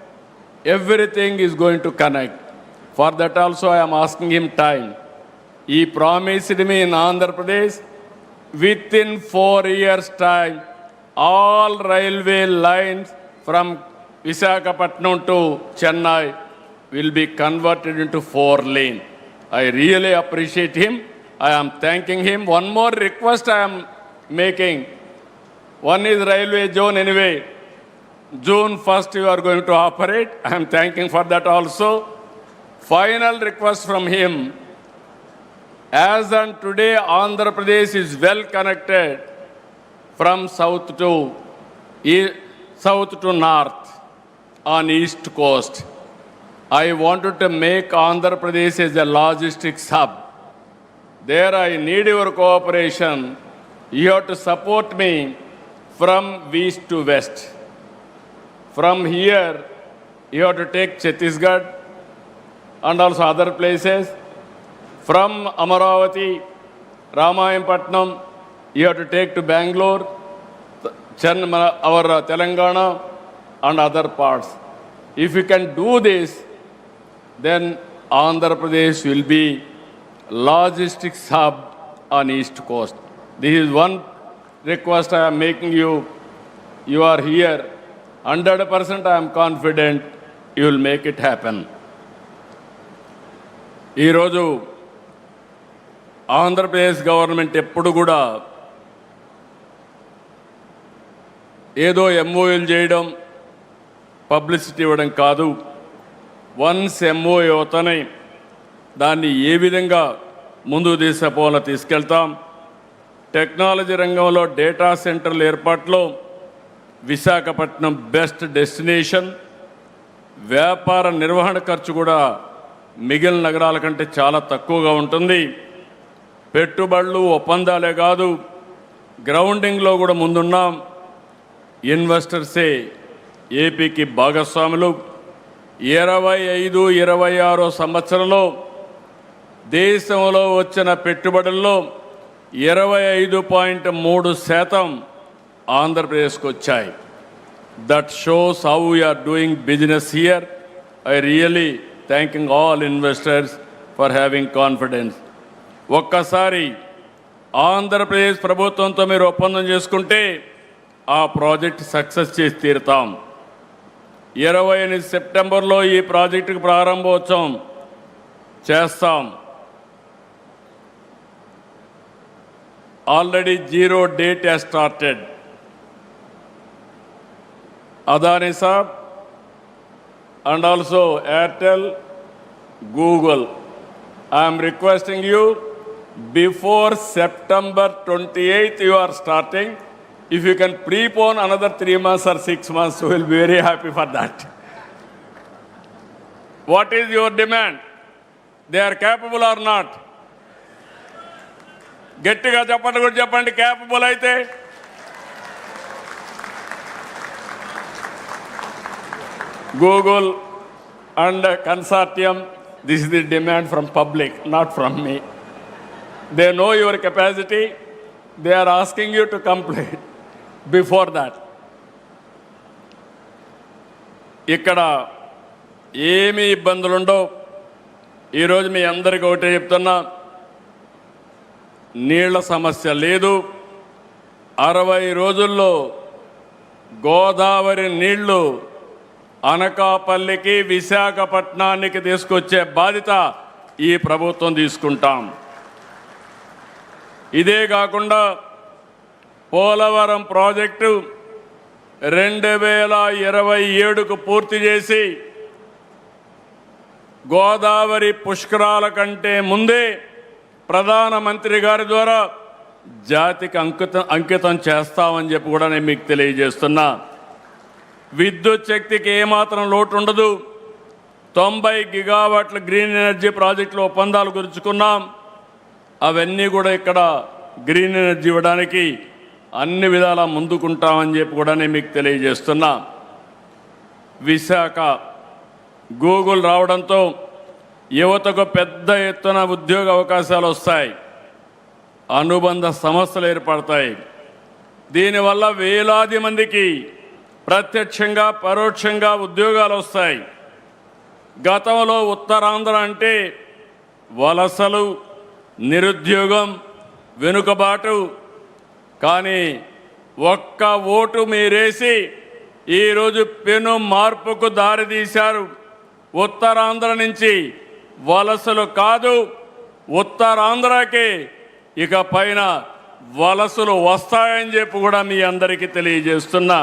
everything is going to connect. For that also I am asking him time. He promised me in Andhra Pradesh, within 4 years' time, all railway lines from Visakhapatnam to Chennai will be converted into 4-lane. I really appreciate him. I am thanking him. One more request I am making. One is railway zone anyway. June 1st you are going to operate. I am thanking for that also. Final request from him. As on today, Andhra Pradesh is well connected from south to north on east coast. I wanted to make Andhra Pradesh as a logistics hub. There I need your cooperation. You have to support me from east to west. From here, you have to take Chhattisgarh and also other places. From Amaravati, Ramayampatnam, you have to take to Bangalore, our Telangana, and other parts. If you can do this, then Andhra Pradesh will be logistics hub on east coast. This is one request I am making you. You are here. 100% I am confident you will make it happen. ఈరోజు Andhra Pradesh government ఎప్పుడు కూడా ఏదో ఎంఓయూలు చేయడం, publicity ఇవ్వడం కాదు. Once MoU అవుతానే దాన్ని ఏ విధంగా ముందుకు తీసుకెళ్తాం. టెక్నాలజీ రంగంలో డేటా సెంటర్ల ఏర్పాటులో విశాఖపట్నం బెస్ట్ డెస్టినేషన్. వ్యాపార నిర్వహణ ఖర్చు కూడా మిగిలిన నగరాల కంటే చాలా తక్కువగా ఉంటుంది. పెట్టుబడులు ఒప్పందాలే కాదు, గ్రౌండింగ్లో కూడా ముందున్నాం. ఇన్వెస్టర్సే ఏపీకి భాగస్వాములు. 25-26 సంవత్సరంలో దేశంలో వచ్చిన పెట్టుబడుల్లో 25.3% ఆంధ్రప్రదేశ్కి వచ్చాయి. That shows how we are doing business here. I really thanking all investors for having confidence. ఒక్కసారి ఆంధ్రప్రదేశ్ ప్రభుత్వంతో మీరు ఒప్పందం చేసుకుంటే ఆ ప్రాజెక్ట్ సక్సెస్ చేసి తీరుతాం. 28 సెప్టెంబర్లో ఈ ప్రాజెక్టుకు ప్రారంభోత్సవం చేస్తాం. Already 0 date has started. Adani Saab and also Airtel, Google. I am requesting you, before September 28th you are starting. If you can prepone another 3 months or 6 months, we will be very happy for that. What is your demand? They are capable or not? గట్టిగా చెప్పండి, కూడా చెప్పండి. Capable అయితే Google and consortium, this is the demand from public, not from me. They know your capacity. They are asking you to complete before that. ఇక్కడ ఏమి ఇబ్బందులుండో. ఈరోజు మీ అందరికీ ఒకటే చెప్తున్నా, నీళ్ల సమస్య లేదు. 60 రోజుల్లో గోదావరి నీళ్లు అనకాపల్లికి, విశాఖపట్నానికి తీసుకొచ్చే బాధ్యత ఈ ప్రభుత్వం తీసుకుంటాం. ఇదే కాకుండా పోలవరం ప్రాజెక్టు 2027కు పూర్తి చేసి గోదావరి పుష్కరాల కంటే ముందే ప్రధానమంత్రి గారి ద్వారా జాతికి అంకితం చేస్తామని చెప్పి కూడా నేను మీకు తెలియజేస్తున్నా. విద్యుత్ శక్తికి ఏమాత్రం లోటు ఉండదు. 90 గిగావాట్ల గ్రీన్ ఎనర్జీ ప్రాజెక్టులు ఒప్పందాలు కుదుర్చుకున్నాం. అవన్నీ కూడా ఇక్కడ గ్రీన్ ఎనర్జీ ఇవ్వడానికి అన్ని విధాలా ముందుకుంటామని చెప్పి కూడా నేను మీకు తెలియజేస్తున్నా. విశాఖ గూగుల్ రావడంతో యువతకు పెద్ద ఎత్తున ఉద్యోగ అవకాశాలు వస్తాయి, అనుబంధ సంస్థలు ఏర్పడతాయి. దీనివల్ల వేలాది మందికి ప్రత్యక్షంగా పరోక్షంగా ఉద్యోగాలు వస్తాయి. గతంలో ఉత్తరాంధ్ర అంటే వలసలు, నిరుద్యోగం, వెనుకబాటు. కానీ ఒక్క ఓటు మీరేసి ఈరోజు పెను మార్పుకు దారితీశారు. ఉత్తరాంధ్ర నుంచి వలసలు కాదు, ఉత్తరాంధ్రకి ఇక పైన వలసలు వస్తాయని చెప్పి కూడా మీ అందరికీ తెలియజేస్తున్నా.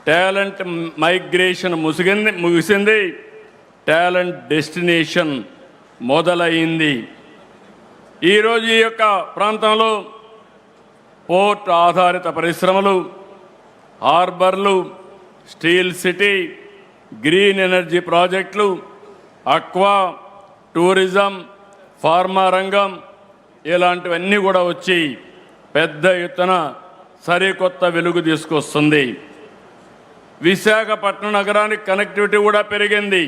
టాలెంట్ మైగ్రేషన్ ముగిసింది, టాలెంట్ డెస్టినేషన్ మొదలైంది. ఈరోజు ఈ యొక్క ప్రాంతంలో పోర్ట్ ఆధారిత పరిశ్రమలు, హార్బర్లు, స్టీల్ సిటీ, గ్రీన్ ఎనర్జీ ప్రాజెక్టులు, అక్వా, టూరిజం, ఫార్మా రంగం ఇలాంటివన్నీ కూడా వచ్చి పెద్ద ఎత్తున సరికొత్త వెలుగు తీసుకొస్తుంది. విశాఖపట్నం నగరానికి కనెక్టివిటీ కూడా పెరిగింది.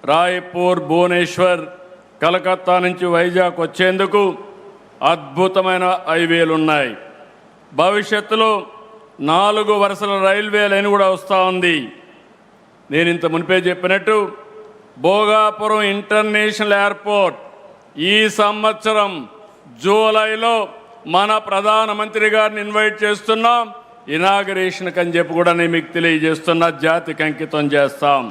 రాయ్పూర్, భువనేశ్వర్, కలకత్తా నుంచి వైజాగ్ వచ్చేందుకు అద్భుతమైన హైవేలు ఉన్నాయి. భవిష్యత్తులో 4 వరుసల రైల్వే లైన్ కూడా వస్తూ ఉంది. నేను ఇంత మునిపే చెప్పినట్టు భోగాపురం ఇంటర్నేషనల్ ఎయిర్పోర్ట్ ఈ సంవత్సరం జూలైలో మన ప్రధానమంత్రి గారిని ఇన్వైట్ చేస్తున్నాం. ఇనాగరేషన్కి అని చెప్పి కూడా నేను మీకు తెలియజేస్తున్నా, జాతికి అంకితం చేస్తాం.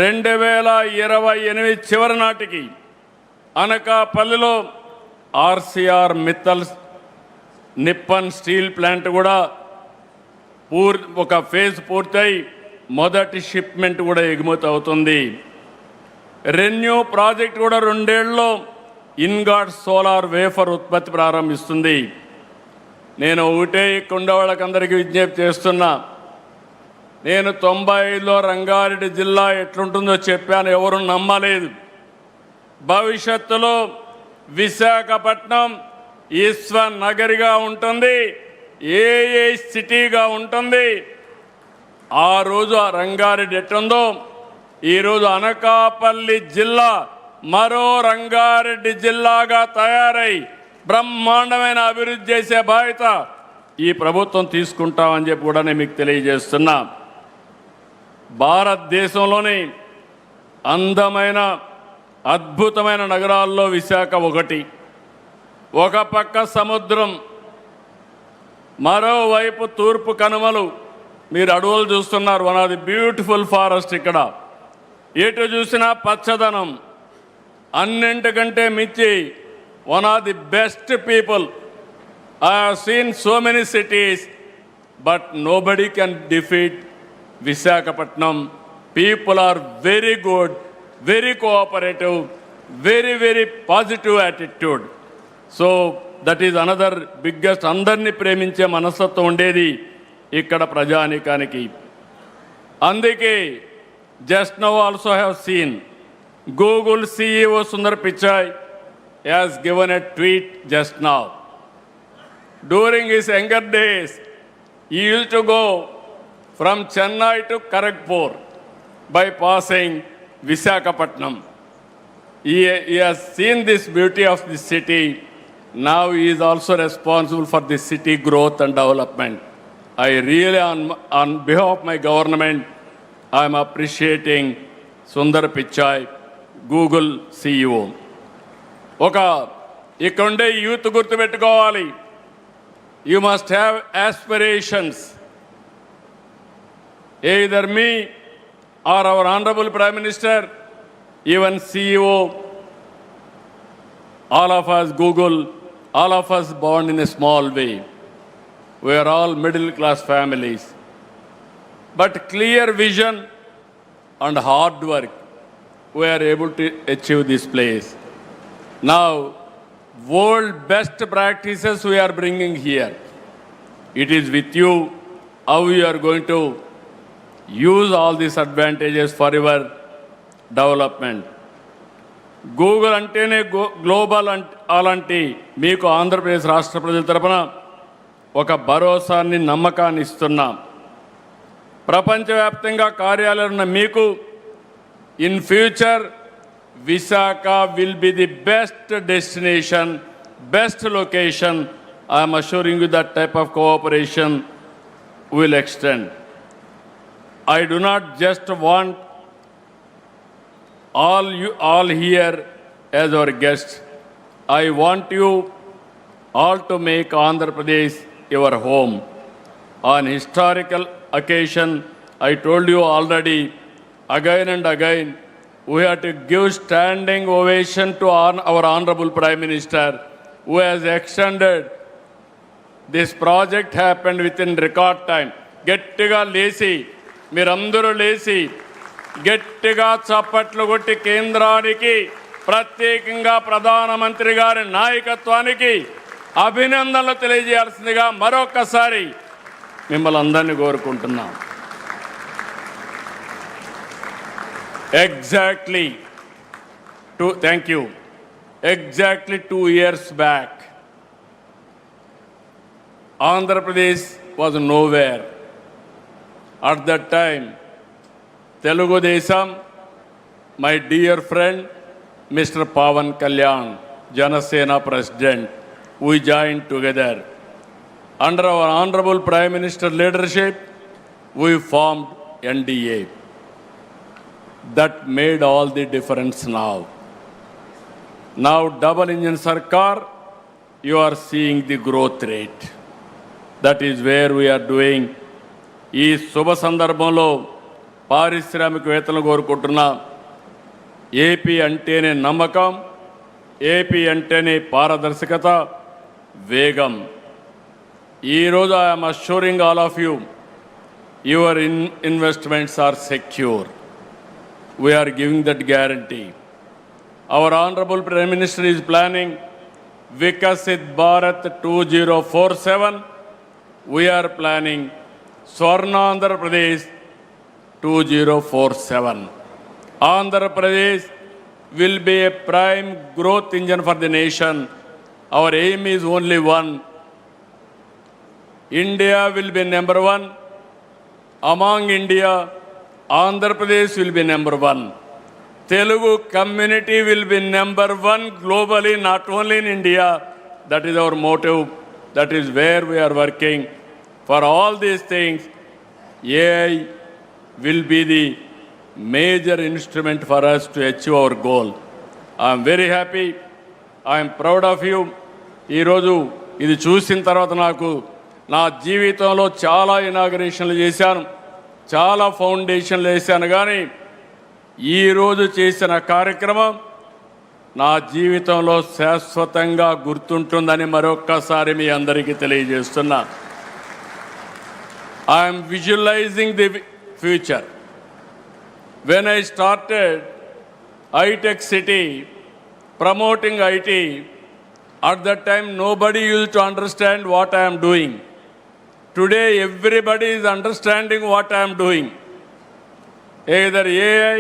2028 చివరి నాటికి అనకాపల్లిలో RCR Mittal Nippon steel plant కూడా ఒక ఫేజ్ పూర్తయి మొదటి షిప్మెంట్ కూడా ఎగుమతి అవుతుంది. రెన్యూ ప్రాజెక్ట్ కూడా 2 ఏళ్లలో ఇన్గాట్ సోలార్ వేఫర్ ఉత్పత్తి ప్రారంభిస్తుంది. నేను ఒకటే ఇక్కడ వాళ్ళకందరికీ విజ్ఞప్తి చేస్తున్నా, నేను 95లో రంగారెడ్డి జిల్లా ఎట్లుంటుందో చెప్పాను, ఎవరు నమ్మలేదు. భవిష్యత్తులో విశాఖపట్నం విశ్వ నగరిగా ఉంటుంది, ఏ సిటీగా ఉంటుంది. ఆ రోజు ఆ రంగారెడ్డి ఎట్టుందో ఈరోజు అనకాపల్లి జిల్లా మరో రంగారెడ్డి జిల్లాగా తయారై బ్రహ్మాండమైన అభివృద్ధి చేసే బాధ్యత ఈ ప్రభుత్వం తీసుకుంటామని చెప్పి కూడా నేను మీకు తెలియజేస్తున్నా. భారతదేశంలోని అందమైన అద్భుతమైన నగరాల్లో విశాఖ ఒకటి. ఒక పక్క సముద్రం, మరోవైపు తూర్పు కనుమలు. మీరు అడవులు చూస్తున్నారు, one of the beautiful forest. ఇక్కడ ఎటు చూసినా పచ్చదనం. అన్నింటికంటే మించి one of the best people. I have seen so many cities, but nobody can defeat Visakhapatnam. People are very good, very cooperative, very positive attitude. So that is another biggest, అందరినీ ప్రేమించే మనస్తత్వం ఉండేది ఇక్కడ ప్రజానీకానికి. అందుకే just now also have seen Google CEO Sundar Pichai has given a tweet just now. During his younger days, he used to go from Chennai to Kharagpur by passing Visakhapatnam. He has seen this beauty of the city. Now he is also responsible for the city growth and development. I really, on behalf of my government, I am appreciating Sundar Pichai, Google CEO. ఇక్కడుండే youth గుర్తుపెట్టుకోవాలి. You must have aspirations. Either me or our Honorable Prime Minister, even CEO, all of us, Google, all of us born in a small way. We are all middle class families. But clear vision and hard work, we are able to achieve this place. Now, world best practices we are bringing here. It is with you how you are going to use all these advantages for your development. Google అంటేనే global అలాంటి మీకు ఆంధ్రప్రదేశ్ రాష్ట్ర ప్రజల తరపున ఒక భరోసాన్ని, నమ్మకాన్ని ఇస్తున్నాం. ప్రపంచవ్యాప్తంగా కార్యాలయాలు ఉన్న మీకు in future Visakha will be the best destination, best location. I'm assuring you that type of cooperation will extend. I do not just want all here as our guests. I want you all to make Andhra Pradesh your home. On historical occasion, I told you already, again and again, we have to give standing ovation to our Honorable Prime Minister, who has extended this project. Happened within record time. గట్టిగా లేచి మీరందరూ లేచి గట్టిగా చప్పట్లు కొట్టి కేంద్రానికి, ప్రత్యేకంగా ప్రధానమంత్రి గారి నాయకత్వానికి అభినందనలు తెలియజేయాల్సిందిగా మరొకసారి మిమ్మల్ని అందరినీ కోరుకుంటున్నాం. Exactly 2 years back, Andhra Pradesh was nowhere. At that time, Telugu Desam, my dear friend, Mr. Pawan Kalyan, Janasena President, we joined together. Under our Honorable Prime Minister leadership, we formed NDA. That made all the difference now. Now, double engine Sarkar, you are seeing the growth rate. That is where we are doing. ఈ శుభ సందర్భంలో పారిశ్రామికవేత్తలను కోరుకుంటున్నా. AP అంటేనే నమ్మకం, AP అంటేనే పారదర్శకత, వేగం. ఈరోజు I'm assuring all of you, your investments are secure. We are giving that guarantee. Our Honorable Prime Minister is planning Vikasit Bharat 2047. We are planning Swarna Andhra Pradesh 2047. Andhra Pradesh will be a prime growth engine for the nation. Our aim is only one. India will be number one. Among India, Andhra Pradesh will be number one. Telugu community will be number one globally, not only in India. That is our motive. That is where we are working. For all these things, AI will be the major instrument for us to achieve our goal. I am very happy. I am proud of you. ఈరోజు ఇది చూసిన తర్వాత నాకు నా జీవితంలో చాలా ఇనాగరేషన్లు చేశాను, చాలా ఫౌండేషన్లు వేశాను, కానీ ఈరోజు చేసిన కార్యక్రమం నా జీవితంలో శాశ్వతంగా గుర్తుంటుందని మరొక్కసారి మీ అందరికీ తెలియజేస్తున్నా. I'm visualising the future. When I started ఐటెక్ City promoting IT, at that time nobody used to understand what I am doing. Today everybody is understanding what I am doing. Either AI,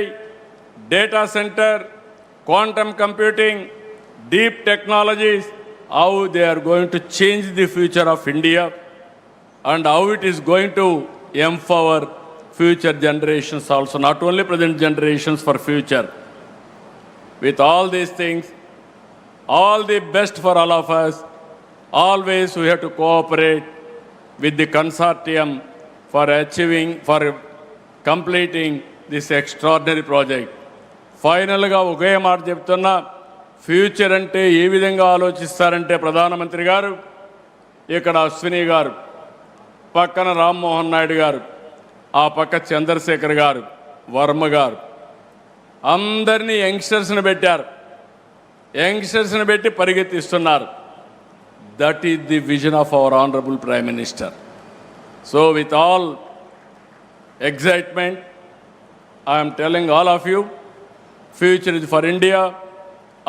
data center, quantum computing, deep technologies, how they are going to change the future of India and how it is going to empower future generations also, not only present generations, for future. With all these things, all the best for all of us. Always we have to cooperate with the consortium for achieving, for completing this extraordinary project. ఫైనల్గా ఒకే మాట చెప్తున్నా, future అంటే ఏ విధంగా ఆలోచిస్తారంటే ప్రధానమంత్రి గారు, ఇక్కడ అశ్విని గారు, పక్కన రామ్మోహన్ నాయుడు గారు, ఆ పక్క చంద్రశేఖర్ గారు, వర్మ గారు, అందరినీ యంగ్స్టర్స్ని పెట్టారు. యంగ్స్టర్స్ని పెట్టి పరిగెత్తిస్తున్నారు. That is the vision of our honourable prime minister. So with all excitement, I am telling all of you, future is for India,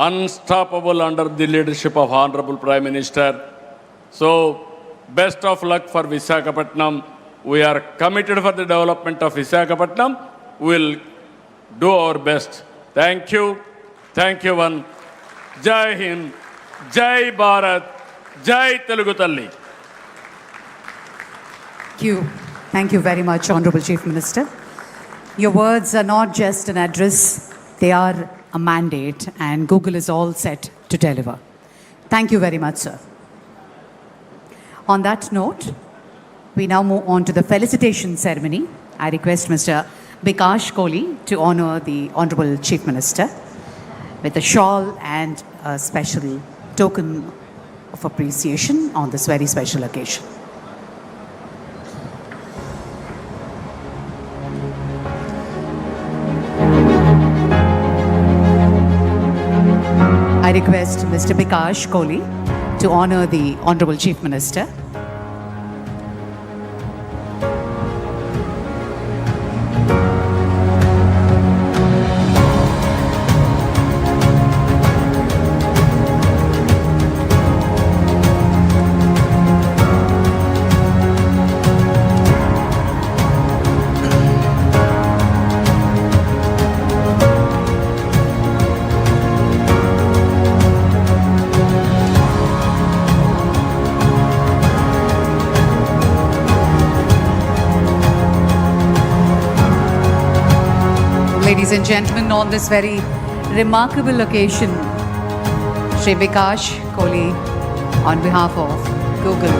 unstoppable under the leadership of Honorable Prime Minister. So, best of luck for Visakhapatnam. We are committed for the development of Visakhapatnam. We will do our best. Thank you. Thank you, one. Jai Hind, Jai Bharat, Jai Telugu Talli. Thank you very much, Honorable Chief Minister. Your words are not just an address, they are a mandate, and Google is all set to deliver. Thank you very much, sir. On that note, we now move on to the felicitation ceremony. I request Mr. Bikash Kohli to honor the Honorable Chief Minister with a shawl and a special token of appreciation on this very special occasion. I request Mr. Bikash Kohli to honor the Honorable Chief Minister. Ladies and gentlemen, on this very remarkable occasion, Shri Bikash Kohli, on behalf of Google,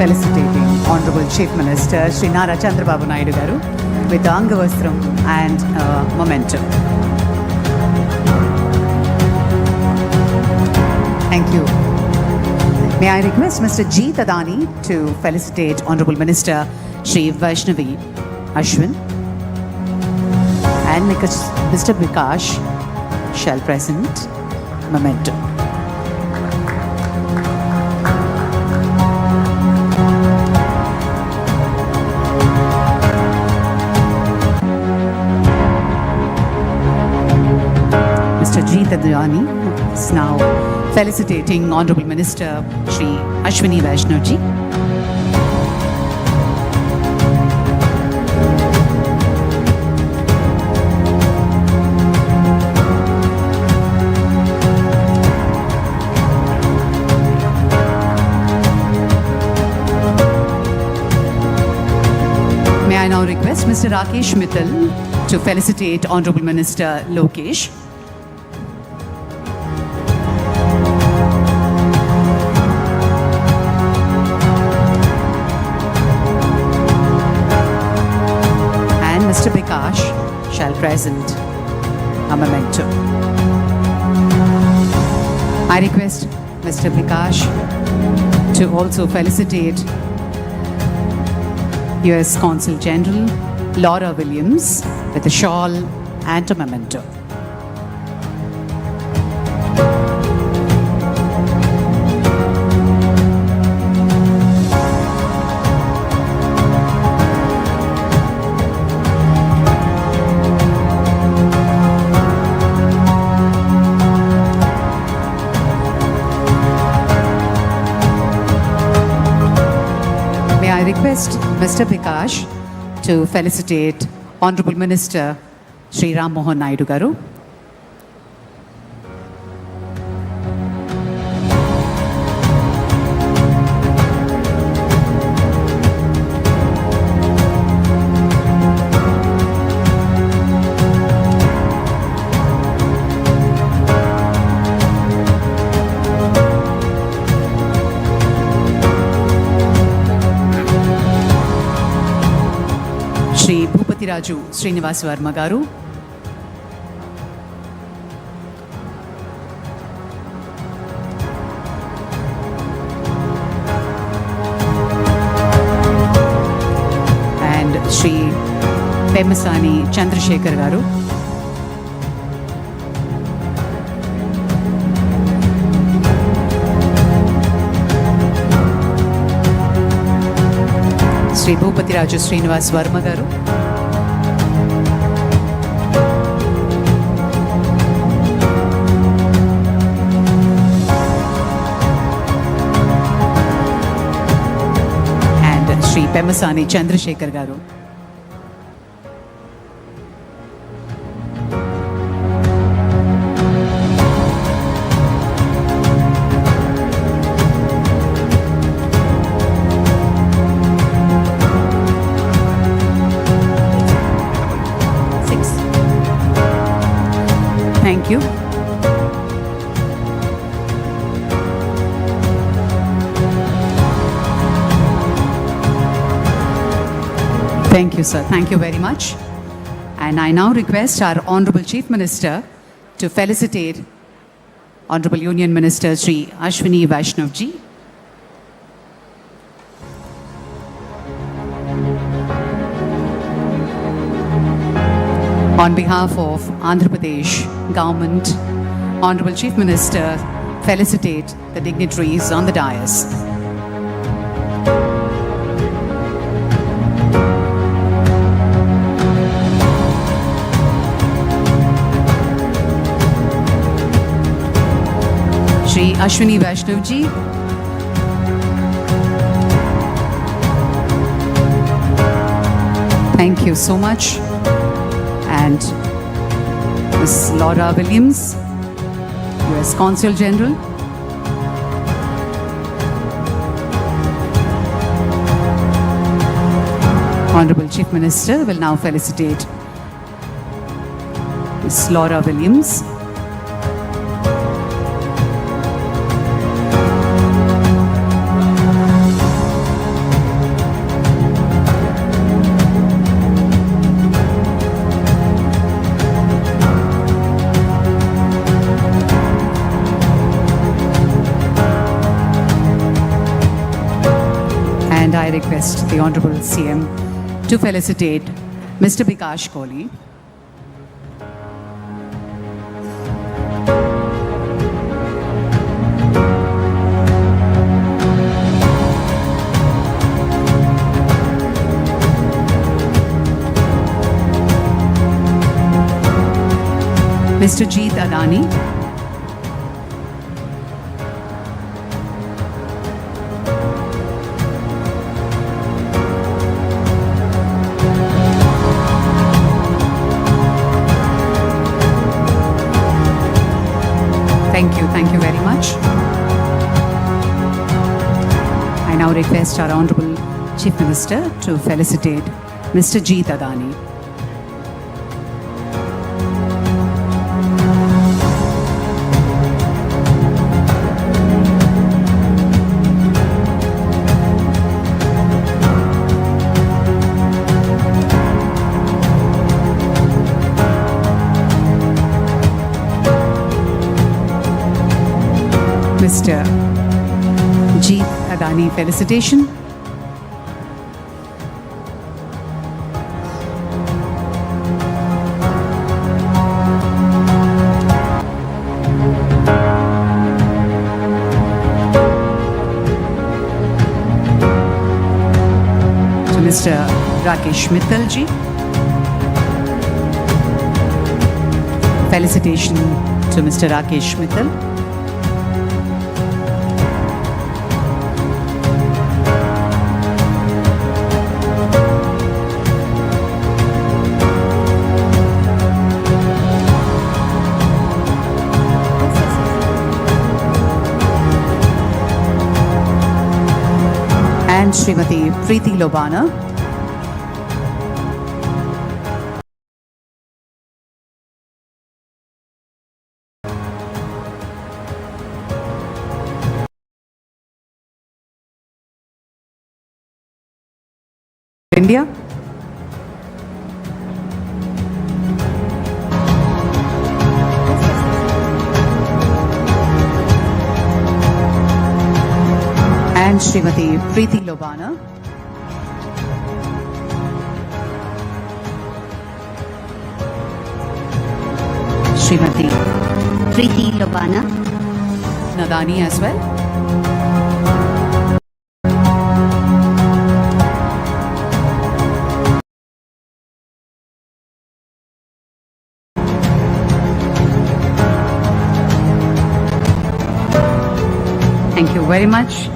felicitating Honorable Chief Minister Shri Chandrababu Naidu Garu with the Angavastram and memento. Thank you. May I request Mr. G. Tadani to felicitate Honorable Minister Shri Vaishnavi Ashwin, and Mr. Vikash shall present memento. Mr. G. Tadani is now felicitating Honorable Minister Shri Ashwini Vaishnav ji. May I now request Mr. Rakesh Mittal to felicitate Honorable Minister Lokesh. Mr. Vikash shall present a memento. I request Mr. Vikash to also felicitate US Consul General Laura Williams with a shawl and a memento. I request Mr. Vikash to felicitate Honorable Minister Shri Naidu Garu. Shri Bhupatiraju Srinivas Verma Garu. And Shri Pemmasani Chandra Sekhar Garu. Shri Bhupatiraju Srinivas Verma Garu. And Shri Pemmasani Chandra Sekhar Garu. Thank you. Thank you, sir. Thank you very much. And I now request our Honorable Chief Minister to felicitate Honorable Union Minister Shri Ashwini Vaishnav ji. On behalf of Andhra Pradesh government, Honorable Chief Minister felicitate the dignitaries on the dais. Shri Ashwini Vaishnav ji. Thank you so much. And Ms. Laura Williams, US Consul General. Honorable Chief Minister will now felicitate Ms. Laura Williams. I request the Honorable CM to felicitate Mr. Bikash Kohli. Mr. Jeet Adani. Thank you very much. I now request our Honorable Chief Minister to felicitate Mr. Jeet Adani. Mr. Jeet Adani, felicitation. To Mr. Rakesh Mittal ji, felicitation to Mr. Rakesh Mittal. And Srimati Preeti Lobana. India. And Srimati Preeti Lobana. Srimati Preeti Lobana. Nadani as well. Thank you very much.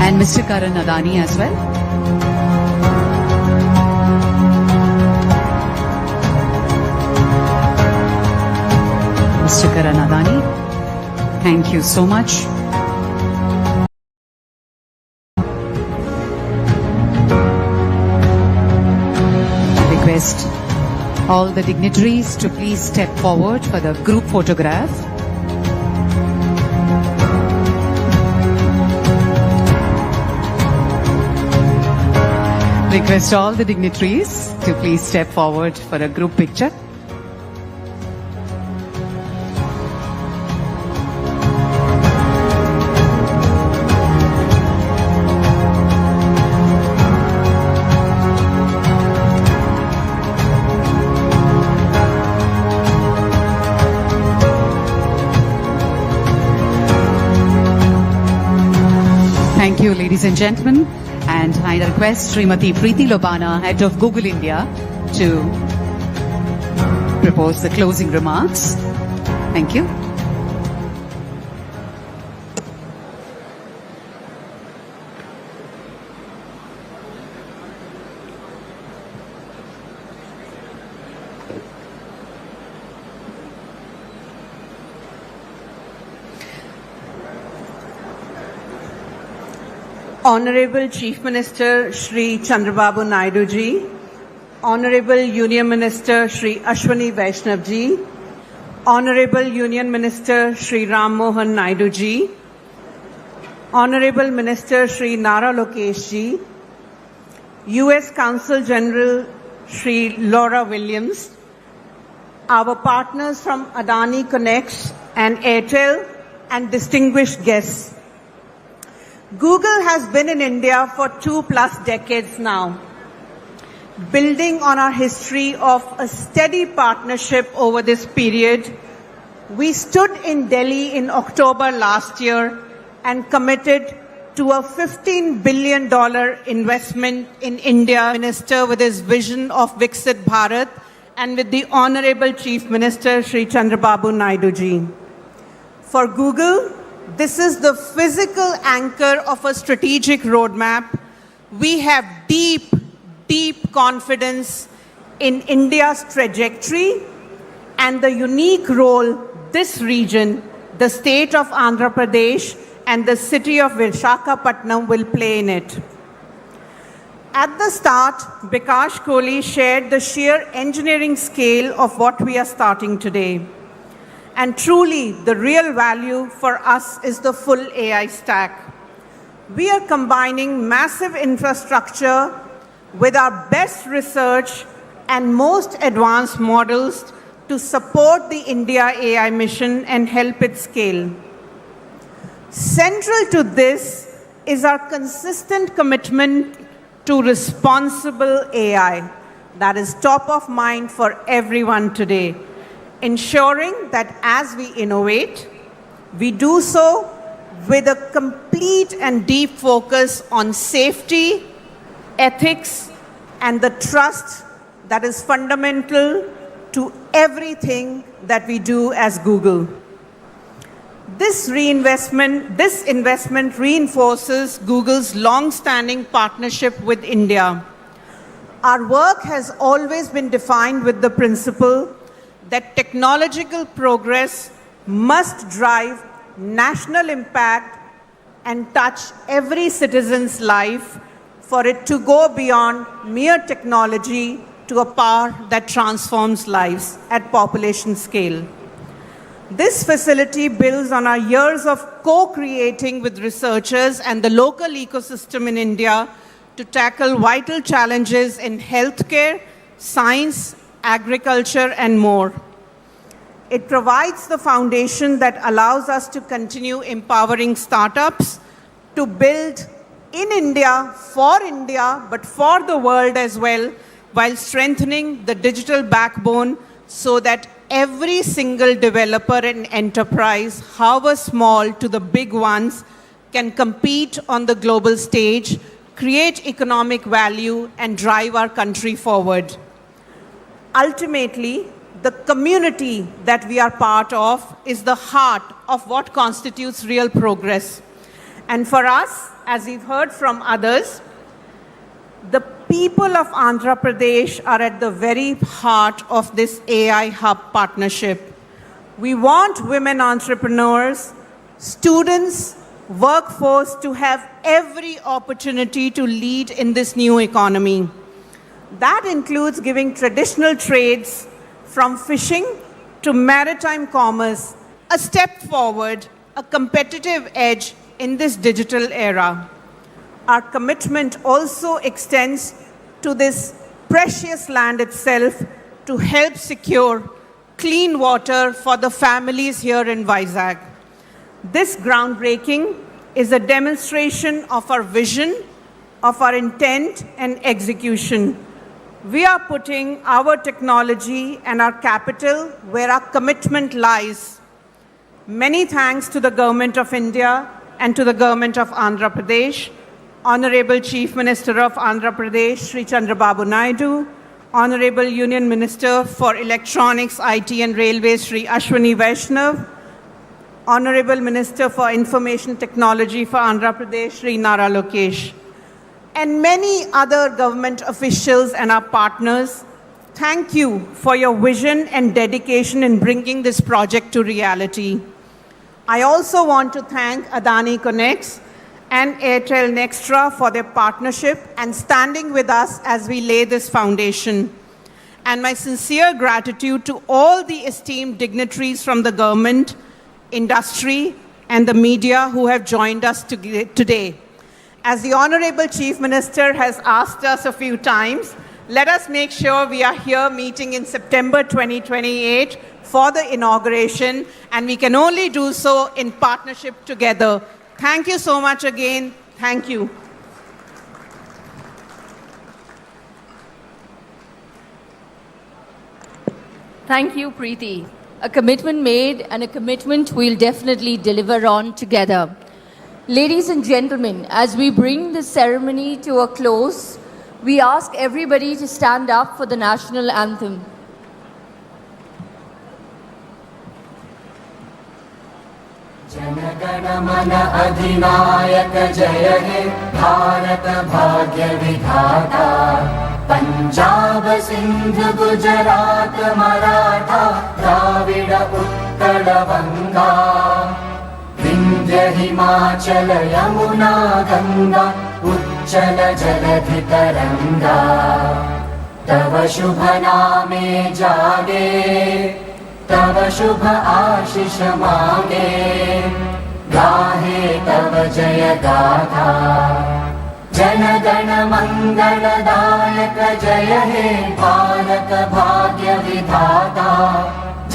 And Mr. Karan Adani as well. Mr. Karan Adani, thank you so much. I request all the dignitaries to please step forward for the group photograph. Request all the dignitaries to please step forward for a group picture. Thank you, ladies and gentlemen. And I request Srimati Preeti Lobana, head of Google India, to propose the closing remarks. Thank you. Honorable Chief Minister Shri Chandrababu Naidu ji, Honorable Union Minister Shri Ashwini Vaishnav ji, Honorable Union Minister Shri Ram Mohan Naidu ji, Honorable Minister Shri Nara Lokesh ji, US Consul General Shri Laura Williams, our partners from Adani Connects and Airtel, and distinguished guests. Google has been in India for 2+ decades now, building on our history of a steady partnership over this period. We stood in Delhi in October last year and committed to a $15 billion investment in India, Minister with his vision of Viksit Bharat, and with the Honorable Chief Minister, Shri Chandrababu Naidu ji. For Google, this is the physical anchor of a strategic roadmap. We have deep confidence in India's trajectory and the unique role this region, the state of Andhra Pradesh, and the city of Visakhapatnam will play in it. At the start, Bikash Kohli shared the sheer engineering scale of what we are starting today. And truly, the real value for us is the full AI stack. We are combining massive infrastructure with our best research and most advanced models to support the India AI mission and help it scale. Central to this is our consistent commitment to responsible AI that is top of mind for everyone today, ensuring that as we innovate, we do so with a complete and deep focus on safety, ethics, and the trust that is fundamental to everything that we do as Google. This investment reinforces Google's long-standing partnership with India. Our work has always been defined with the principle that technological progress must drive national impact and touch every citizen's life for it to go beyond mere technology to a power that transforms lives at population scale. This facility builds on our years of co-creating with researchers and the local ecosystem in India to tackle vital challenges in healthcare, science, agriculture, and more. It provides the foundation that allows us to continue empowering startups to build in India, but for the world as well, while strengthening the digital backbone so that every single developer and enterprise, however small to the big ones, can compete on the global stage, create economic value, and drive our country forward. Ultimately, the community that we are part of is the heart of what constitutes real progress. And for us, as we've heard from others, the people of Andhra Pradesh are at the very heart of this AI Hub partnership. We want women entrepreneurs, students, workforce to have every opportunity to lead in this new economy. That includes giving traditional trades from fishing to maritime commerce a step forward, a competitive edge in this digital era. Our commitment also extends to this precious land itself to help secure clean water for the families here in Vizag. This groundbreaking is a demonstration of our vision, of our intent and execution. We are putting our technology and our capital where our commitment lies. Many thanks to the Government of India and to the Government of Andhra Pradesh, Honorable Chief Minister of Andhra Pradesh, Shri Chandrababu Naidu, Honorable Union Minister for Electronics, IT and Railways, Shri Ashwini Vaishnav, Honorable Minister for Information Technology for Andhra Pradesh, Shri Nara Lokesh, and many other government officials and our partners. Thank you for your vision and dedication in bringing this project to reality. I also want to thank Adani Connects and Airtel Nextra for their partnership and standing with us as we lay this foundation. And my sincere gratitude to all the esteemed dignitaries from the government, industry, and the media who have joined us today. As the Honorable Chief Minister has asked us a few times, let us make sure we are here meeting in September 2028 for the inauguration, and we can only do so in partnership together. Thank you so much again. Thank you. Thank you, Preeti. A commitment made and a commitment we'll definitely deliver on together. Ladies and gentlemen, as we bring this ceremony to a close, we ask everybody to stand up for the national anthem. जनगणमन अधिनायक जय हे भारत भाग्य विधाता पंजाब सिंध गुजरात मराठा द्राविड उत्कल बंगा विंध्य हिमाचल यमुना गंगा उच्चल जलधि तरंगा तव शुभ नामे जागे तव शुभ आशीष मांगे गाहे तव जय गाथा जन गण मंगलदायक जय हे भारत भाग्य विधाता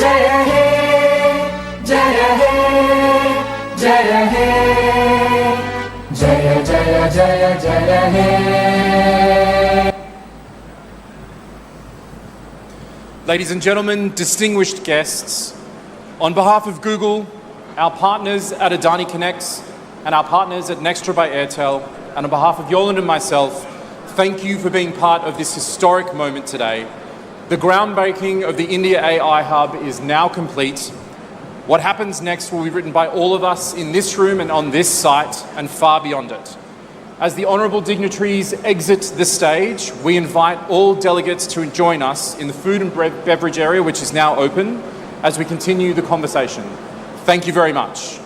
जय हे जय हे जय हे जय जय जय जय हे. Ladies and gentlemen, distinguished guests, on behalf of Google, our partners at Adani Connects, and our partners at Nextra by Airtel, and on behalf of Yoland and myself, thank you for being part of this historic moment today. The groundbreaking of the India AI Hub is now complete. What happens next will be written by all of us in this room and on this site and far beyond it. As the honourable dignitaries exit the stage, we invite all delegates to join us in the food and beverage area, which is now open, as we continue the conversation. Thank you very much.